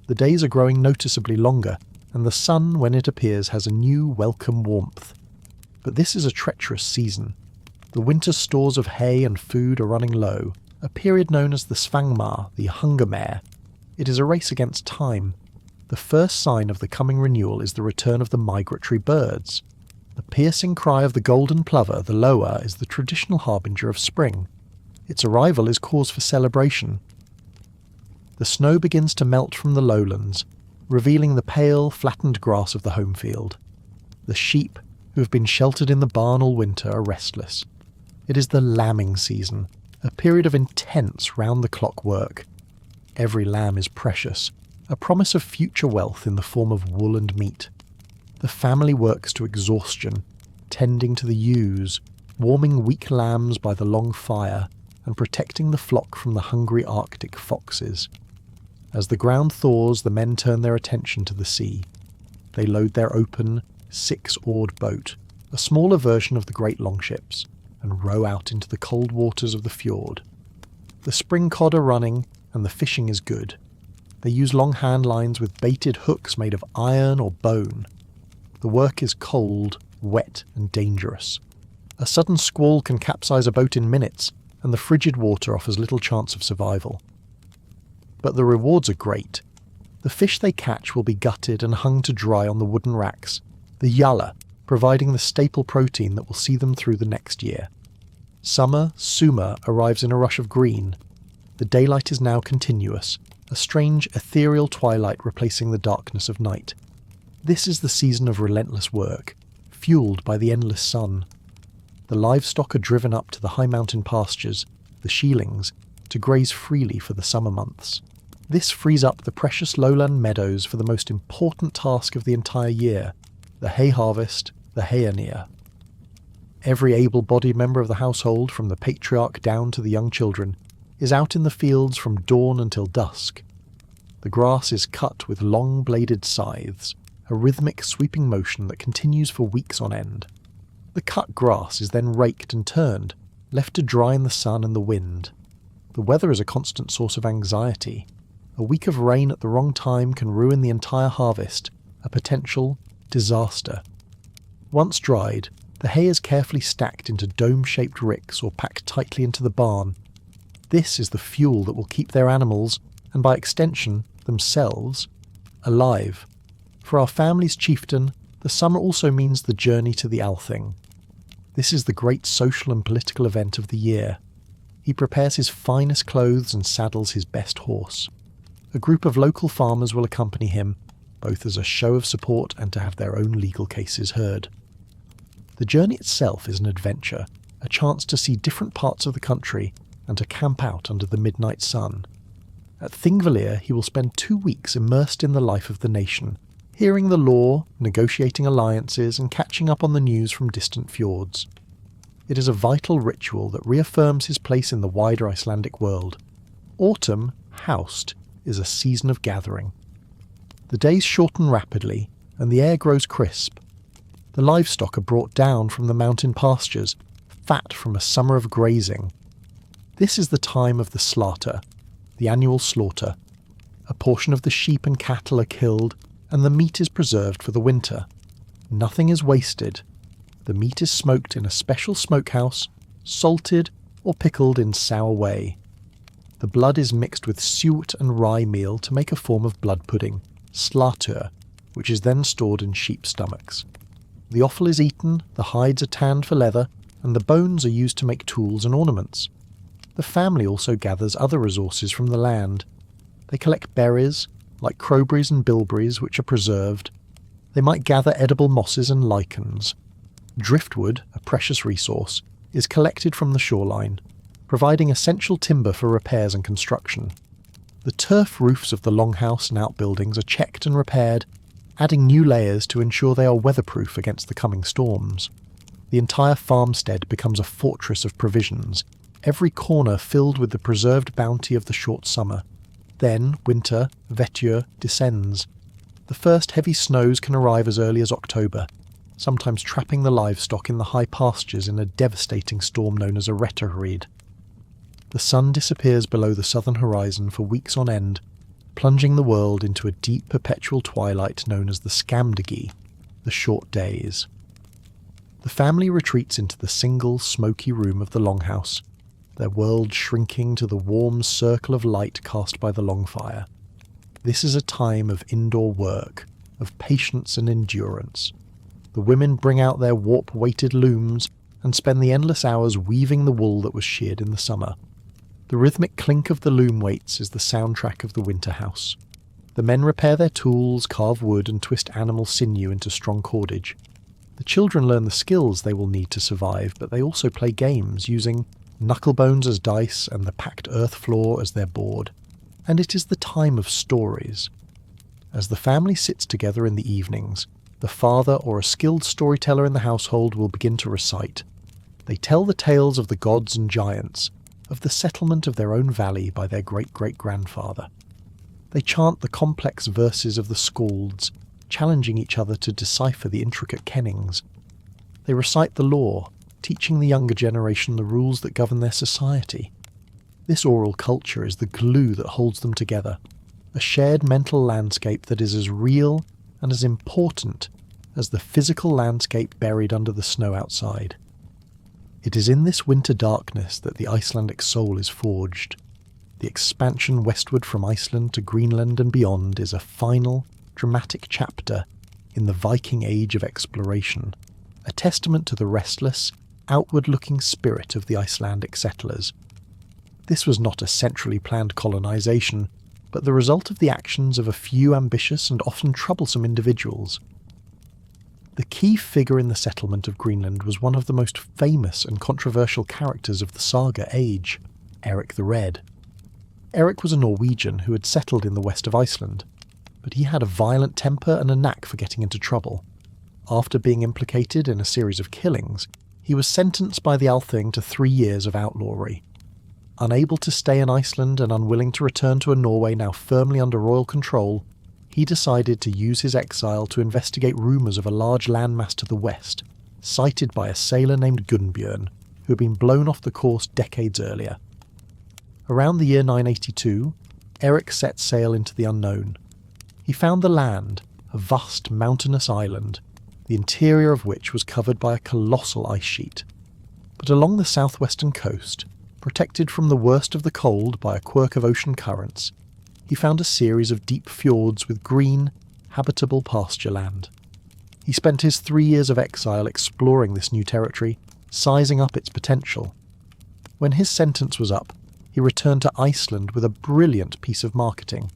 The days are growing noticeably longer, and the sun, when it appears, has a new, welcome warmth. But this is a treacherous season. The winter's stores of hay and food are running low, a period known as the Svangmar, the hunger mare. It is a race against time. The first sign of the coming renewal is the return of the migratory birds. The piercing cry of the golden plover, the loa, is the traditional harbinger of spring. Its arrival is cause for celebration. The snow begins to melt from the lowlands, revealing the pale, flattened grass of the home field. The sheep, who have been sheltered in the barn all winter, are restless. It is the lambing season, a period of intense round-the-clock work. Every lamb is precious, a promise of future wealth in the form of wool and meat. The family works to exhaustion, tending to the ewes, warming weak lambs by the long fire, and protecting the flock from the hungry Arctic foxes. As the ground thaws, the men turn their attention to the sea. They load their open, six-oared boat, a smaller version of the great longships, and row out into the cold waters of the fjord. The spring cod are running, and the fishing is good. They use long hand lines with baited hooks made of iron or bone. The work is cold, wet, and dangerous. A sudden squall can capsize a boat in minutes, and the frigid water offers little chance of survival. But the rewards are great. The fish they catch will be gutted and hung to dry on the wooden racks, the yalla providing the staple protein that will see them through the next year. Summer, Suma, arrives in a rush of green. The daylight is now continuous, a strange ethereal twilight replacing the darkness of night. This is the season of relentless work, fueled by the endless sun. The livestock are driven up to the high mountain pastures, the sheelings, to graze freely for the summer months. This frees up the precious lowland meadows for the most important task of the entire year, the hay harvest, the hayaneer. Every able-bodied member of the household, from the patriarch down to the young children, is out in the fields from dawn until dusk. The grass is cut with long-bladed scythes, a rhythmic sweeping motion that continues for weeks on end. The cut grass is then raked and turned, left to dry in the sun and the wind. The weather is a constant source of anxiety. A week of rain at the wrong time can ruin the entire harvest, a potential disaster. Once dried, the hay is carefully stacked into dome-shaped ricks or packed tightly into the barn. This is the fuel that will keep their animals, and by extension, themselves, alive. For our family's chieftain, the summer also means the journey to the Althing. This is the great social and political event of the year. He prepares his finest clothes and saddles his best horse. A group of local farmers will accompany him, both as a show of support and to have their own legal cases heard. The journey itself is an adventure, a chance to see different parts of the country and to camp out under the midnight sun. At Thingvellir he will spend 2 weeks immersed in the life of the nation, hearing the law, negotiating alliances and catching up on the news from distant fjords. It is a vital ritual that reaffirms his place in the wider Icelandic world. Autumn, Haust, is a season of gathering. The days shorten rapidly and the air grows crisp. The livestock are brought down from the mountain pastures, fat from a summer of grazing. This is the time of the slaughter, the annual slaughter. A portion of the sheep and cattle are killed, and the meat is preserved for the winter. Nothing is wasted. The meat is smoked in a special smokehouse, salted or pickled in sour whey. The blood is mixed with suet and rye meal to make a form of blood pudding, slatur, which is then stored in sheep stomachs. The offal is eaten, the hides are tanned for leather, and the bones are used to make tools and ornaments. The family also gathers other resources from the land. They collect berries, like crowberries and bilberries, which are preserved. They might gather edible mosses and lichens. Driftwood, a precious resource, is collected from the shoreline, providing essential timber for repairs and construction. The turf roofs of the longhouse and outbuildings are checked and repaired, adding new layers to ensure they are weatherproof against the coming storms. The entire farmstead becomes a fortress of provisions, every corner filled with the preserved bounty of the short summer. Then winter, Vettur, descends. The first heavy snows can arrive as early as October, sometimes trapping the livestock in the high pastures in a devastating storm known as a retrograde. The sun disappears below the southern horizon for weeks on end, plunging the world into a deep perpetual twilight known as the Skamdegi, the short days. The family retreats into the single, smoky room of the longhouse, their world shrinking to the warm circle of light cast by the long fire. This is a time of indoor work, of patience and endurance. The women bring out their warp-weighted looms and spend the endless hours weaving the wool that was sheared in the summer. The rhythmic clink of the loom weights is the soundtrack of the winter house. The men repair their tools, carve wood and twist animal sinew into strong cordage. The children learn the skills they will need to survive, but they also play games using knucklebones as dice and the packed earth floor as their board. And it is the time of stories. As the family sits together in the evenings, the father or a skilled storyteller in the household will begin to recite. They tell the tales of the gods and giants, of the settlement of their own valley by their great-great-grandfather. They chant the complex verses of the skalds, challenging each other to decipher the intricate kennings. They recite the law, teaching the younger generation the rules that govern their society. This oral culture is the glue that holds them together, a shared mental landscape that is as real and as important as the physical landscape buried under the snow outside. It is in this winter darkness that the Icelandic soul is forged. the expansion westward from Iceland to Greenland and beyond is a final, dramatic chapter in the Viking age of exploration, a testament to the restless, outward-looking spirit of the Icelandic settlers. This was not a centrally planned colonisation, but the result of the actions of a few ambitious and often troublesome individuals. The key figure in the settlement of Greenland was one of the most famous and controversial characters of the saga age, Eric the Red. Eric was a Norwegian who had settled in the west of Iceland, but he had a violent temper and a knack for getting into trouble. After being implicated in a series of killings, he was sentenced by the Althing to 3 years of outlawry. Unable to stay in Iceland and unwilling to return to a Norway now firmly under royal control, he decided to use his exile to investigate rumours of a large landmass to the west, sighted by a sailor named Gunnbjörn, who had been blown off the course decades earlier. Around the year 982, Eric set sail into the unknown. He found the land, a vast mountainous island, the interior of which was covered by a colossal ice sheet. But along the southwestern coast, protected from the worst of the cold by a quirk of ocean currents, he found a series of deep fjords with green, habitable pasture land. He spent his 3 years of exile exploring this new territory, sizing up its potential. When his sentence was up, he returned to Iceland with a brilliant piece of marketing.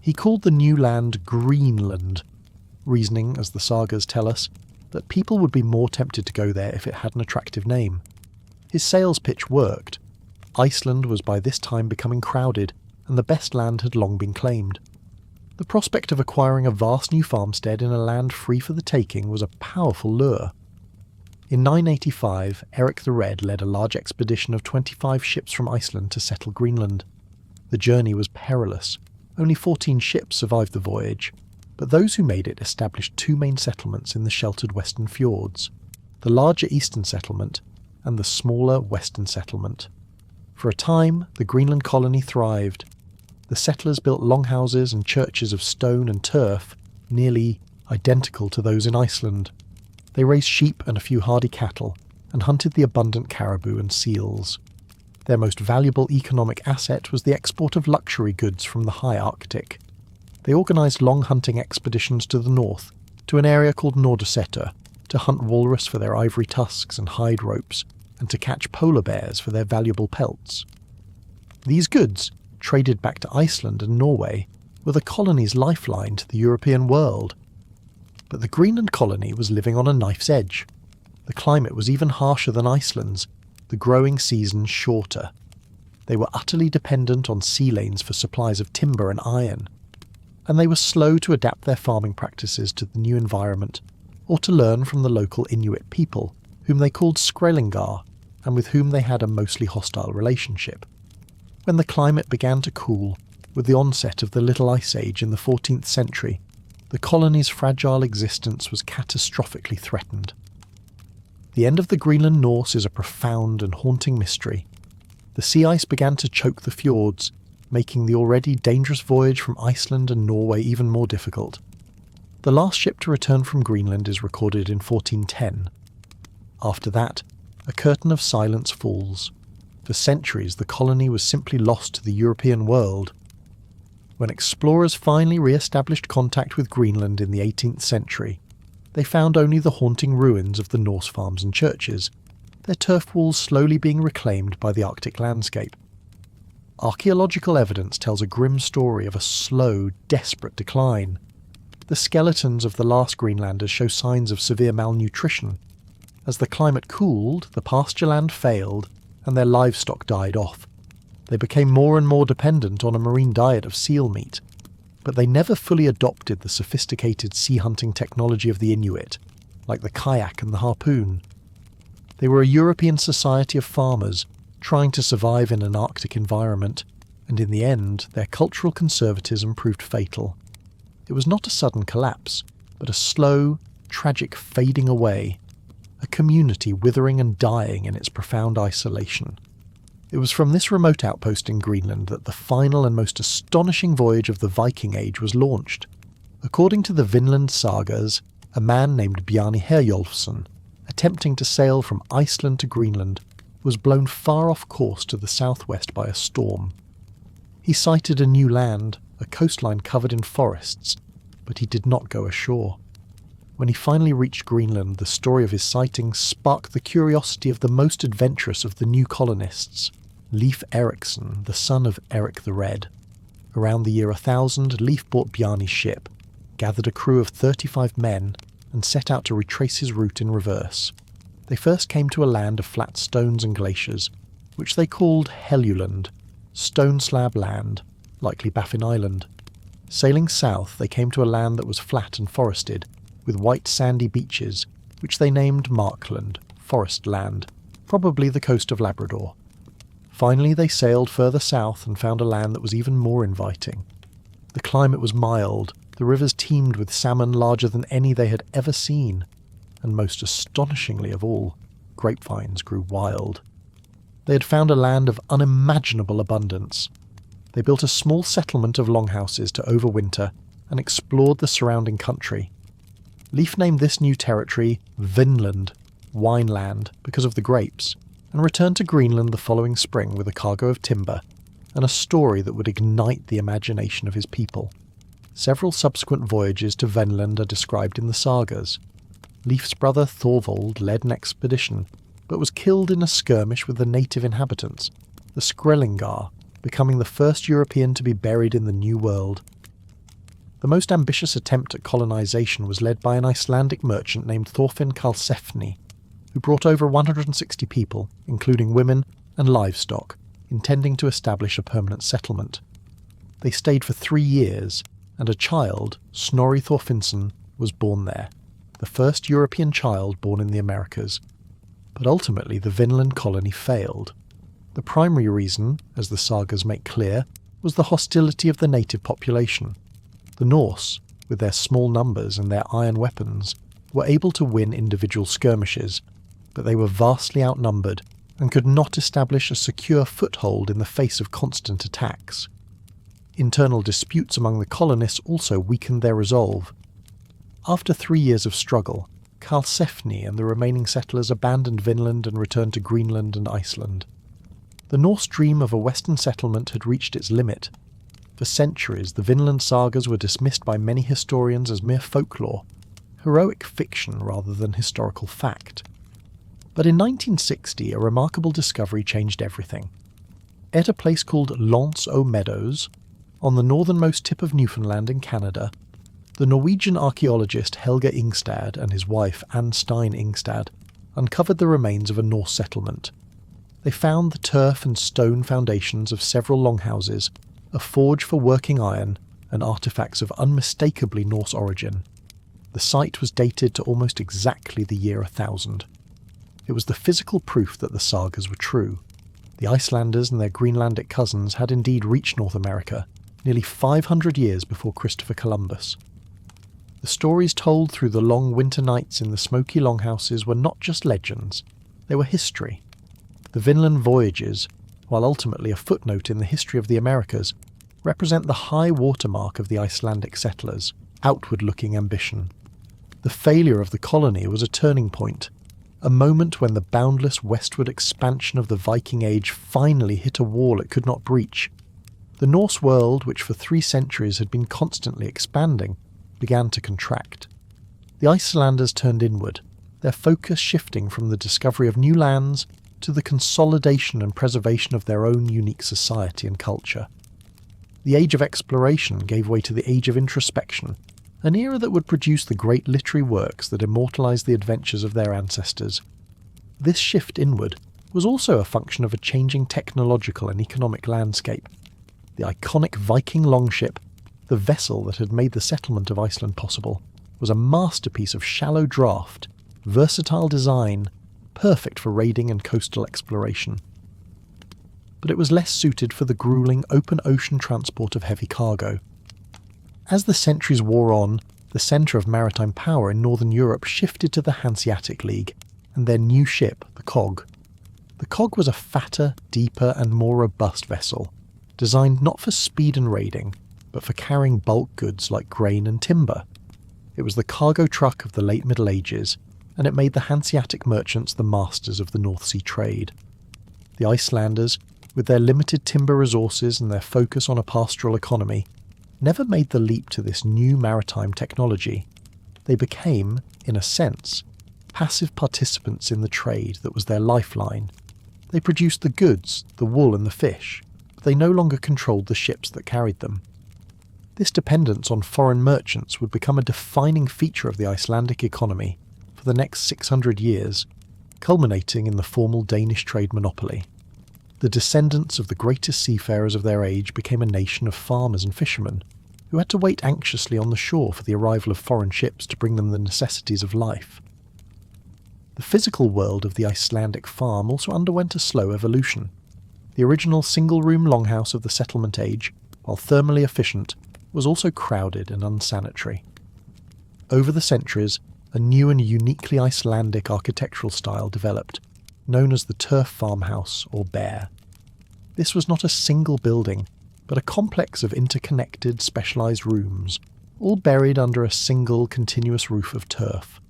He called the new land Greenland, reasoning, as the sagas tell us, that people would be more tempted to go there if it had an attractive name. His sales pitch worked. Iceland was by this time becoming crowded, and the best land had long been claimed. The prospect of acquiring a vast new farmstead in a land free for the taking was a powerful lure. In 985, Eric the Red led a large expedition of 25 ships from Iceland to settle Greenland. The journey was perilous. Only 14 ships survived the voyage, but those who made it established 2 main settlements in the sheltered western fjords, the larger eastern settlement and the smaller western settlement. For a time, the Greenland colony thrived. The settlers built longhouses and churches of stone and turf, nearly identical to those in Iceland. They raised sheep and a few hardy cattle, and hunted the abundant caribou and seals. Their most valuable economic asset was the export of luxury goods from the high Arctic. They organised long hunting expeditions to the north, to an area called Nordosetter, to hunt walrus for their ivory tusks and hide ropes, and to catch polar bears for their valuable pelts. These goods, traded back to Iceland and Norway, were the colony's lifeline to the European world. But the Greenland colony was living on a knife's edge. The climate was even harsher than Iceland's, the growing seasons shorter. They were utterly dependent on sea lanes for supplies of timber and iron, and they were slow to adapt their farming practices to the new environment, or to learn from the local Inuit people, whom they called Skrællingar, and with whom they had a mostly hostile relationship. When the climate began to cool, with the onset of the Little Ice Age in the 14th century, the colony's fragile existence was catastrophically threatened. The end of the Greenland Norse is a profound and haunting mystery. The sea ice began to choke the fjords, making the already dangerous voyage from Iceland and Norway even more difficult. The last ship to return from Greenland is recorded in 1410. After that, a curtain of silence falls. For centuries, the colony was simply lost to the European world. When explorers finally re-established contact with Greenland in the 18th century, they found only the haunting ruins of the Norse farms and churches, their turf walls slowly being reclaimed by the Arctic landscape. Archaeological evidence tells a grim story of a slow, desperate decline. The skeletons of the last Greenlanders show signs of severe malnutrition. As the climate cooled, the pasture land failed, and their livestock died off. They became more and more dependent on a marine diet of seal meat, but they never fully adopted the sophisticated sea hunting technology of the Inuit, like the kayak and the harpoon. They were a European society of farmers, trying to survive in an Arctic environment, and in the end, their cultural conservatism proved fatal. It was not a sudden collapse, but a slow, tragic fading away, a community withering and dying in its profound isolation. It was from this remote outpost in Greenland that the final and most astonishing voyage of the Viking Age was launched. According to the Vinland sagas, a man named Bjarni Herjolfsson, attempting to sail from Iceland to Greenland, was blown far off course to the southwest by a storm. He sighted a new land, a coastline covered in forests, but he did not go ashore. When he finally reached Greenland, the story of his sighting sparked the curiosity of the most adventurous of the new colonists, Leif Erikson, the son of Eric the Red. Around the year 1000, Leif bought Bjarni's ship, gathered a crew of 35 men, and set out to retrace his route in reverse. They first came to a land of flat stones and glaciers, which they called Helluland, stone slab land, likely Baffin Island. Sailing south, they came to a land that was flat and forested, with white sandy beaches, which they named Markland, Forest Land, probably the coast of Labrador. Finally, they sailed further south and found a land that was even more inviting. The climate was mild, the rivers teemed with salmon larger than any they had ever seen, and most astonishingly of all, grapevines grew wild. They had found a land of unimaginable abundance. They built a small settlement of longhouses to overwinter and explored the surrounding country. Leif named this new territory Vinland, Wineland, because of the grapes, and returned to Greenland the following spring with a cargo of timber and a story that would ignite the imagination of his people. Several subsequent voyages to Vinland are described in the sagas. Leif's brother Thorvald led an expedition, but was killed in a skirmish with the native inhabitants, the Skrellingar, becoming the first European to be buried in the New World. The most ambitious attempt at colonization was led by an Icelandic merchant named Thorfinn Karlsefni, who brought over 160 people, including women and livestock, intending to establish a permanent settlement. They stayed for 3 years, and a child, Snorri Thorfinnsson, was born there, the first European child born in the Americas. But ultimately the Vinland colony failed. The primary reason, as the sagas make clear, was the hostility of the native population. The Norse, with their small numbers and their iron weapons, were able to win individual skirmishes, but they were vastly outnumbered and could not establish a secure foothold in the face of constant attacks. Internal disputes among the colonists also weakened their resolve. After 3 years of struggle, Karlsefni and the remaining settlers abandoned Vinland and returned to Greenland and Iceland. The Norse dream of a western settlement had reached its limit. For centuries, the Vinland sagas were dismissed by many historians as mere folklore, heroic fiction rather than historical fact. But in 1960, a remarkable discovery changed everything. At a place called Lance aux Meadows, on the northernmost tip of Newfoundland in Canada, the Norwegian archaeologist Helge Ingstad and his wife Anne Stein Ingstad uncovered the remains of a Norse settlement. They found the turf and stone foundations of several longhouses, a forge for working iron, and artefacts of unmistakably Norse origin. The site was dated to almost exactly the year 1000. It was the physical proof that the sagas were true. The Icelanders and their Greenlandic cousins had indeed reached North America, nearly 500 years before Christopher Columbus. The stories told through the long winter nights in the smoky longhouses were not just legends, they were history. The Vinland voyages, while ultimately a footnote in the history of the Americas, represent the high watermark of the Icelandic settlers' outward-looking ambition. The failure of the colony was a turning point, a moment when the boundless westward expansion of the Viking Age finally hit a wall it could not breach. The Norse world, which for 3 centuries had been constantly expanding, began to contract. The Icelanders turned inward, their focus shifting from the discovery of new lands to the consolidation and preservation of their own unique society and culture. The age of exploration gave way to the age of introspection, an era that would produce the great literary works that immortalized the adventures of their ancestors. This shift inward was also a function of a changing technological and economic landscape. The iconic Viking longship, the vessel that had made the settlement of Iceland possible, was a masterpiece of shallow draft, versatile design, perfect for raiding and coastal exploration. But it was less suited for the grueling open ocean transport of heavy cargo. As the centuries wore on, the centre of maritime power in northern Europe shifted to the Hanseatic League and their new ship, the Cog. The Cog was a fatter, deeper and more robust vessel, designed not for speed and raiding, but for carrying bulk goods like grain and timber. It was the cargo truck of the late Middle Ages, and it made the Hanseatic merchants the masters of the North Sea trade. The Icelanders, with their limited timber resources and their focus on a pastoral economy, never made the leap to this new maritime technology. They became, in a sense, passive participants in the trade that was their lifeline. They produced the goods, the wool and the fish, but they no longer controlled the ships that carried them. This dependence on foreign merchants would become a defining feature of the Icelandic economy for the next 600 years, culminating in the formal Danish trade monopoly. The descendants of the greatest seafarers of their age became a nation of farmers and fishermen, who had to wait anxiously on the shore for the arrival of foreign ships to bring them the necessities of life. The physical world of the Icelandic farm also underwent a slow evolution. The original single-room longhouse of the settlement age, while thermally efficient, was also crowded and unsanitary. Over the centuries, a new and uniquely Icelandic architectural style developed, known as the turf farmhouse or bear. This was not a single building, but a complex of interconnected specialised rooms, all buried under a single continuous roof of turf.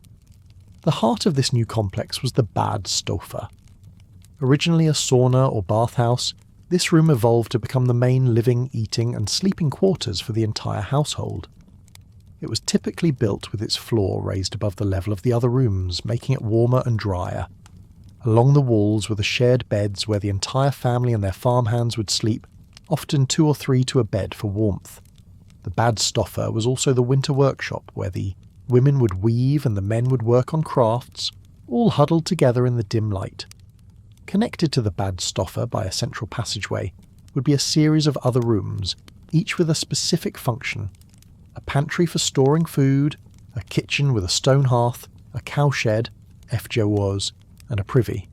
The heart of this new complex was the Bad Stofa. Originally a sauna or bathhouse, this room evolved to become the main living, eating and sleeping quarters for the entire household. It was typically built with its floor raised above the level of the other rooms, making it warmer and drier. Along the walls were the shared beds where the entire family and their farmhands would sleep, often 2 or 3 to a bed for warmth. The Bad Stofa was also the winter workshop where the women would weave and the men would work on crafts, all huddled together in the dim light. Connected to the Bad Stofa by a central passageway would be a series of other rooms, each with a specific function: a pantry for storing food, a kitchen with a stone hearth, a cowshed, was, and a privy.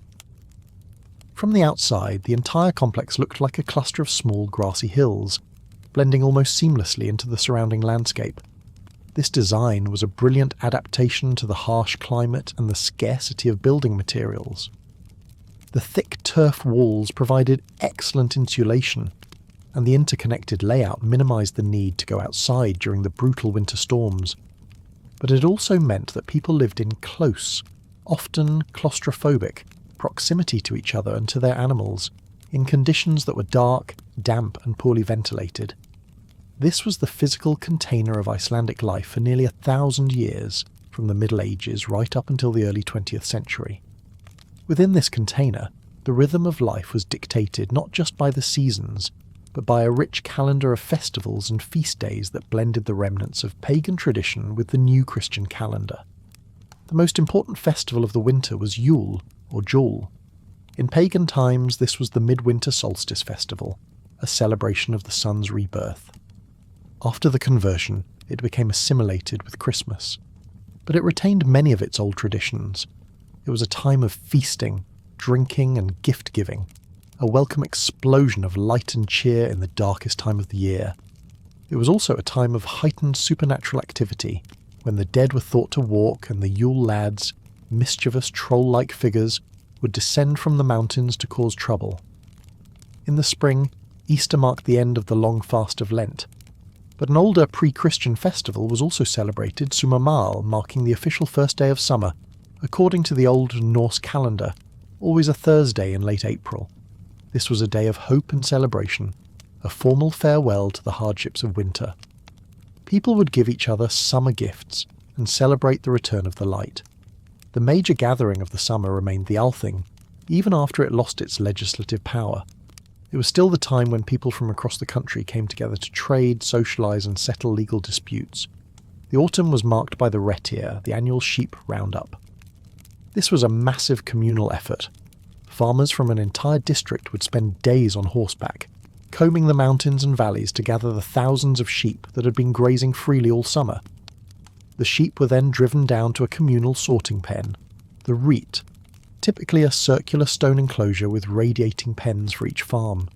From the outside, the entire complex looked like a cluster of small grassy hills, blending almost seamlessly into the surrounding landscape. This design was a brilliant adaptation to the harsh climate and the scarcity of building materials. The thick turf walls provided excellent insulation, and the interconnected layout minimised the need to go outside during the brutal winter storms. But it also meant that people lived in close, often claustrophobic, proximity to each other and to their animals, in conditions that were dark, damp and poorly ventilated. This was the physical container of Icelandic life for nearly 1,000 years, from the Middle Ages right up until the early 20th century. Within this container, the rhythm of life was dictated not just by the seasons, but by a rich calendar of festivals and feast days that blended the remnants of pagan tradition with the new Christian calendar. The most important festival of the winter was Yule, or Jul. In pagan times, this was the midwinter solstice festival, a celebration of the sun's rebirth. After the conversion, it became assimilated with Christmas, but it retained many of its old traditions. It was a time of feasting, drinking and gift-giving, a welcome explosion of light and cheer in the darkest time of the year. It was also a time of heightened supernatural activity, when the dead were thought to walk and the Yule lads, mischievous troll-like figures, would descend from the mountains to cause trouble. In the spring, Easter marked the end of the long fast of Lent, but an older pre-Christian festival was also celebrated, Sumamal, marking the official first day of summer, according to the old Norse calendar, always a Thursday in late April. This was a day of hope and celebration, a formal farewell to the hardships of winter. People would give each other summer gifts and celebrate the return of the light. The major gathering of the summer remained the Althing, even after it lost its legislative power. It was still the time when people from across the country came together to trade, socialise and settle legal disputes. The autumn was marked by the Retir, the annual sheep roundup. This was a massive communal effort. Farmers from an entire district would spend days on horseback, combing the mountains and valleys to gather the thousands of sheep that had been grazing freely all summer. The sheep were then driven down to a communal sorting pen, the Reet, typically a circular stone enclosure with radiating pens for each farm.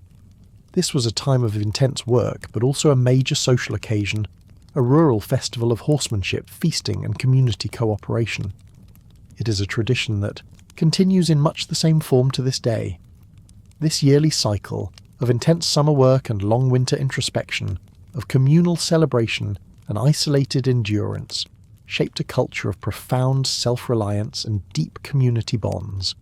This was a time of intense work, but also a major social occasion, a rural festival of horsemanship, feasting and community cooperation. It is a tradition that continues in much the same form to this day. This yearly cycle of intense summer work and long winter introspection, of communal celebration and isolated endurance, shaped a culture of profound self-reliance and deep community bonds.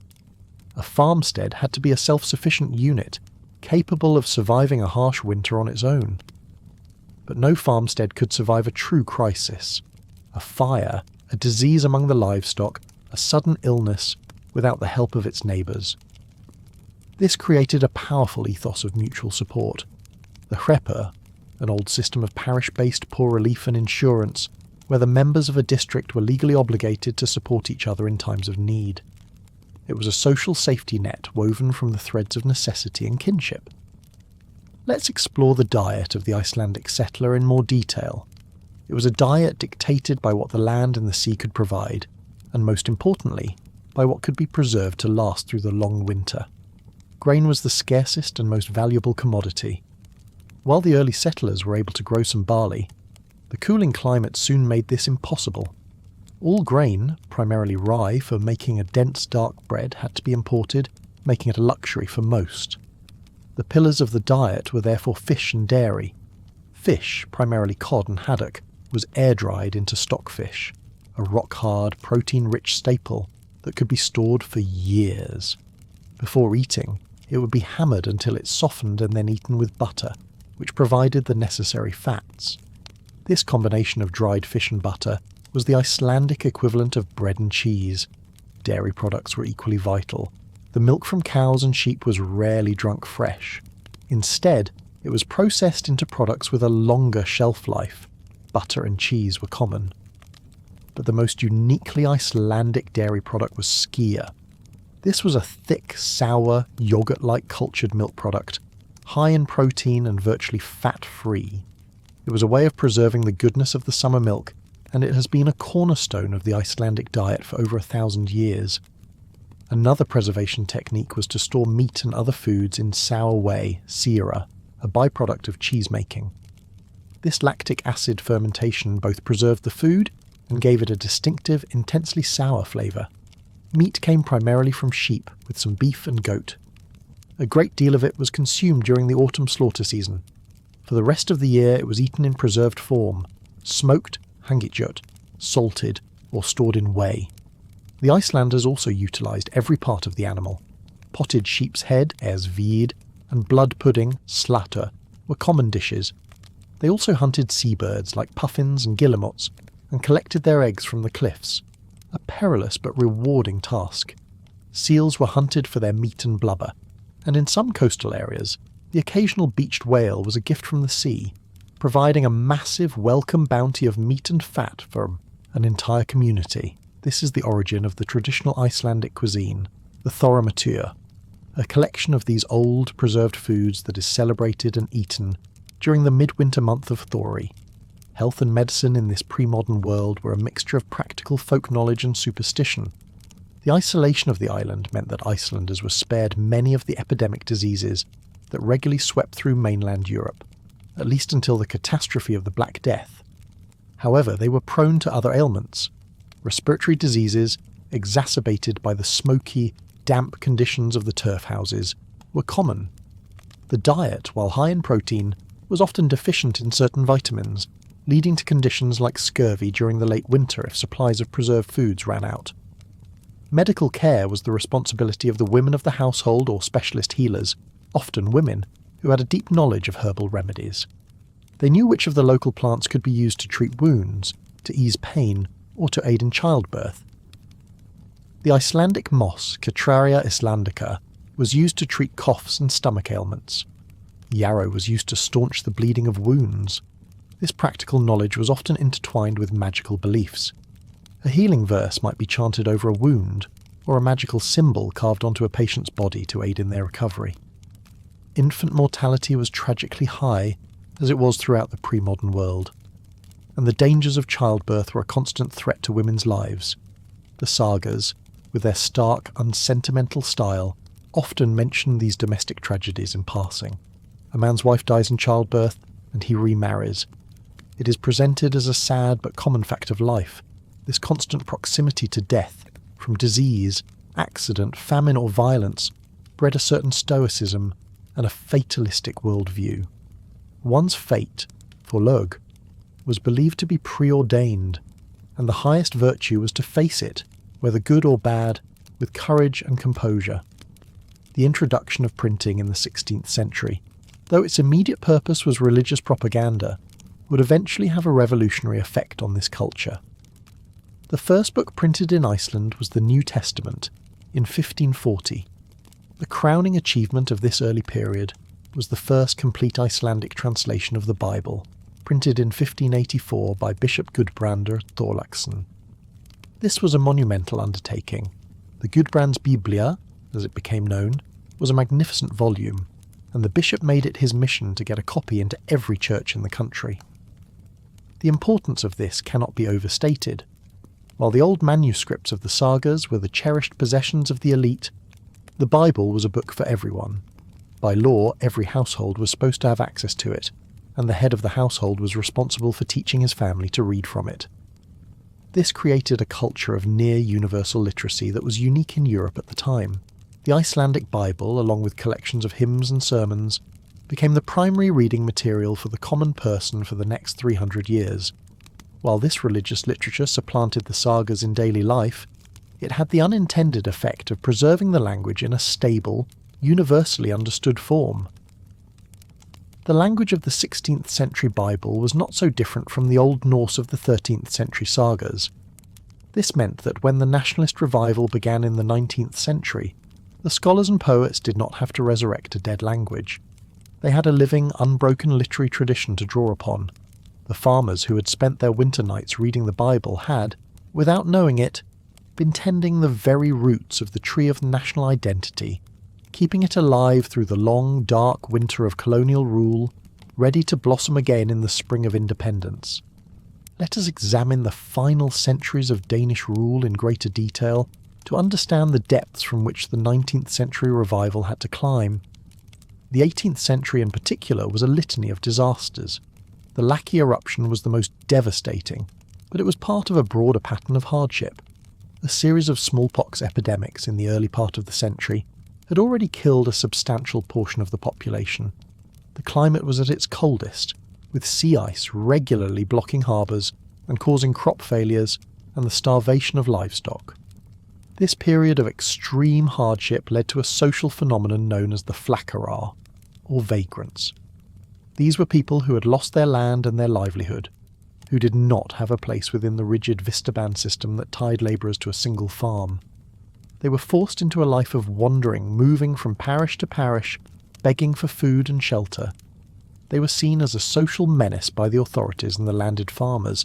A farmstead had to be a self-sufficient unit, capable of surviving a harsh winter on its own. But no farmstead could survive a true crisis. A fire, a disease among the livestock, a sudden illness, without the help of its neighbours. This created a powerful ethos of mutual support. The Hreppe, an old system of parish-based poor relief and insurance, where the members of a district were legally obligated to support each other in times of need. It was a social safety net woven from the threads of necessity and kinship. Let's explore the diet of the Icelandic settler in more detail. It was a diet dictated by what the land and the sea could provide, and most importantly, by what could be preserved to last through the long winter. Grain was the scarcest and most valuable commodity. While the early settlers were able to grow some barley, the cooling climate soon made this impossible. All grain, primarily rye for making a dense dark bread, had to be imported, making it a luxury for most. The pillars of the diet were therefore fish and dairy. Fish, primarily cod and haddock, was air-dried into stockfish, a rock-hard, protein-rich staple that could be stored for years. Before eating, it would be hammered until it softened and then eaten with butter, which provided the necessary fats. This combination of dried fish and butter was the Icelandic equivalent of bread and cheese. Dairy products were equally vital. The milk from cows and sheep was rarely drunk fresh. Instead, it was processed into products with a longer shelf life. Butter and cheese were common. But the most uniquely Icelandic dairy product was skyr. This was a thick, sour, yogurt-like cultured milk product, high in protein and virtually fat-free. It was a way of preserving the goodness of the summer milk, and it has been a cornerstone of the Icelandic diet for over 1,000 years. Another preservation technique was to store meat and other foods in sour whey, syra, a byproduct of cheese-making. This lactic acid fermentation both preserved the food and gave it a distinctive, intensely sour flavour. Meat came primarily from sheep, with some beef and goat. A great deal of it was consumed during the autumn slaughter season. For the rest of the year it was eaten in preserved form, smoked, hangitjut, salted, or stored in whey. The Icelanders also utilised every part of the animal. Potted sheep's head, ersved, and blood pudding, slatter, were common dishes. They also hunted seabirds like puffins and guillemots, and collected their eggs from the cliffs. A perilous but rewarding task. Seals were hunted for their meat and blubber, and in some coastal areas, the occasional beached whale was a gift from the sea, providing a massive welcome bounty of meat and fat for an entire community. This is the origin of the traditional Icelandic cuisine, the thoramatur, a collection of these old, preserved foods that is celebrated and eaten during the midwinter month of Thori. Health and medicine in this pre-modern world were a mixture of practical folk knowledge and superstition. The isolation of the island meant that Icelanders were spared many of the epidemic diseases that regularly swept through mainland Europe, at least until the catastrophe of the Black Death. However, they were prone to other ailments. Respiratory diseases, exacerbated by the smoky, damp conditions of the turf houses, were common. The diet, while high in protein, was often deficient in certain vitamins, leading to conditions like scurvy during the late winter if supplies of preserved foods ran out. Medical care was the responsibility of the women of the household or specialist healers, often women, who had a deep knowledge of herbal remedies. They knew which of the local plants could be used to treat wounds, to ease pain, or to aid in childbirth. The Icelandic moss, Catraria islandica, was used to treat coughs and stomach ailments. Yarrow was used to staunch the bleeding of wounds. This practical knowledge was often intertwined with magical beliefs. A healing verse might be chanted over a wound, or a magical symbol carved onto a patient's body to aid in their recovery. Infant mortality was tragically high, as it was throughout the pre-modern world, and the dangers of childbirth were a constant threat to women's lives. The sagas, with their stark, unsentimental style, often mention these domestic tragedies in passing. A man's wife dies in childbirth, and he remarries. It is presented as a sad but common fact of life. This constant proximity to death, from disease, accident, famine or violence, bred a certain stoicism and a fatalistic worldview. One's fate, forlög, was believed to be preordained, and the highest virtue was to face it, whether good or bad, with courage and composure. the introduction of printing in the 16th century, though its immediate purpose was religious propaganda, would eventually have a revolutionary effect on this culture. The first book printed in Iceland was the New Testament in 1540. The crowning achievement of this early period was the first complete Icelandic translation of the Bible, printed in 1584 by Bishop Gudbrandur Thorlaksson. This was a monumental undertaking. The Gudbrands Biblia, as it became known, was a magnificent volume, and the bishop made it his mission to get a copy into every church in the country. The importance of this cannot be overstated. While the old manuscripts of the sagas were the cherished possessions of the elite, the Bible was a book for everyone. By law, every household was supposed to have access to it, and the head of the household was responsible for teaching his family to read from it. This created a culture of near-universal literacy that was unique in Europe at the time. The Icelandic Bible, along with collections of hymns and sermons, became the primary reading material for the common person for the next 300 years. While this religious literature supplanted the sagas in daily life, it had the unintended effect of preserving the language in a stable, universally understood form. The language of the 16th century Bible was not so different from the Old Norse of the 13th century sagas. This meant that when the nationalist revival began in the 19th century, the scholars and poets did not have to resurrect a dead language. They had a living, unbroken literary tradition to draw upon. The farmers who had spent their winter nights reading the Bible had, without knowing it, been tending the very roots of the tree of national identity, keeping it alive through the long, dark winter of colonial rule, ready to blossom again in the spring of independence. Let us examine the final centuries of Danish rule in greater detail to understand the depths from which the 19th century revival had to climb. The 18th century in particular was a litany of disasters. The Laki eruption was the most devastating, but it was part of a broader pattern of hardship. A series of smallpox epidemics in the early part of the century had already killed a substantial portion of the population. The climate was at its coldest, with sea ice regularly blocking harbours and causing crop failures and the starvation of livestock. This period of extreme hardship led to a social phenomenon known as the flakkarar, or vagrants. These were people who had lost their land and their livelihood, who did not have a place within the rigid Vistaband system that tied labourers to a single farm. They were forced into a life of wandering, moving from parish to parish, begging for food and shelter. They were seen as a social menace by the authorities and the landed farmers,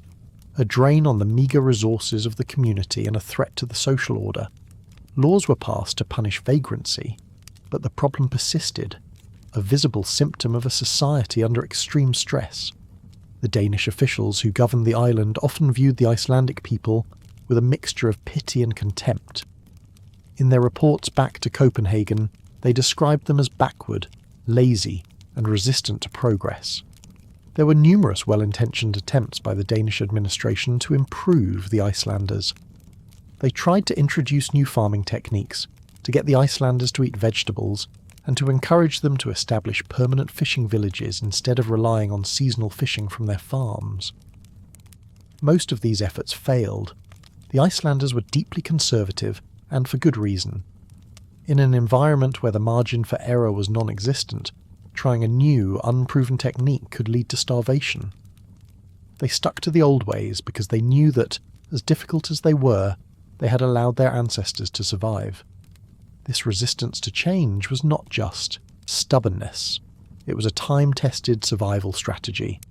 a drain on the meagre resources of the community and a threat to the social order. Laws were passed to punish vagrancy, but the problem persisted, a visible symptom of a society under extreme stress. The Danish officials who governed the island often viewed the Icelandic people with a mixture of pity and contempt. In their reports back to Copenhagen, they described them as backward, lazy, and resistant to progress. There were numerous well-intentioned attempts by the Danish administration to improve the Icelanders. They tried to introduce new farming techniques, to get the Icelanders to eat vegetables, and to encourage them to establish permanent fishing villages instead of relying on seasonal fishing from their farms. Most of these efforts failed. The Icelanders were deeply conservative, and for good reason. In an environment where the margin for error was non-existent, trying a new, unproven technique could lead to starvation. They stuck to the old ways because they knew that, as difficult as they were, they had allowed their ancestors to survive. This resistance to change was not just stubbornness. It was a time-tested survival strategy,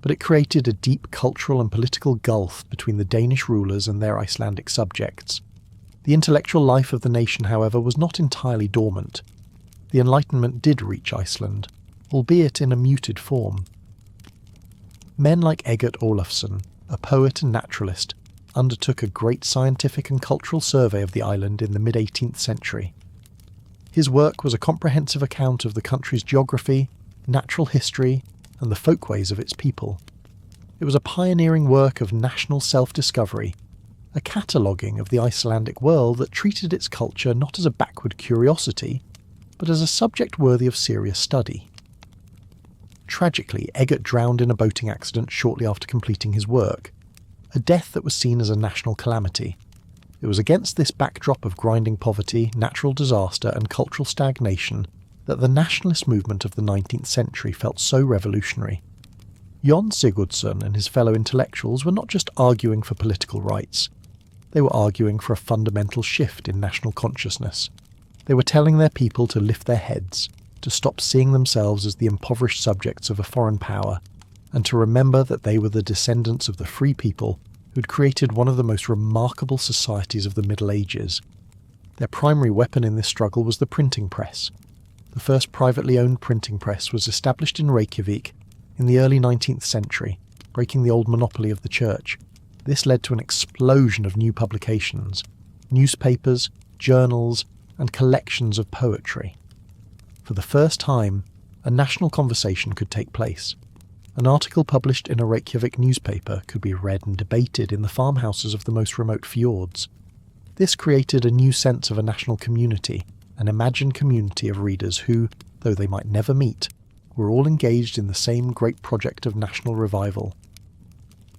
but it created a deep cultural and political gulf between the Danish rulers and their Icelandic subjects. The intellectual life of the nation, however, was not entirely dormant. The Enlightenment did reach Iceland, albeit in a muted form. Men like Eggert Olafsson, a poet and naturalist, undertook a great scientific and cultural survey of the island in the mid-18th century. His work was a comprehensive account of the country's geography, natural history, and the folkways of its people. It was a pioneering work of national self-discovery, a cataloguing of the Icelandic world that treated its culture not as a backward curiosity, but as a subject worthy of serious study. Tragically, Eggert drowned in a boating accident shortly after completing his work, a death that was seen as a national calamity. It was against this backdrop of grinding poverty, natural disaster and cultural stagnation that the nationalist movement of the 19th century felt so revolutionary. Jon Sigurdsson and his fellow intellectuals were not just arguing for political rights. They were arguing for a fundamental shift in national consciousness. They were telling their people to lift their heads, to stop seeing themselves as the impoverished subjects of a foreign power, and to remember that they were the descendants of the free people who'd created one of the most remarkable societies of the Middle Ages. Their primary weapon in this struggle was the printing press. The first privately owned printing press was established in Reykjavik in the early 19th century, breaking the old monopoly of the church. This led to an explosion of new publications, newspapers, journals, and collections of poetry. For the first time, a national conversation could take place. An article published in a Reykjavik newspaper could be read and debated in the farmhouses of the most remote fjords. This created a new sense of a national community, an imagined community of readers who, though they might never meet, were all engaged in the same great project of national revival.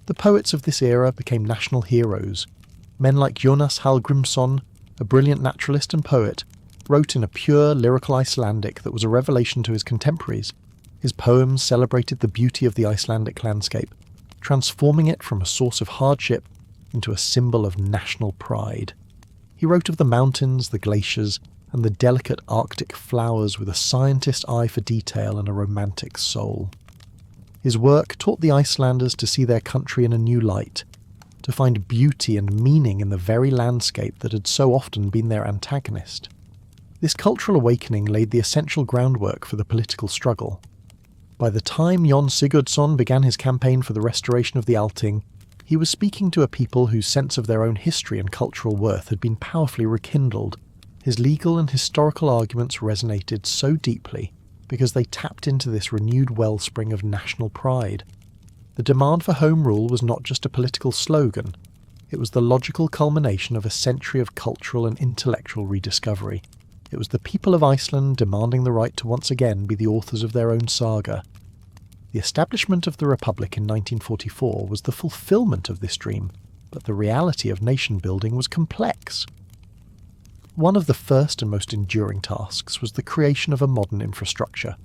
The poets of this era became national heroes. Men like Jonas Hallgrímsson, a brilliant naturalist and poet, wrote in a pure lyrical Icelandic that was a revelation to his contemporaries. His poems celebrated the beauty of the Icelandic landscape, transforming it from a source of hardship into a symbol of national pride. He wrote of the mountains, the glaciers, and the delicate Arctic flowers with a scientist's eye for detail and a romantic soul. His work taught the Icelanders to see their country in a new light, to find beauty and meaning in the very landscape that had so often been their antagonist. This cultural awakening laid the essential groundwork for the political struggle. By the time Jon Sigurdsson began his campaign for the restoration of the Althing, he was speaking to a people whose sense of their own history and cultural worth had been powerfully rekindled. His legal and historical arguments resonated so deeply because they tapped into this renewed wellspring of national pride. The demand for home rule was not just a political slogan, it was the logical culmination of a century of cultural and intellectual rediscovery. It was the people of Iceland demanding the right to once again be the authors of their own saga. The establishment of the Republic in 1944 was the fulfillment of this dream, but the reality of nation-building was complex. One of the first and most enduring tasks was the creation of a modern infrastructure.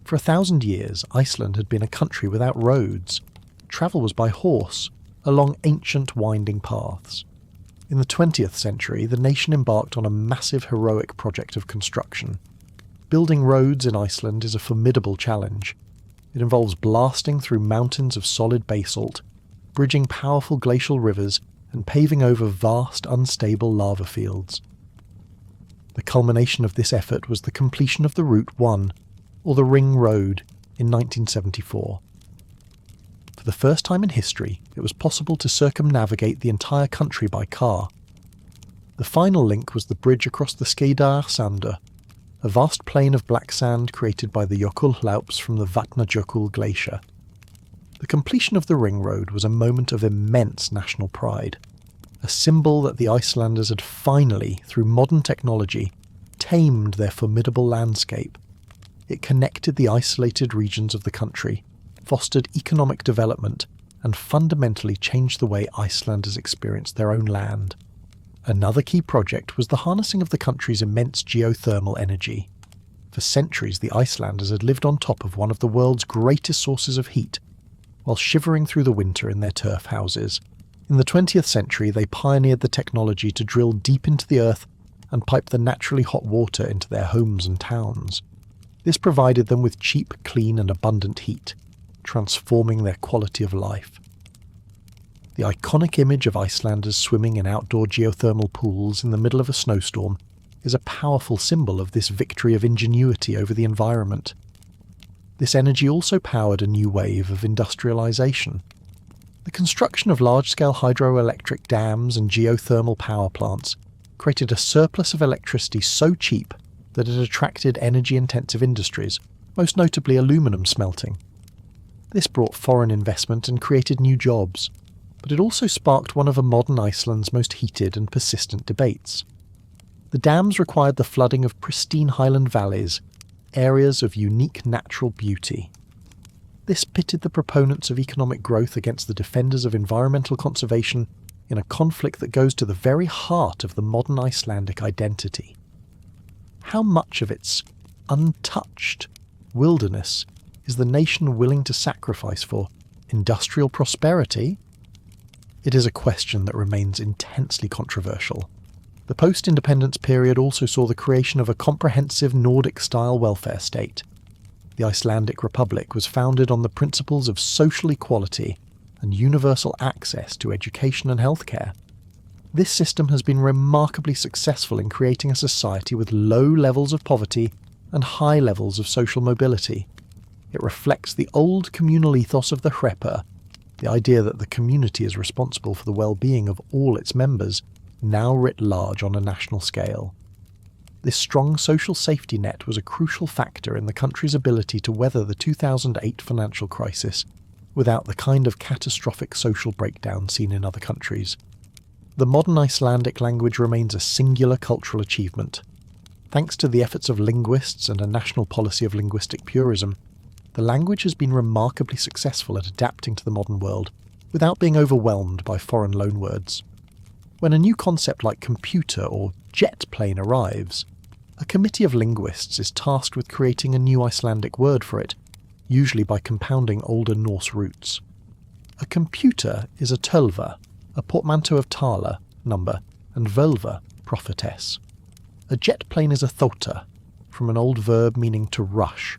For 1,000 years, Iceland had been a country without roads. Travel was by horse, along ancient winding paths. In the 20th century, the nation embarked on a massive heroic project of construction. Building roads in Iceland is a formidable challenge. It involves blasting through mountains of solid basalt, bridging powerful glacial rivers, and paving over vast, unstable lava fields. The culmination of this effort was the completion of the Route 1, or the Ring Road, in 1974. For the first time in history, it was possible to circumnavigate the entire country by car. The final link was the bridge across the Skeiðarársandur, a vast plain of black sand created by the Jökulhlaups from the Vatnajökull glacier. The completion of the Ring Road was a moment of immense national pride, a symbol that the Icelanders had finally, through modern technology, tamed their formidable landscape. It connected the isolated regions of the country, fostered economic development, and fundamentally changed the way Icelanders experienced their own land. Another key project was the harnessing of the country's immense geothermal energy. For centuries, the Icelanders had lived on top of one of the world's greatest sources of heat, while shivering through the winter in their turf houses. In the 20th century, they pioneered the technology to drill deep into the earth and pipe the naturally hot water into their homes and towns. This provided them with cheap, clean, and abundant heat, transforming their quality of life. The iconic image of Icelanders swimming in outdoor geothermal pools in the middle of a snowstorm is a powerful symbol of this victory of ingenuity over the environment. This energy also powered a new wave of industrialization. The construction of large-scale hydroelectric dams and geothermal power plants created a surplus of electricity so cheap that it attracted energy-intensive industries, most notably aluminum smelting. This brought foreign investment and created new jobs, but it also sparked one of a modern Iceland's most heated and persistent debates. The dams required the flooding of pristine highland valleys, areas of unique natural beauty. This pitted the proponents of economic growth against the defenders of environmental conservation in a conflict that goes to the very heart of the modern Icelandic identity. How much of its untouched wilderness is the nation willing to sacrifice for industrial prosperity? It is a question that remains intensely controversial. The post-independence period also saw the creation of a comprehensive Nordic-style welfare state. The Icelandic Republic was founded on the principles of social equality and universal access to education and healthcare. This system has been remarkably successful in creating a society with low levels of poverty and high levels of social mobility. It reflects the old communal ethos of the Hreppr, the idea that the community is responsible for the well-being of all its members, now writ large on a national scale. This strong social safety net was a crucial factor in the country's ability to weather the 2008 financial crisis without the kind of catastrophic social breakdown seen in other countries. The modern Icelandic language remains a singular cultural achievement. Thanks to the efforts of linguists and a national policy of linguistic purism, the language has been remarkably successful at adapting to the modern world without being overwhelmed by foreign loanwords. When a new concept like computer or jet plane arrives, a committee of linguists is tasked with creating a new Icelandic word for it, usually by compounding older Norse roots. A computer is a tölva, a portmanteau of tala, number, and völva, prophetess. A jet plane is a thota, from an old verb meaning to rush.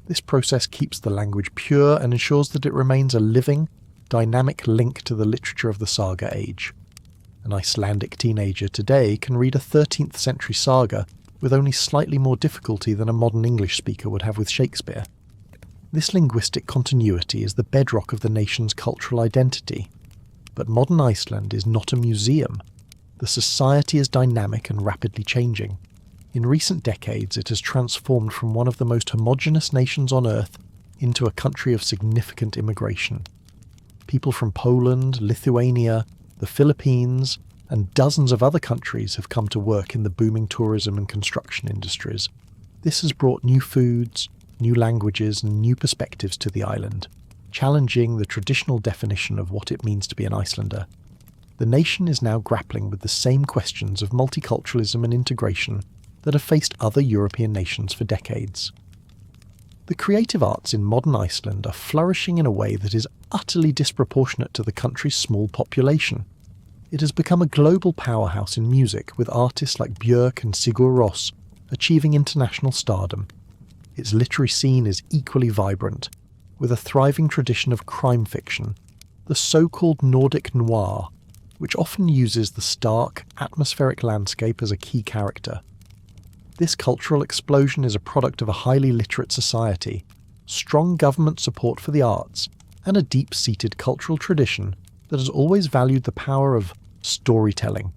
This process keeps the language pure and ensures that it remains a living, dynamic link to the literature of the saga age. An Icelandic teenager today can read a 13th century saga with only slightly more difficulty than a modern English speaker would have with Shakespeare. This linguistic continuity is the bedrock of the nation's cultural identity. But modern Iceland is not a museum. The society is dynamic and rapidly changing. In recent decades, it has transformed from one of the most homogeneous nations on Earth into a country of significant immigration. People from Poland, Lithuania, the Philippines, and dozens of other countries have come to work in the booming tourism and construction industries. This has brought new foods, new languages, and new perspectives to the island, challenging the traditional definition of what it means to be an Icelander. The nation is now grappling with the same questions of multiculturalism and integration that have faced other European nations for decades. The creative arts in modern Iceland are flourishing in a way that is utterly disproportionate to the country's small population. It has become a global powerhouse in music, with artists like Björk and Sigur Rós achieving international stardom. Its literary scene is equally vibrant, with a thriving tradition of crime fiction, the so-called Nordic noir, which often uses the stark, atmospheric landscape as a key character. This cultural explosion is a product of a highly literate society, strong government support for the arts, and a deep-seated cultural tradition that has always valued the power of storytelling.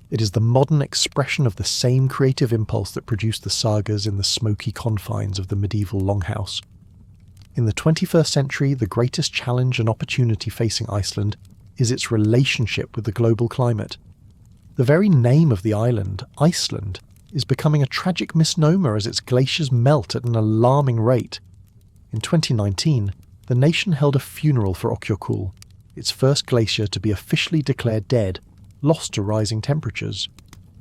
It is the modern expression of the same creative impulse that produced the sagas in the smoky confines of the medieval longhouse. In the 21st century, the greatest challenge and opportunity facing Iceland is its relationship with the global climate. The very name of the island, Iceland, is becoming a tragic misnomer as its glaciers melt at an alarming rate. In 2019, the nation held a funeral for Ökjökull, its first glacier to be officially declared dead, lost to rising temperatures.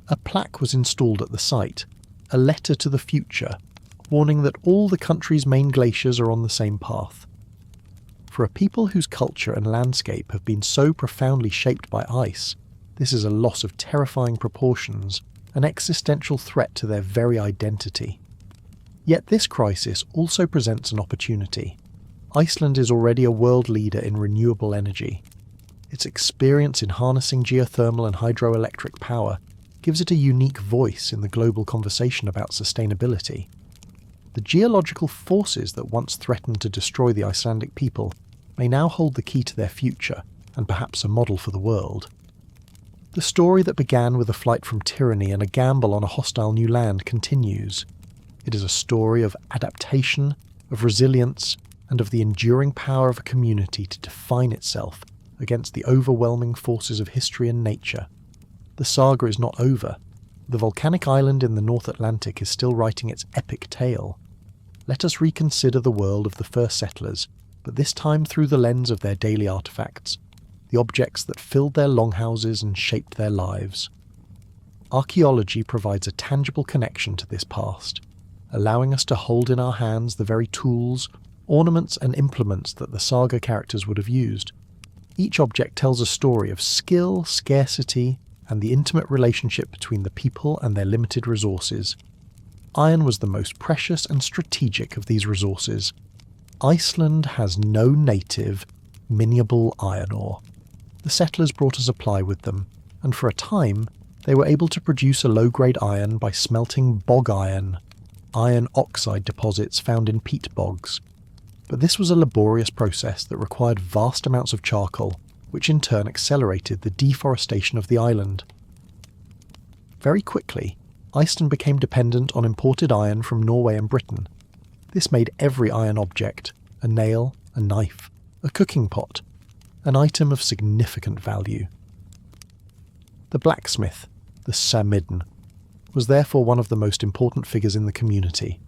A plaque was installed at the site, a letter to the future, warning that all the country's main glaciers are on the same path. For a people whose culture and landscape have been so profoundly shaped by ice, this is a loss of terrifying proportions, an existential threat to their very identity. Yet this crisis also presents an opportunity. Iceland is already a world leader in renewable energy. Its experience in harnessing geothermal and hydroelectric power gives it a unique voice in the global conversation about sustainability. The geological forces that once threatened to destroy the Icelandic people may now hold the key to their future, and perhaps a model for the world. The story that began with a flight from tyranny and a gamble on a hostile new land continues. It is a story of adaptation, of resilience, and of the enduring power of a community to define itself against the overwhelming forces of history and nature. The saga is not over. The volcanic island in the North Atlantic is still writing its epic tale. Let us reconsider the world of the first settlers, but this time through the lens of their daily artefacts. the objects that filled their longhouses and shaped their lives. Archaeology provides a tangible connection to this past, allowing us to hold in our hands the very tools, ornaments and implements that the saga characters would have used. Each object tells a story of skill, scarcity, and the intimate relationship between the people and their limited resources. Iron was the most precious and strategic of these resources. Iceland has no native, mineable iron ore. The settlers brought a supply with them, and for a time, they were able to produce a low-grade iron by smelting bog iron oxide deposits found in peat bogs. But this was a laborious process that required vast amounts of charcoal, which in turn accelerated the deforestation of the island. Very quickly, Iceland became dependent on imported iron from Norway and Britain. This made every iron object, a nail, a knife, a cooking pot, an item of significant value. The blacksmith, the samiden, was therefore one of the most important figures in the community.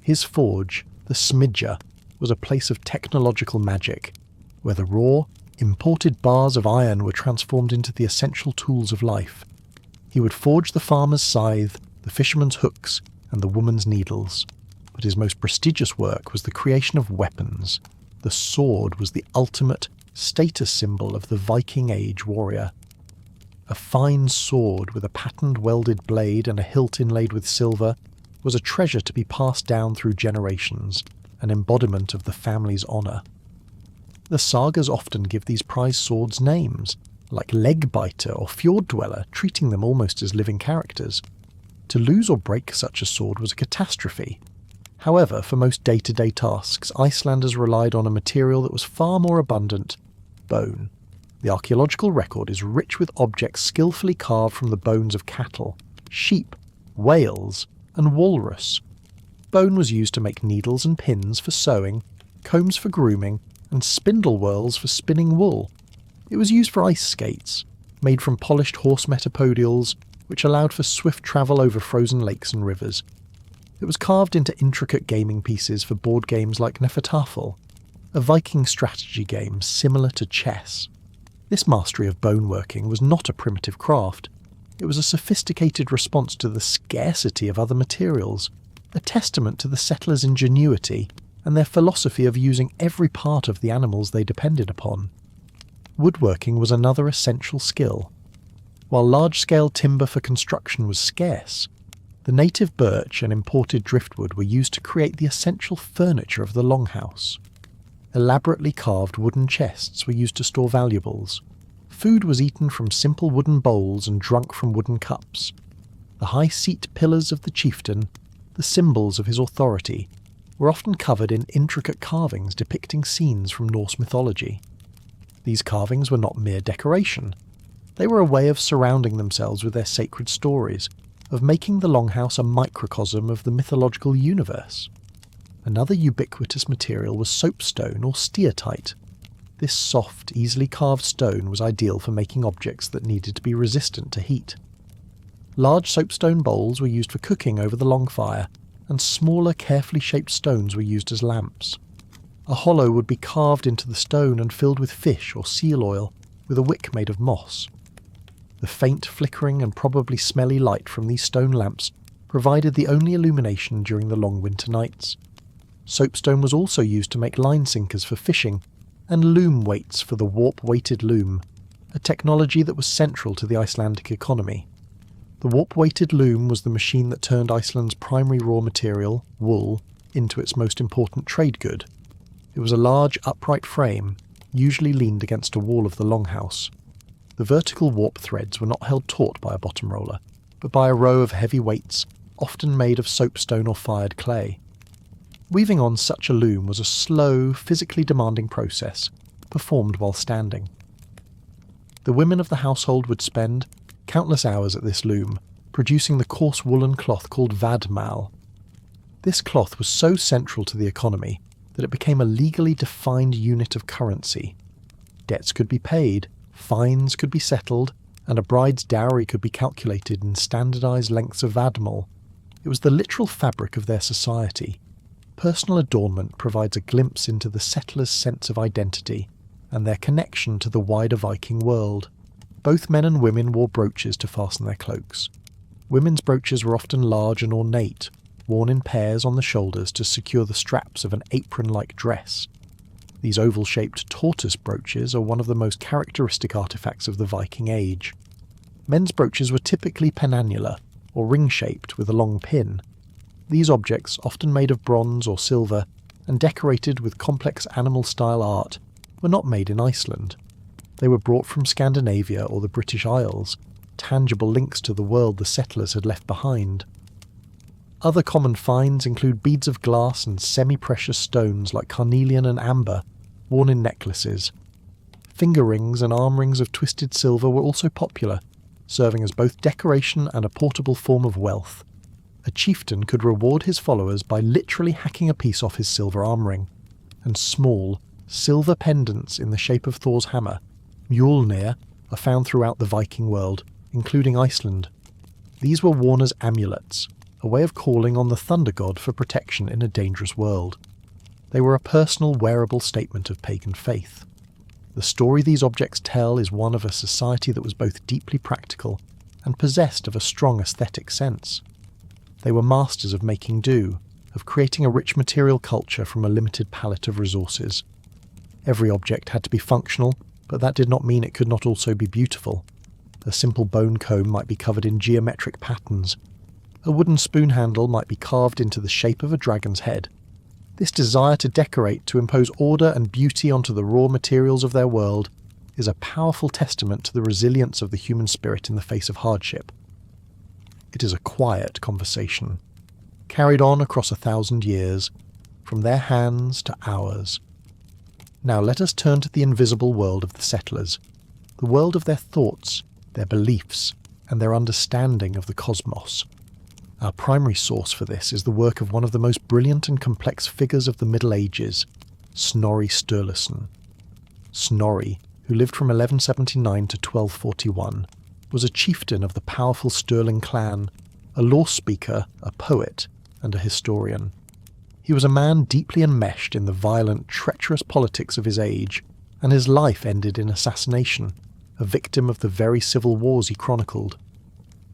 His forge, the smidja, was a place of technological magic, where the raw, imported bars of iron were transformed into the essential tools of life. He would forge the farmer's scythe, the fisherman's hooks, and the woman's needles. But his most prestigious work was the creation of weapons. The sword was the ultimate status symbol of the Viking Age warrior. A fine sword with a patterned welded blade and a hilt inlaid with silver was a treasure to be passed down through generations, an embodiment of the family's honour. The sagas often give these prized swords names, like Legbiter or Fjord Dweller, treating them almost as living characters. To lose or break such a sword was a catastrophe. However, for most day-to-day tasks, Icelanders relied on a material that was far more abundant: bone. The archaeological record is rich with objects skillfully carved from the bones of cattle, sheep, whales, and walrus. Bone was used to make needles and pins for sewing, combs for grooming, and spindle whorls for spinning wool. It was used for ice skates, made from polished horse metapodials, which allowed for swift travel over frozen lakes and rivers. It was carved into intricate gaming pieces for board games like Nefertafel, a Viking strategy game similar to chess. This mastery of boneworking was not a primitive craft. It was a sophisticated response to the scarcity of other materials, a testament to the settlers' ingenuity and their philosophy of using every part of the animals they depended upon. Woodworking was another essential skill. While large-scale timber for construction was scarce, the native birch and imported driftwood were used to create the essential furniture of the longhouse. Elaborately carved wooden chests were used to store valuables. Food was eaten from simple wooden bowls and drunk from wooden cups. The high seat pillars of the chieftain, the symbols of his authority, were often covered in intricate carvings depicting scenes from Norse mythology. These carvings were not mere decoration. They were a way of surrounding themselves with their sacred stories, of making the longhouse a microcosm of the mythological universe. Another ubiquitous material was soapstone or steatite. This soft, easily carved stone was ideal for making objects that needed to be resistant to heat. Large soapstone bowls were used for cooking over the long fire, and smaller, carefully shaped stones were used as lamps. A hollow would be carved into the stone and filled with fish or seal oil, with a wick made of moss. The faint, flickering and probably smelly light from these stone lamps provided the only illumination during the long winter nights. Soapstone was also used to make line sinkers for fishing, and loom weights for the warp-weighted loom, a technology that was central to the Icelandic economy. The warp-weighted loom was the machine that turned Iceland's primary raw material, wool, into its most important trade good. It was a large, upright frame, usually leaned against a wall of the longhouse. The vertical warp threads were not held taut by a bottom roller, but by a row of heavy weights, often made of soapstone or fired clay. Weaving on such a loom was a slow, physically demanding process, performed while standing. The women of the household would spend countless hours at this loom, producing the coarse woolen cloth called vadmal. This cloth was so central to the economy that it became a legally defined unit of currency. Debts could be paid, fines could be settled, and a bride's dowry could be calculated in standardized lengths of vadmal. It was the literal fabric of their society. Personal adornment provides a glimpse into the settler's sense of identity and their connection to the wider Viking world. Both men and women wore brooches to fasten their cloaks. Women's brooches were often large and ornate, worn in pairs on the shoulders to secure the straps of an apron-like dress. These oval-shaped tortoise brooches are one of the most characteristic artefacts of the Viking Age. Men's brooches were typically penannular, or ring-shaped with a long pin. These objects, often made of bronze or silver, and decorated with complex animal-style art, were not made in Iceland. They were brought from Scandinavia or the British Isles, tangible links to the world the settlers had left behind. Other common finds include beads of glass and semi-precious stones like carnelian and amber, worn in necklaces. Finger rings and arm rings of twisted silver were also popular, serving as both decoration and a portable form of wealth. A chieftain could reward his followers by literally hacking a piece off his silver arm ring, and small, silver pendants in the shape of Thor's hammer, Mjolnir, are found throughout the Viking world, including Iceland. These were worn as amulets, a way of calling on the thunder god for protection in a dangerous world. They were a personal, wearable statement of pagan faith. The story these objects tell is one of a society that was both deeply practical and possessed of a strong aesthetic sense. They were masters of making do, of creating a rich material culture from a limited palette of resources. Every object had to be functional, but that did not mean it could not also be beautiful. A simple bone comb might be covered in geometric patterns. A wooden spoon handle might be carved into the shape of a dragon's head. This desire to decorate, to impose order and beauty onto the raw materials of their world, is a powerful testament to the resilience of the human spirit in the face of hardship. It is a quiet conversation, carried on across 1,000 years, from their hands to ours. Now let us turn to the invisible world of the settlers, the world of their thoughts, their beliefs, and their understanding of the cosmos. Our primary source for this is the work of one of the most brilliant and complex figures of the Middle Ages, Snorri Sturluson. Snorri, who lived from 1179 to 1241, was a chieftain of the powerful Sturling clan, a law speaker, a poet, and a historian. He was a man deeply enmeshed in the violent, treacherous politics of his age, and his life ended in assassination, a victim of the very civil wars he chronicled.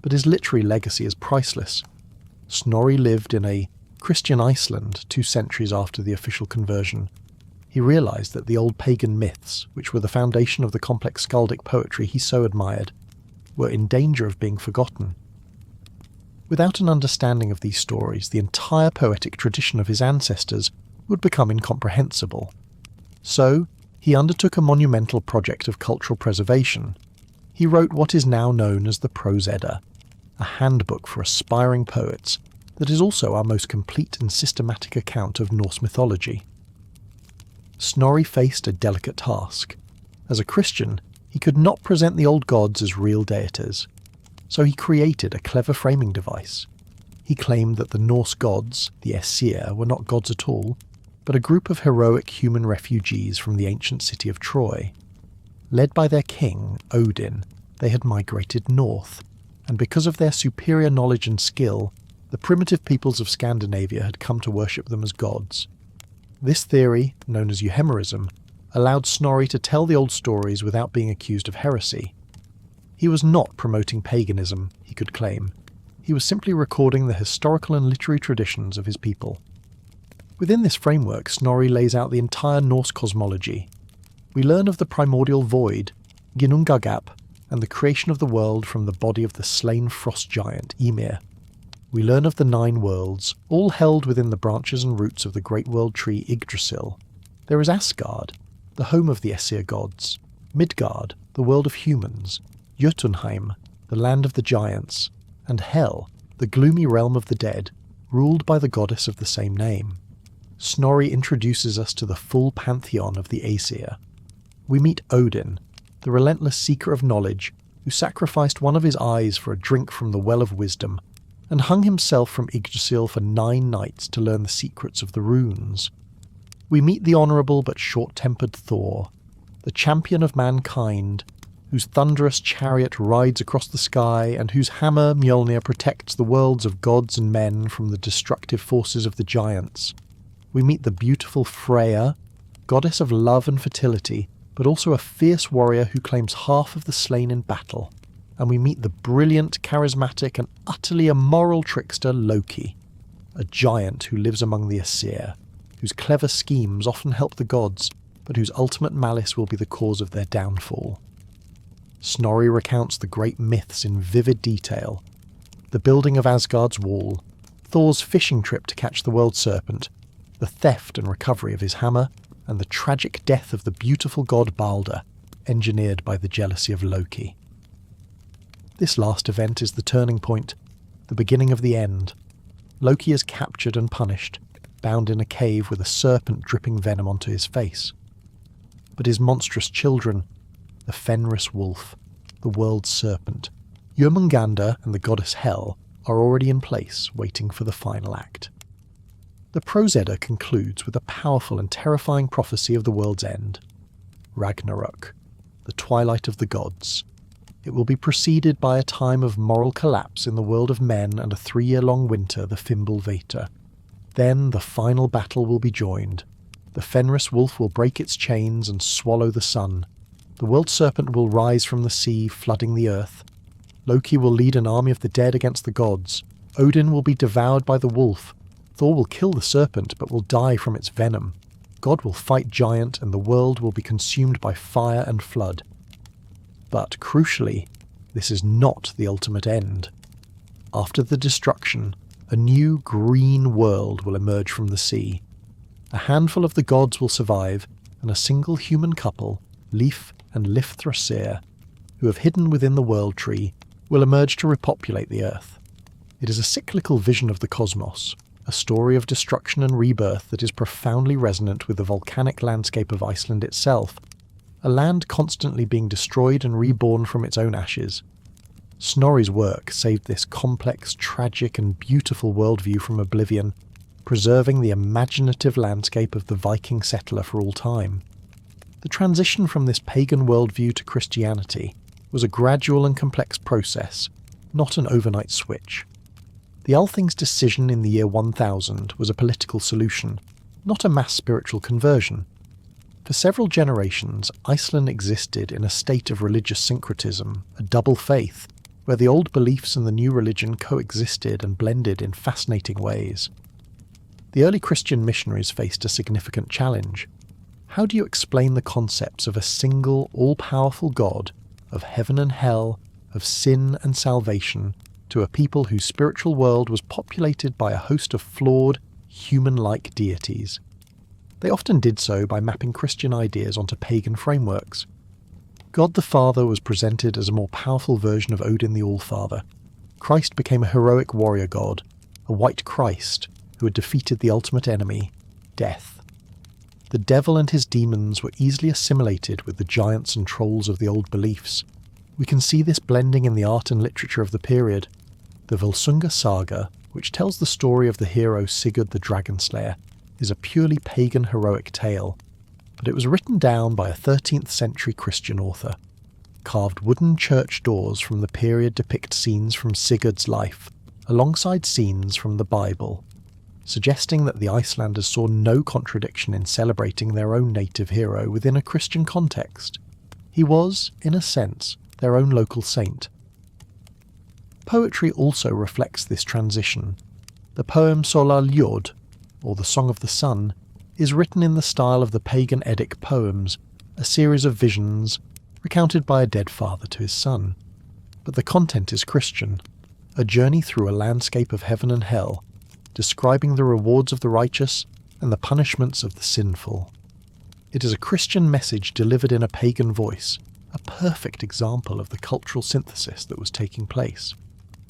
But his literary legacy is priceless. Snorri lived in a Christian Iceland 2 centuries after the official conversion. He realised that the old pagan myths, which were the foundation of the complex skaldic poetry he so admired, were in danger of being forgotten. Without an understanding of these stories, the entire poetic tradition of his ancestors would become incomprehensible. So, he undertook a monumental project of cultural preservation. He wrote what is now known as the Prose Edda, a handbook for aspiring poets that is also our most complete and systematic account of Norse mythology. Snorri faced a delicate task. As a Christian, he could not present the old gods as real deities, so he created a clever framing device. He claimed that the Norse gods, the Aesir, were not gods at all, but a group of heroic human refugees from the ancient city of Troy. Led by their king, Odin, they had migrated north, and because of their superior knowledge and skill, the primitive peoples of Scandinavia had come to worship them as gods. This theory, known as euhemerism, allowed Snorri to tell the old stories without being accused of heresy. He was not promoting paganism, he could claim. He was simply recording the historical and literary traditions of his people. Within this framework, Snorri lays out the entire Norse cosmology. We learn of the primordial void, Ginnungagap, and the creation of the world from the body of the slain frost giant, Ymir. We learn of the 9 worlds, all held within the branches and roots of the great world tree Yggdrasil. There is Asgard, the home of the Aesir gods, Midgard, the world of humans, Jotunheim, the land of the giants, and Hel, the gloomy realm of the dead, ruled by the goddess of the same name. Snorri introduces us to the full pantheon of the Aesir. We meet Odin, the relentless seeker of knowledge, who sacrificed one of his eyes for a drink from the well of wisdom, and hung himself from Yggdrasil for 9 nights to learn the secrets of the runes. We meet the honourable but short-tempered Thor, the champion of mankind, whose thunderous chariot rides across the sky and whose hammer Mjolnir protects the worlds of gods and men from the destructive forces of the giants. We meet the beautiful Freya, goddess of love and fertility, but also a fierce warrior who claims half of the slain in battle, and we meet the brilliant, charismatic, and utterly immoral trickster Loki, a giant who lives among the Aesir, whose clever schemes often help the gods, but whose ultimate malice will be the cause of their downfall. Snorri recounts the great myths in vivid detail: the building of Asgard's wall, Thor's fishing trip to catch the world serpent, the theft and recovery of his hammer, and the tragic death of the beautiful god Balder, engineered by the jealousy of Loki. This last event is the turning point, the beginning of the end. Loki is captured and punished, bound in a cave with a serpent dripping venom onto his face. But his monstrous children, the Fenris wolf, the world's serpent, Jörmungandr and the goddess Hel, are already in place, waiting for the final act. The Prose Edda concludes with a powerful and terrifying prophecy of the world's end. Ragnarök, the twilight of the gods. It will be preceded by a time of moral collapse in the world of men and a 3-year-long winter, the Fimbulvetur. Then the final battle will be joined. The Fenris wolf will break its chains and swallow the sun. The world serpent will rise from the sea, flooding the earth. Loki will lead an army of the dead against the gods. Odin will be devoured by the wolf. Thor will kill the serpent but will die from its venom. God will fight giant and the world will be consumed by fire and flood. But crucially, this is not the ultimate end. After the destruction, a new green world will emerge from the sea. A handful of the gods will survive, and a single human couple, Leif and Lifthrasir, who have hidden within the world tree, will emerge to repopulate the earth. It is a cyclical vision of the cosmos, a story of destruction and rebirth that is profoundly resonant with the volcanic landscape of Iceland itself, a land constantly being destroyed and reborn from its own ashes. Snorri's work saved this complex, tragic and beautiful worldview from oblivion, preserving the imaginative landscape of the Viking settler for all time. The transition from this pagan worldview to Christianity was a gradual and complex process, not an overnight switch. The Althing's decision in the year 1000 was a political solution, not a mass spiritual conversion. For several generations, Iceland existed in a state of religious syncretism, a double faith, where the old beliefs and the new religion coexisted and blended in fascinating ways. The early Christian missionaries faced a significant challenge. How do you explain the concepts of a single, all-powerful God, of heaven and hell, of sin and salvation, to a people whose spiritual world was populated by a host of flawed, human-like deities? They often did so by mapping Christian ideas onto pagan frameworks. God the Father was presented as a more powerful version of Odin the All-Father. Christ became a heroic warrior god, a white Christ who had defeated the ultimate enemy, death. The devil and his demons were easily assimilated with the giants and trolls of the old beliefs. We can see this blending in the art and literature of the period. The Volsunga saga, which tells the story of the hero Sigurd the Dragon Slayer, is a purely pagan heroic tale, but it was written down by a 13th century Christian author. Carved wooden church doors from the period depict scenes from Sigurd's life, alongside scenes from the Bible, suggesting that the Icelanders saw no contradiction in celebrating their own native hero within a Christian context. He was, in a sense, their own local saint. Poetry also reflects this transition. The poem Solar Ljóð, or the Song of the Sun, is written in the style of the pagan Eddic poems, a series of visions recounted by a dead father to his son. But the content is Christian, a journey through a landscape of heaven and hell, describing the rewards of the righteous and the punishments of the sinful. It is a Christian message delivered in a pagan voice, a perfect example of the cultural synthesis that was taking place.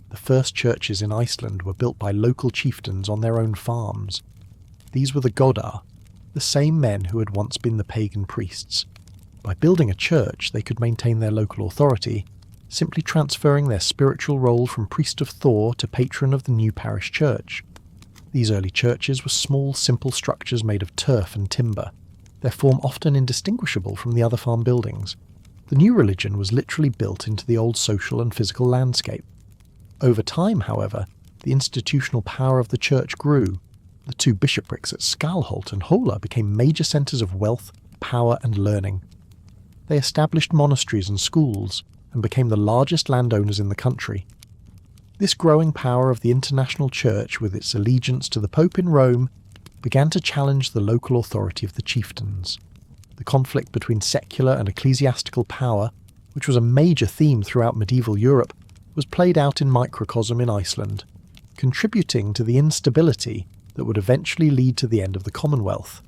The first churches in Iceland were built by local chieftains on their own farms. These were the Godar, the same men who had once been the pagan priests. By building a church, they could maintain their local authority, simply transferring their spiritual role from priest of Thor to patron of the new parish church. These early churches were small, simple structures made of turf and timber, their form often indistinguishable from the other farm buildings. The new religion was literally built into the old social and physical landscape. Over time, however, the institutional power of the church grew. The two bishoprics at Skalholt and Hola became major centres of wealth, power and learning. They established monasteries and schools and became the largest landowners in the country. This growing power of the international church, with its allegiance to the Pope in Rome, began to challenge the local authority of the chieftains. The conflict between secular and ecclesiastical power, which was a major theme throughout medieval Europe, was played out in microcosm in Iceland, contributing to the instability that would eventually lead to the end of the Commonwealth.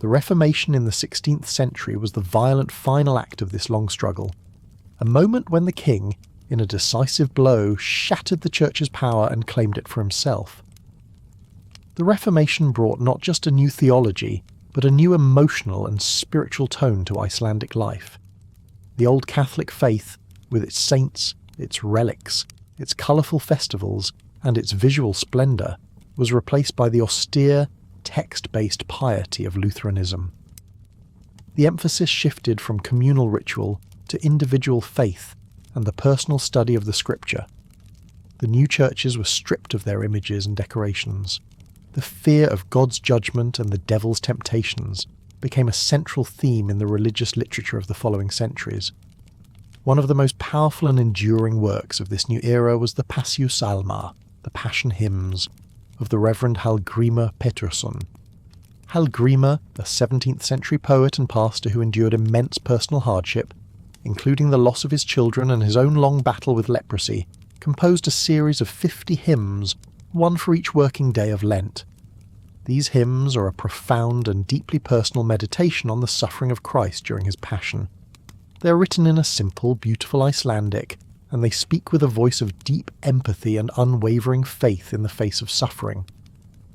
The Reformation in the 16th century was the violent final act of this long struggle, a moment when the king, in a decisive blow, shattered the church's power and claimed it for himself. The Reformation brought not just a new theology, but a new emotional and spiritual tone to Icelandic life. The old Catholic faith, with its saints, its relics, its colourful festivals, and its visual splendour, was replaced by the austere, text-based piety of Lutheranism. The emphasis shifted from communal ritual to individual faith and the personal study of the scripture. The new churches were stripped of their images and decorations. The fear of God's judgment and the devil's temptations became a central theme in the religious literature of the following centuries. One of the most powerful and enduring works of this new era was the Passio-salmar, the Passion Hymns, of the Reverend Hallgrímur Pétursson. Hallgrímur, a 17th century poet and pastor who endured immense personal hardship, including the loss of his children and his own long battle with leprosy, composed a series of 50 hymns, one for each working day of Lent. These hymns are a profound and deeply personal meditation on the suffering of Christ during his Passion. They are written in a simple, beautiful Icelandic, and they speak with a voice of deep empathy and unwavering faith in the face of suffering.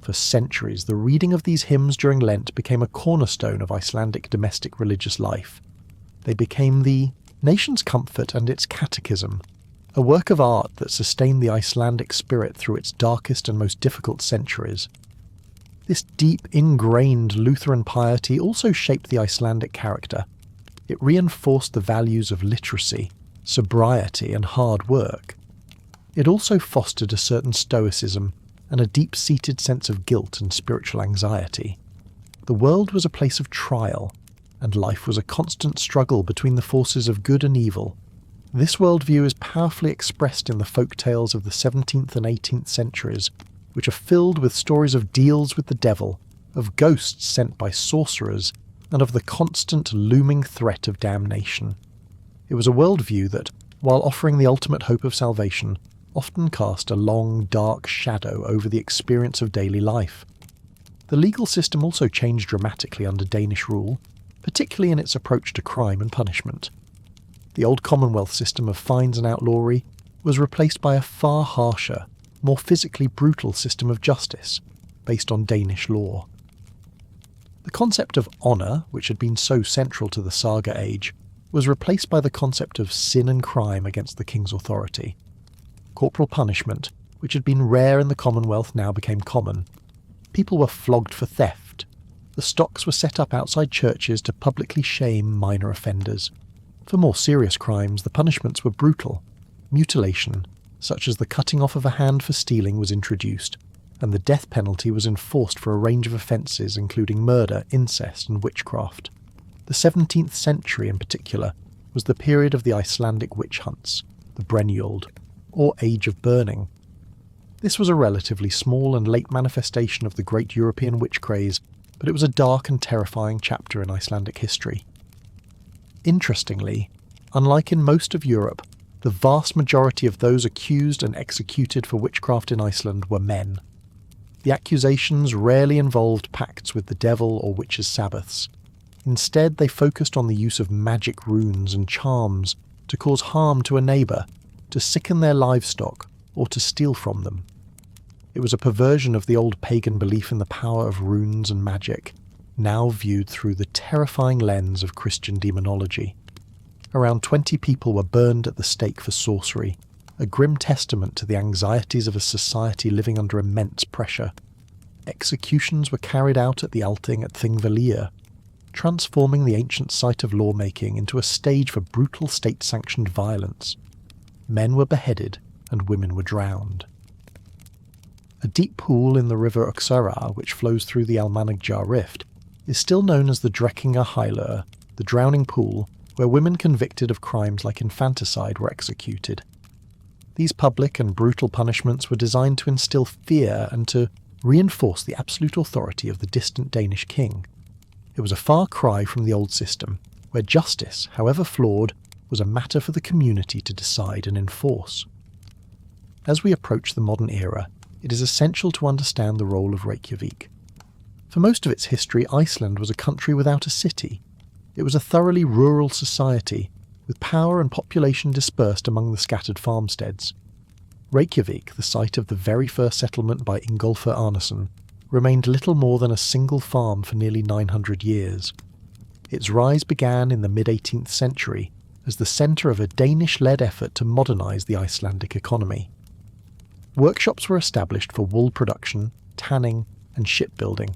For centuries, the reading of these hymns during Lent became a cornerstone of Icelandic domestic religious life. They became the nation's comfort and its catechism, a work of art that sustained the Icelandic spirit through its darkest and most difficult centuries. This deep, ingrained Lutheran piety also shaped the Icelandic character. It reinforced the values of literacy, sobriety, and hard work. It also fostered a certain stoicism and a deep-seated sense of guilt and spiritual anxiety. The world was a place of trial, and life was a constant struggle between the forces of good and evil. This worldview is powerfully expressed in the folk tales of the 17th and 18th centuries, which are filled with stories of deals with the devil, of ghosts sent by sorcerers, and of the constant looming threat of damnation. It was a worldview that, while offering the ultimate hope of salvation, often cast a long, dark shadow over the experience of daily life. The legal system also changed dramatically under Danish rule, particularly in its approach to crime and punishment. The old Commonwealth system of fines and outlawry was replaced by a far harsher, more physically brutal system of justice, based on Danish law. The concept of honour, which had been so central to the saga age, was replaced by the concept of sin and crime against the king's authority. Corporal punishment, which had been rare in the Commonwealth, now became common. People were flogged for theft. The stocks were set up outside churches to publicly shame minor offenders. For more serious crimes, the punishments were brutal. Mutilation, such as the cutting off of a hand for stealing, was introduced, and the death penalty was enforced for a range of offences including murder, incest, and witchcraft. The 17th century in particular was the period of the Icelandic witch hunts, the Brennjuld, or Age of Burning. This was a relatively small and late manifestation of the great European witch craze, but it was a dark and terrifying chapter in Icelandic history. Interestingly, unlike in most of Europe, the vast majority of those accused and executed for witchcraft in Iceland were men. The accusations rarely involved pacts with the devil or witches' sabbaths. Instead, they focused on the use of magic runes and charms to cause harm to a neighbour, to sicken their livestock, or to steal from them. It was a perversion of the old pagan belief in the power of runes and magic, now viewed through the terrifying lens of Christian demonology. Around 20 people were burned at the stake for sorcery, a grim testament to the anxieties of a society living under immense pressure. Executions were carried out at the Althing at Thingvellir, transforming the ancient site of lawmaking into a stage for brutal state-sanctioned violence. Men were beheaded and women were drowned. A deep pool in the river Uxara, which flows through the Almannagjá Rift, is still known as the Drekkinga Hylur, the Drowning Pool, where women convicted of crimes like infanticide were executed. These public and brutal punishments were designed to instill fear and to reinforce the absolute authority of the distant Danish king. It was a far cry from the old system, where justice, however flawed, was a matter for the community to decide and enforce. As we approach the modern era, it is essential to understand the role of Reykjavik. For most of its history, Iceland was a country without a city. It was a thoroughly rural society, with power and population dispersed among the scattered farmsteads. Reykjavik, the site of the very first settlement by Ingolfur Arnason, remained little more than a single farm for nearly 900 years. Its rise began in the mid-18th century as the centre of a Danish-led effort to modernise the Icelandic economy. Workshops were established for wool production, tanning, and shipbuilding,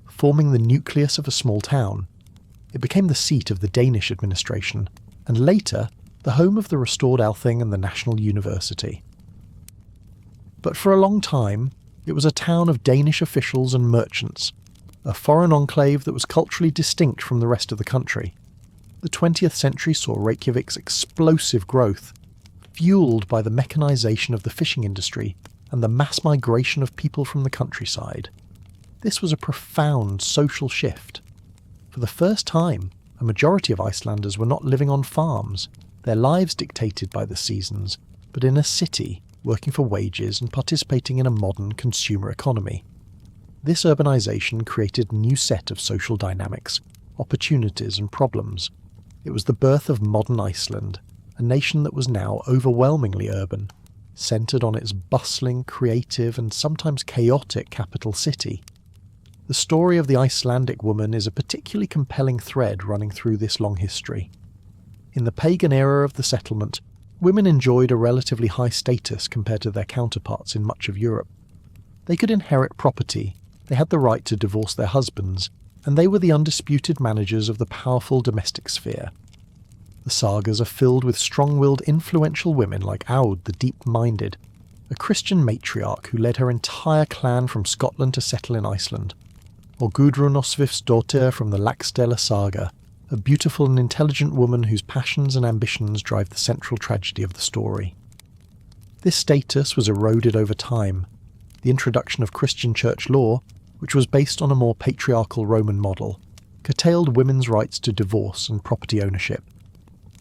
forming the nucleus of a small town. It became the seat of the Danish administration, and later the home of the restored Althing and the National University. But for a long time, it was a town of Danish officials and merchants, a foreign enclave that was culturally distinct from the rest of the country. The 20th century saw Reykjavik's explosive growth, fueled by the mechanisation of the fishing industry and the mass migration of people from the countryside. This was a profound social shift. For the first time, a majority of Icelanders were not living on farms, their lives dictated by the seasons, but in a city, working for wages and participating in a modern consumer economy. This urbanisation created a new set of social dynamics, opportunities and problems. It was the birth of modern Iceland, a nation that was now overwhelmingly urban, centred on its bustling, creative and sometimes chaotic capital city. The story of the Icelandic woman is a particularly compelling thread running through this long history. In the pagan era of the settlement, women enjoyed a relatively high status compared to their counterparts in much of Europe. They could inherit property, they had the right to divorce their husbands, and they were the undisputed managers of the powerful domestic sphere. The sagas are filled with strong-willed, influential women like Aud the Deep-Minded, a Christian matriarch who led her entire clan from Scotland to settle in Iceland, or Gudrun Osvifsdóttir from the Laxdæla saga, a beautiful and intelligent woman whose passions and ambitions drive the central tragedy of the story. This status was eroded over time. The introduction of Christian church law, which was based on a more patriarchal Roman model, curtailed women's rights to divorce and property ownership.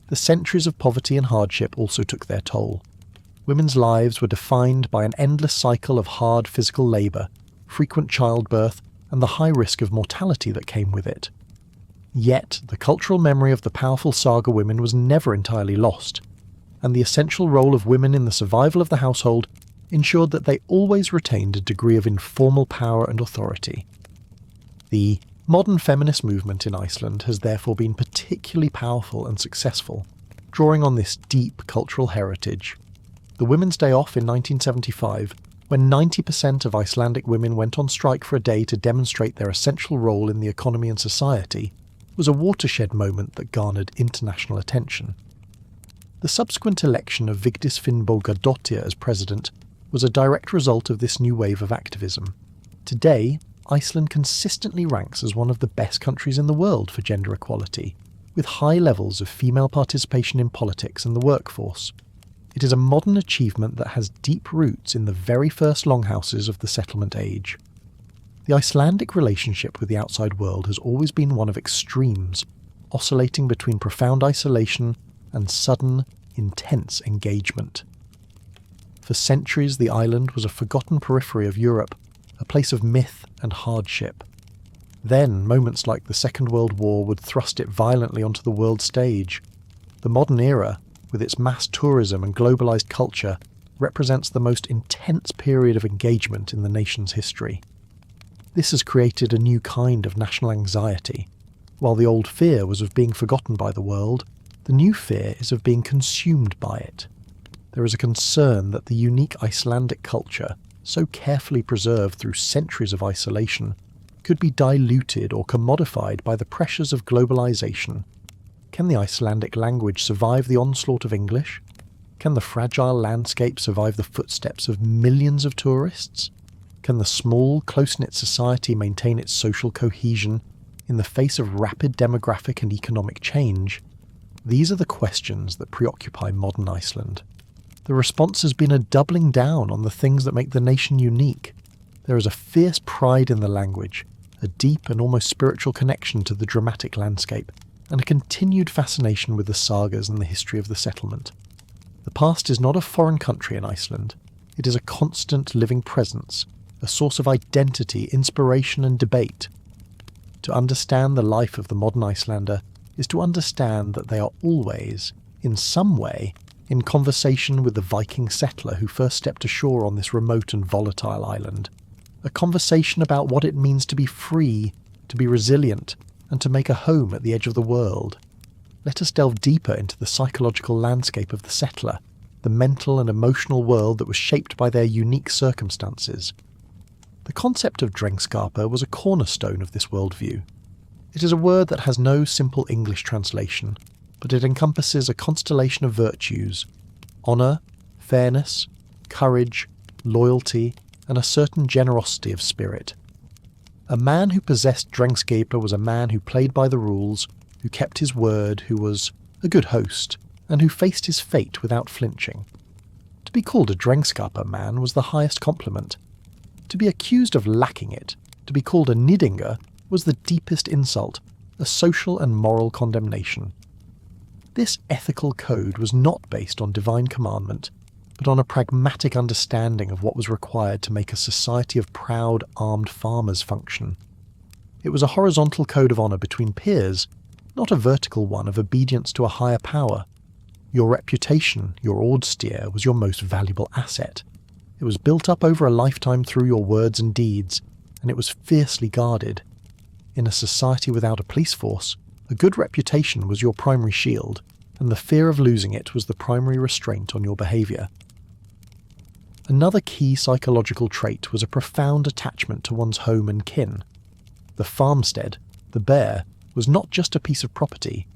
The centuries of poverty and hardship also took their toll. Women's lives were defined by an endless cycle of hard physical labour, frequent childbirth, and the high risk of mortality that came with it. Yet, the cultural memory of the powerful saga women was never entirely lost, and the essential role of women in the survival of the household ensured that they always retained a degree of informal power and authority. The modern feminist movement in Iceland has therefore been particularly powerful and successful, drawing on this deep cultural heritage. The Women's Day Off in 1975, when 90% of Icelandic women went on strike for a day to demonstrate their essential role in the economy and society, was a watershed moment that garnered international attention. The subsequent election of Vigdis Finnbogadóttir as president was a direct result of this new wave of activism. Today, Iceland consistently ranks as one of the best countries in the world for gender equality, with high levels of female participation in politics and the workforce. It is a modern achievement that has deep roots in the very first longhouses of the settlement age. The Icelandic relationship with the outside world has always been one of extremes, oscillating between profound isolation and sudden, intense engagement. For centuries, the island was a forgotten periphery of Europe, a place of myth and hardship. Then, moments like the Second World War would thrust it violently onto the world stage. The modern era, with its mass tourism and globalised culture, represents the most intense period of engagement in the nation's history. This has created a new kind of national anxiety. While the old fear was of being forgotten by the world, the new fear is of being consumed by it. There is a concern that the unique Icelandic culture, so carefully preserved through centuries of isolation, could be diluted or commodified by the pressures of globalisation. Can the Icelandic language survive the onslaught of English? Can the fragile landscape survive the footsteps of millions of tourists? Can the small, close-knit society maintain its social cohesion in the face of rapid demographic and economic change? These are the questions that preoccupy modern Iceland. The response has been a doubling down on the things that make the nation unique. There is a fierce pride in the language, a deep and almost spiritual connection to the dramatic landscape, and a continued fascination with the sagas and the history of the settlement. The past is not a foreign country in Iceland. It is a constant living presence, a source of identity, inspiration and debate. To understand the life of the modern Icelander is to understand that they are always, in some way, in conversation with the Viking settler who first stepped ashore on this remote and volatile island. A conversation about what it means to be free, to be resilient, and to make a home at the edge of the world. Let us delve deeper into the psychological landscape of the settler, the mental and emotional world that was shaped by their unique circumstances. The concept of Drengskapa was a cornerstone of this worldview. It is a word that has no simple English translation, but it encompasses a constellation of virtues: honour, fairness, courage, loyalty, and a certain generosity of spirit. A man who possessed Drengskapa was a man who played by the rules, who kept his word, who was a good host, and who faced his fate without flinching. To be called a Drengskapa man was the highest compliment. To be accused of lacking it, to be called a Nidinga, was the deepest insult, a social and moral condemnation. This ethical code was not based on divine commandment, but on a pragmatic understanding of what was required to make a society of proud, armed farmers function. It was a horizontal code of honour between peers, not a vertical one of obedience to a higher power. Your reputation, your ordstyr, was your most valuable asset. It was built up over a lifetime through your words and deeds, and it was fiercely guarded. In a society without a police force, a good reputation was your primary shield, and the fear of losing it was the primary restraint on your behaviour. Another key psychological trait was a profound attachment to one's home and kin. The farmstead, the bear, was not just a piece of property.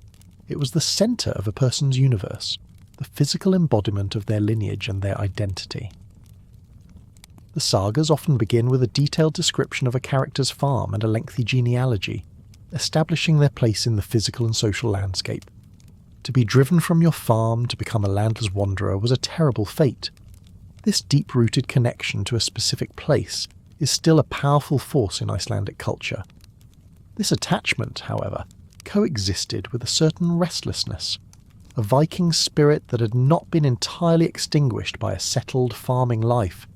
It was the centre of a person's universe, the physical embodiment of their lineage and their identity. The sagas often begin with a detailed description of a character's farm and a lengthy genealogy, establishing their place in the physical and social landscape. To be driven from your farm to become a landless wanderer was a terrible fate. This deep-rooted connection to a specific place is still a powerful force in Icelandic culture. This attachment, however, coexisted with a certain restlessness, a Viking spirit that had not been entirely extinguished by a settled farming life.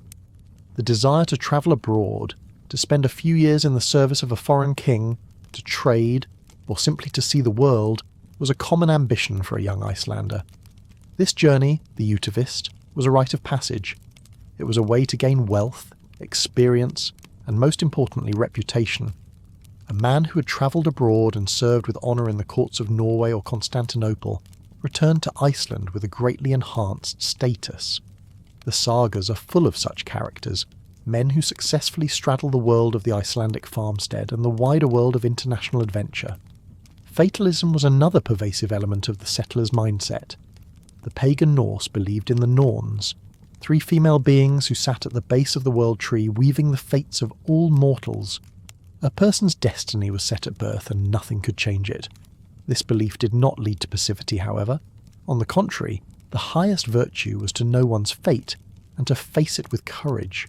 The desire to travel abroad, to spend a few years in the service of a foreign king, to trade, or simply to see the world, was a common ambition for a young Icelander. This journey, the Utavist, was a rite of passage. It was a way to gain wealth, experience, and most importantly reputation. A man who had travelled abroad and served with honour in the courts of Norway or Constantinople returned to Iceland with a greatly enhanced status. The sagas are full of such characters, men who successfully straddle the world of the Icelandic farmstead and the wider world of international adventure. Fatalism was another pervasive element of the settlers' mindset. The pagan Norse believed in the Norns, 3 female beings who sat at the base of the world tree weaving the fates of all mortals. A person's destiny was set at birth and nothing could change it. This belief did not lead to passivity, however. On the contrary, the highest virtue was to know one's fate and to face it with courage.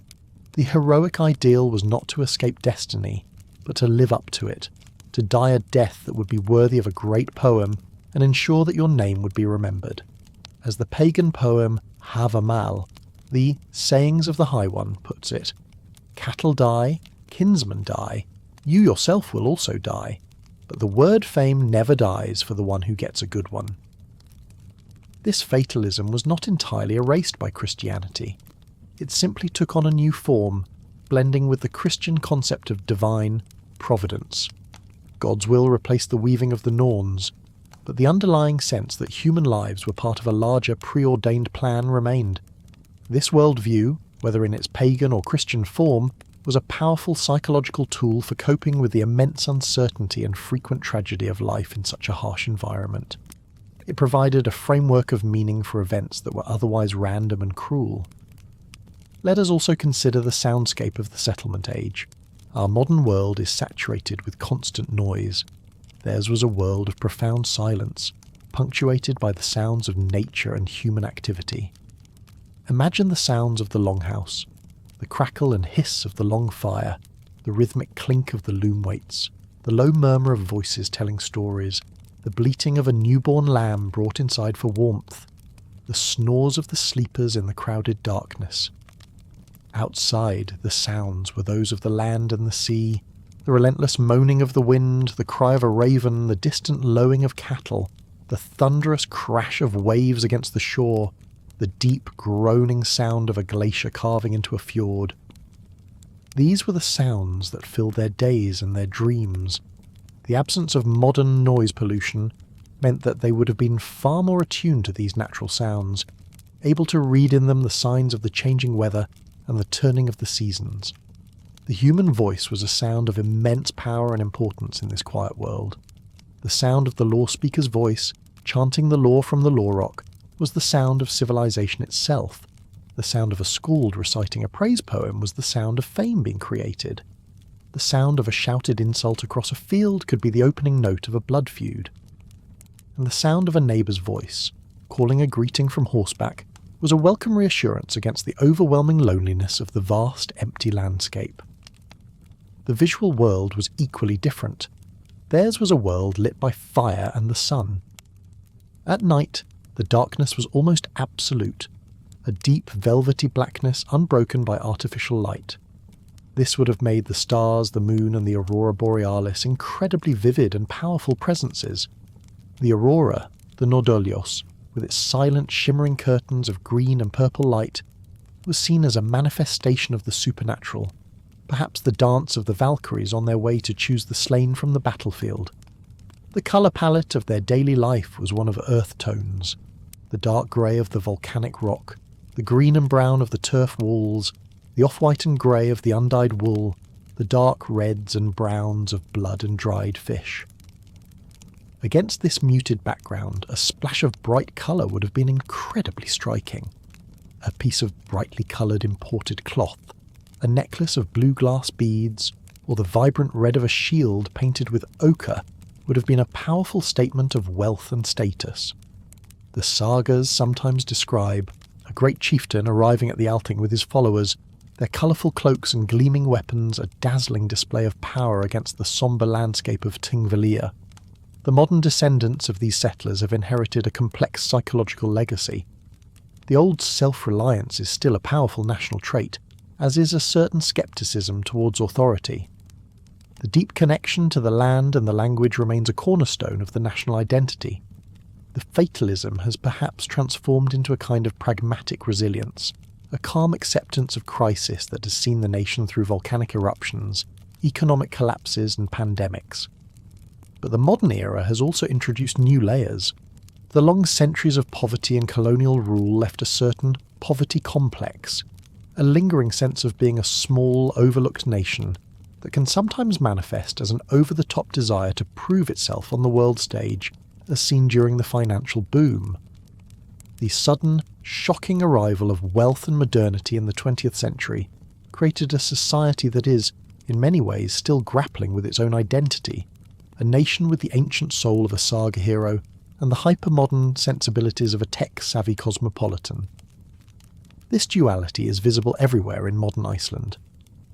The heroic ideal was not to escape destiny, but to live up to it, to die a death that would be worthy of a great poem and ensure that your name would be remembered. As the pagan poem Havamal, the Sayings of the High One, puts it, cattle die, kinsmen die, you yourself will also die, but the word fame never dies for the one who gets a good one. This fatalism was not entirely erased by Christianity. It simply took on a new form, blending with the Christian concept of divine providence. God's will replaced the weaving of the Norns, but the underlying sense that human lives were part of a larger preordained plan remained. This worldview, whether in its pagan or Christian form, was a powerful psychological tool for coping with the immense uncertainty and frequent tragedy of life in such a harsh environment. It provided a framework of meaning for events that were otherwise random and cruel. Let us also consider the soundscape of the settlement age. Our modern world is saturated with constant noise. Theirs was a world of profound silence, punctuated by the sounds of nature and human activity. Imagine the sounds of the longhouse, the crackle and hiss of the long fire, the rhythmic clink of the loom weights, the low murmur of voices telling stories, the bleating of a newborn lamb brought inside for warmth, the snores of the sleepers in the crowded darkness. Outside, the sounds were those of the land and the sea, the relentless moaning of the wind, the cry of a raven, the distant lowing of cattle, the thunderous crash of waves against the shore, the deep groaning sound of a glacier carving into a fjord. These were the sounds that filled their days and their dreams. The absence of modern noise pollution meant that they would have been far more attuned to these natural sounds, able to read in them the signs of the changing weather and the turning of the seasons. The human voice was a sound of immense power and importance in this quiet world. The sound of the law speaker's voice, chanting the law from the law rock, was the sound of civilization itself. The sound of a skald reciting a praise poem was the sound of fame being created. The sound of a shouted insult across a field could be the opening note of a blood feud. And the sound of a neighbour's voice, calling a greeting from horseback, was a welcome reassurance against the overwhelming loneliness of the vast, empty landscape. The visual world was equally different. Theirs was a world lit by fire and the sun. At night, the darkness was almost absolute, a deep velvety blackness unbroken by artificial light. This would have made the stars, the moon and the aurora borealis incredibly vivid and powerful presences. The aurora, the Nordolios, with its silent shimmering curtains of green and purple light, was seen as a manifestation of the supernatural, perhaps the dance of the Valkyries on their way to choose the slain from the battlefield. The colour palette of their daily life was one of earth tones, the dark grey of the volcanic rock, the green and brown of the turf walls, the off-white and grey of the undyed wool, the dark reds and browns of blood and dried fish. Against this muted background, a splash of bright colour would have been incredibly striking. A piece of brightly coloured imported cloth, a necklace of blue glass beads, or the vibrant red of a shield painted with ochre would have been a powerful statement of wealth and status. The sagas sometimes describe a great chieftain arriving at the Althing with his followers, their colourful cloaks and gleaming weapons a dazzling display of power against the sombre landscape of Thingvellir. The modern descendants of these settlers have inherited a complex psychological legacy. The old self-reliance is still a powerful national trait, as is a certain scepticism towards authority. The deep connection to the land and the language remains a cornerstone of the national identity. The fatalism has perhaps transformed into a kind of pragmatic resilience, a calm acceptance of crisis that has seen the nation through volcanic eruptions, economic collapses and pandemics. But the modern era has also introduced new layers. The long centuries of poverty and colonial rule left a certain poverty complex, a lingering sense of being a small, overlooked nation that can sometimes manifest as an over-the-top desire to prove itself on the world stage, as seen during the financial boom. The sudden, shocking arrival of wealth and modernity in the 20th century created a society that is, in many ways, still grappling with its own identity, a nation with the ancient soul of a saga hero and the hyper-modern sensibilities of a tech-savvy cosmopolitan. This duality is visible everywhere in modern Iceland.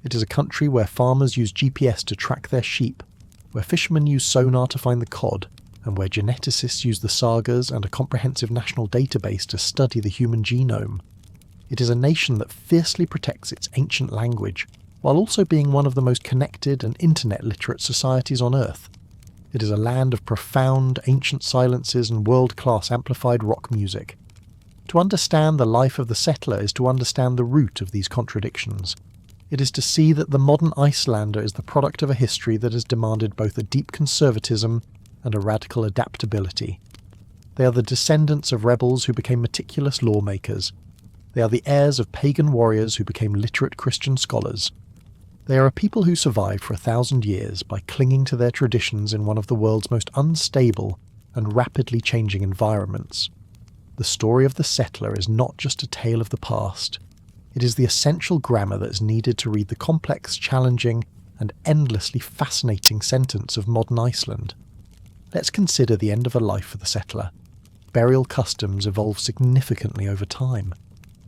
It is a country where farmers use GPS to track their sheep, where fishermen use sonar to find the cod, and where geneticists use the sagas and a comprehensive national database to study the human genome. It is a nation that fiercely protects its ancient language, while also being one of the most connected and internet-literate societies on Earth. It is a land of profound ancient silences and world-class amplified rock music. To understand the life of the settler is to understand the root of these contradictions. It is to see that the modern Icelander is the product of a history that has demanded both a deep conservatism and a radical adaptability. They are the descendants of rebels who became meticulous lawmakers. They are the heirs of pagan warriors who became literate Christian scholars. They are a people who survived for 1,000 years by clinging to their traditions in one of the world's most unstable and rapidly changing environments. The story of the settler is not just a tale of the past. It is the essential grammar that is needed to read the complex, challenging, and endlessly fascinating sentence of modern Iceland. Let's consider the end of a life for the settler, burial customs evolved significantly over time.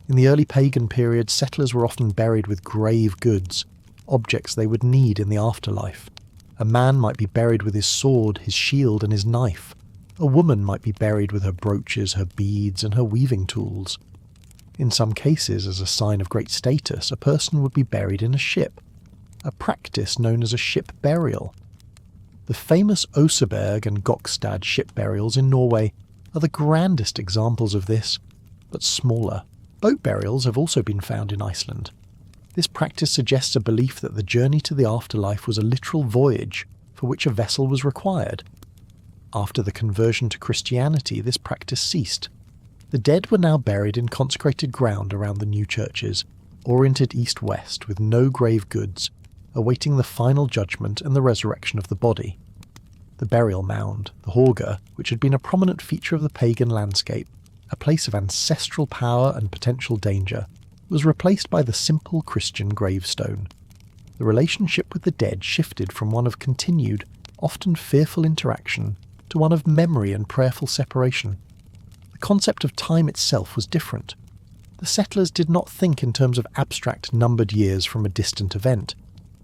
In the early pagan period, settlers were often buried with grave goods, objects they would need in the afterlife. A man might be buried with his sword, his shield, and his knife. A woman might be buried with her brooches, her beads, and her weaving tools. In some cases, as a sign of great status, a person would be buried in a ship, a practice known as a ship burial. The famous Oseberg and Gokstad ship burials in Norway are the grandest examples of this, but smaller. Boat burials have also been found in Iceland. This practice suggests a belief that the journey to the afterlife was a literal voyage for which a vessel was required. After the conversion to Christianity, this practice ceased. The dead were now buried in consecrated ground around the new churches, oriented east-west with no grave goods, awaiting the final judgment and the resurrection of the body. The burial mound, the Hauger, which had been a prominent feature of the pagan landscape, a place of ancestral power and potential danger, was replaced by the simple Christian gravestone. The relationship with the dead shifted from one of continued, often fearful interaction to one of memory and prayerful separation. The concept of time itself was different. The settlers did not think in terms of abstract numbered years from a distant event.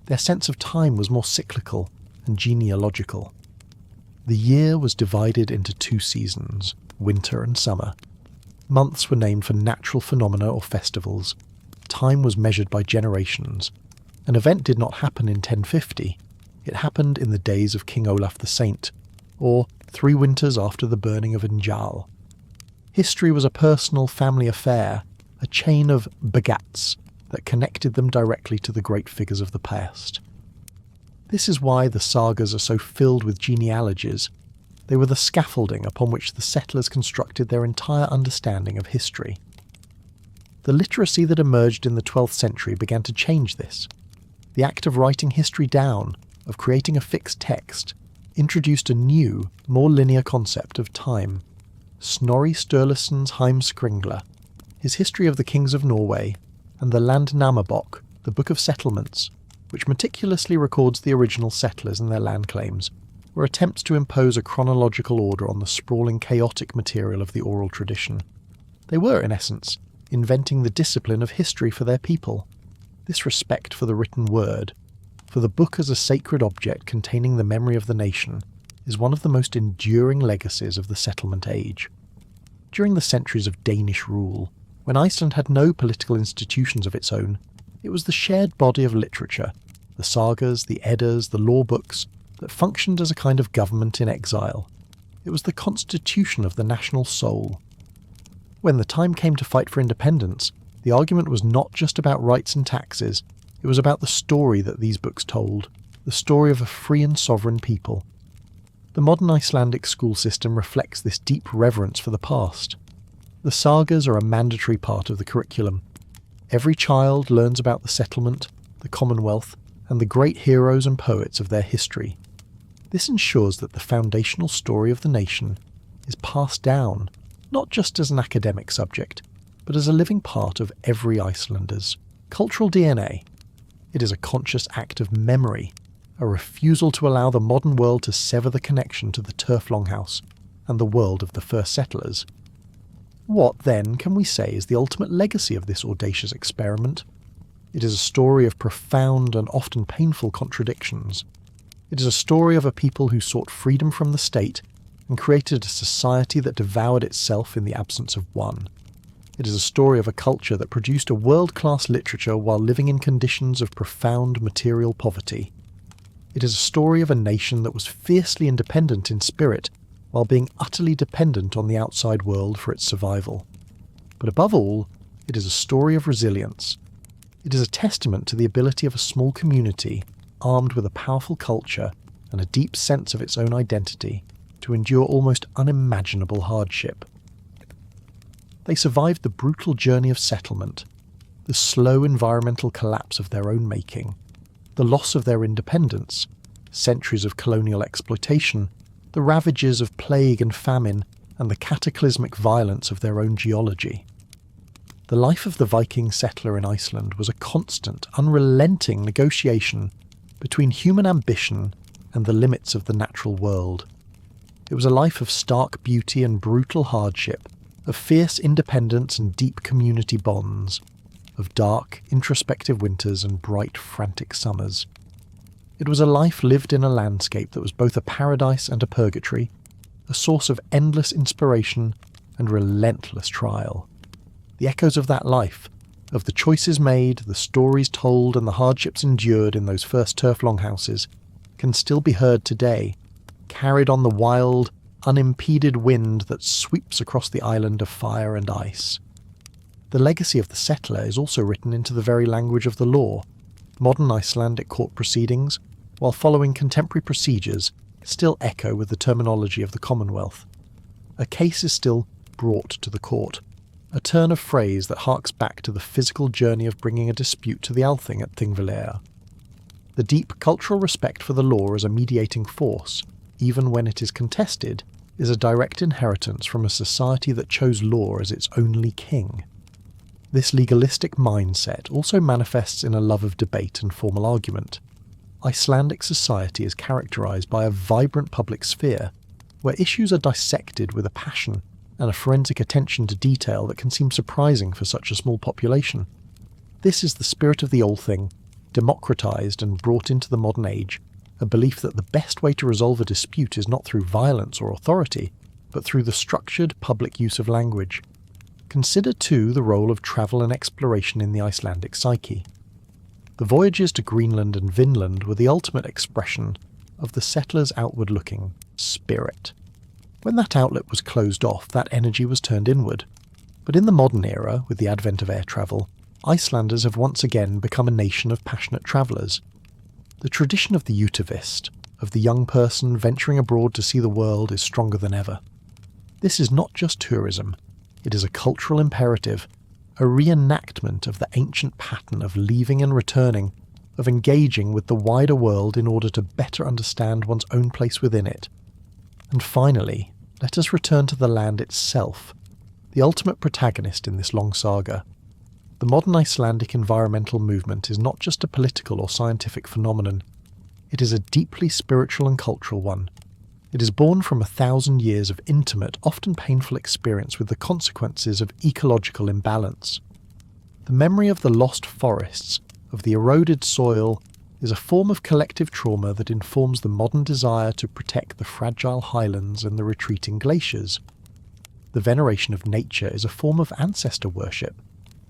Their sense of time was more cyclical and genealogical. The year was divided into 2 seasons, winter and summer. Months were named for natural phenomena or festivals. Time was measured by generations. An event did not happen in 1050. It happened in the days of King Olaf the Saint, or 3 winters after the burning of Njal. History was a personal family affair, a chain of begats that connected them directly to the great figures of the past. This is why the sagas are so filled with genealogies. They were the scaffolding upon which the settlers constructed their entire understanding of history. The literacy that emerged in the 12th century began to change this. The act of writing history down, of creating a fixed text, introduced a new, more linear concept of time. Snorri Sturluson's Heimskringla, his History of the Kings of Norway, and the Landnamabok, the Book of Settlements, which meticulously records the original settlers and their land claims, were attempts to impose a chronological order on the sprawling, chaotic material of the oral tradition. They were, in essence, inventing the discipline of history for their people. This respect for the written word, for the book as a sacred object containing the memory of the nation, is one of the most enduring legacies of the settlement age. During the centuries of Danish rule, when Iceland had no political institutions of its own, it was the shared body of literature, the sagas, the Eddas, the law books, that functioned as a kind of government in exile. It was the constitution of the national soul. When the time came to fight for independence, the argument was not just about rights and taxes, it was about the story that these books told, the story of a free and sovereign people. The modern Icelandic school system reflects this deep reverence for the past. The sagas are a mandatory part of the curriculum. Every child learns about the settlement, the Commonwealth, and the great heroes and poets of their history. This ensures that the foundational story of the nation is passed down, not just as an academic subject, but as a living part of every Icelander's cultural DNA. It is a conscious act of memory, a refusal to allow the modern world to sever the connection to the turf longhouse and the world of the first settlers. What, then, can we say is the ultimate legacy of this audacious experiment? It is a story of profound and often painful contradictions. It is a story of a people who sought freedom from the state and created a society that devoured itself in the absence of one. It is a story of a culture that produced a world-class literature while living in conditions of profound material poverty. It is a story of a nation that was fiercely independent in spirit while being utterly dependent on the outside world for its survival. But above all, it is a story of resilience. It is a testament to the ability of a small community, armed with a powerful culture and a deep sense of its own identity, to endure almost unimaginable hardship. They survived the brutal journey of settlement, the slow environmental collapse of their own making, the loss of their independence, centuries of colonial exploitation, the ravages of plague and famine, and the cataclysmic violence of their own geology. The life of the Viking settler in Iceland was a constant, unrelenting negotiation between human ambition and the limits of the natural world. It was a life of stark beauty and brutal hardship, of fierce independence and deep community bonds, of dark, introspective winters and bright, frantic summers. It was a life lived in a landscape that was both a paradise and a purgatory, a source of endless inspiration and relentless trial. The echoes of that life, of the choices made, the stories told, and the hardships endured in those first turf longhouses, can still be heard today, carried on the wild, unimpeded wind that sweeps across the island of fire and ice. The legacy of the settler is also written into the very language of the law. Modern Icelandic court proceedings, while following contemporary procedures, still echo with the terminology of the Commonwealth. A case is still brought to the court, a turn of phrase that harks back to the physical journey of bringing a dispute to the Althing at Thingvellir. The deep cultural respect for the law as a mediating force, even when it is contested, is a direct inheritance from a society that chose law as its only king. This legalistic mindset also manifests in a love of debate and formal argument. Icelandic society is characterized by a vibrant public sphere, where issues are dissected with a passion and a forensic attention to detail that can seem surprising for such a small population. This is the spirit of the Althing, democratized and brought into the modern age, a belief that the best way to resolve a dispute is not through violence or authority, but through the structured public use of language. Consider too the role of travel and exploration in the Icelandic psyche. The voyages to Greenland and Vinland were the ultimate expression of the settler's outward-looking spirit. When that outlet was closed off, that energy was turned inward. But in the modern era, with the advent of air travel, Icelanders have once again become a nation of passionate travellers. The tradition of the utavist, of the young person venturing abroad to see the world, is stronger than ever. This is not just tourism, it is a cultural imperative, a reenactment of the ancient pattern of leaving and returning, of engaging with the wider world in order to better understand one's own place within it. And finally, let us return to the land itself, the ultimate protagonist in this long saga. The modern Icelandic environmental movement is not just a political or scientific phenomenon. It is a deeply spiritual and cultural one. It is born from 1,000 years of intimate, often painful experience with the consequences of ecological imbalance. The memory of the lost forests, of the eroded soil, is a form of collective trauma that informs the modern desire to protect the fragile highlands and the retreating glaciers. The veneration of nature is a form of ancestor worship,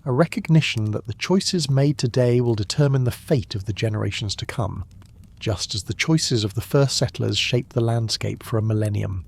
a recognition that the choices made today will determine the fate of the generations to come, just as the choices of the first settlers shaped the landscape for a millennium.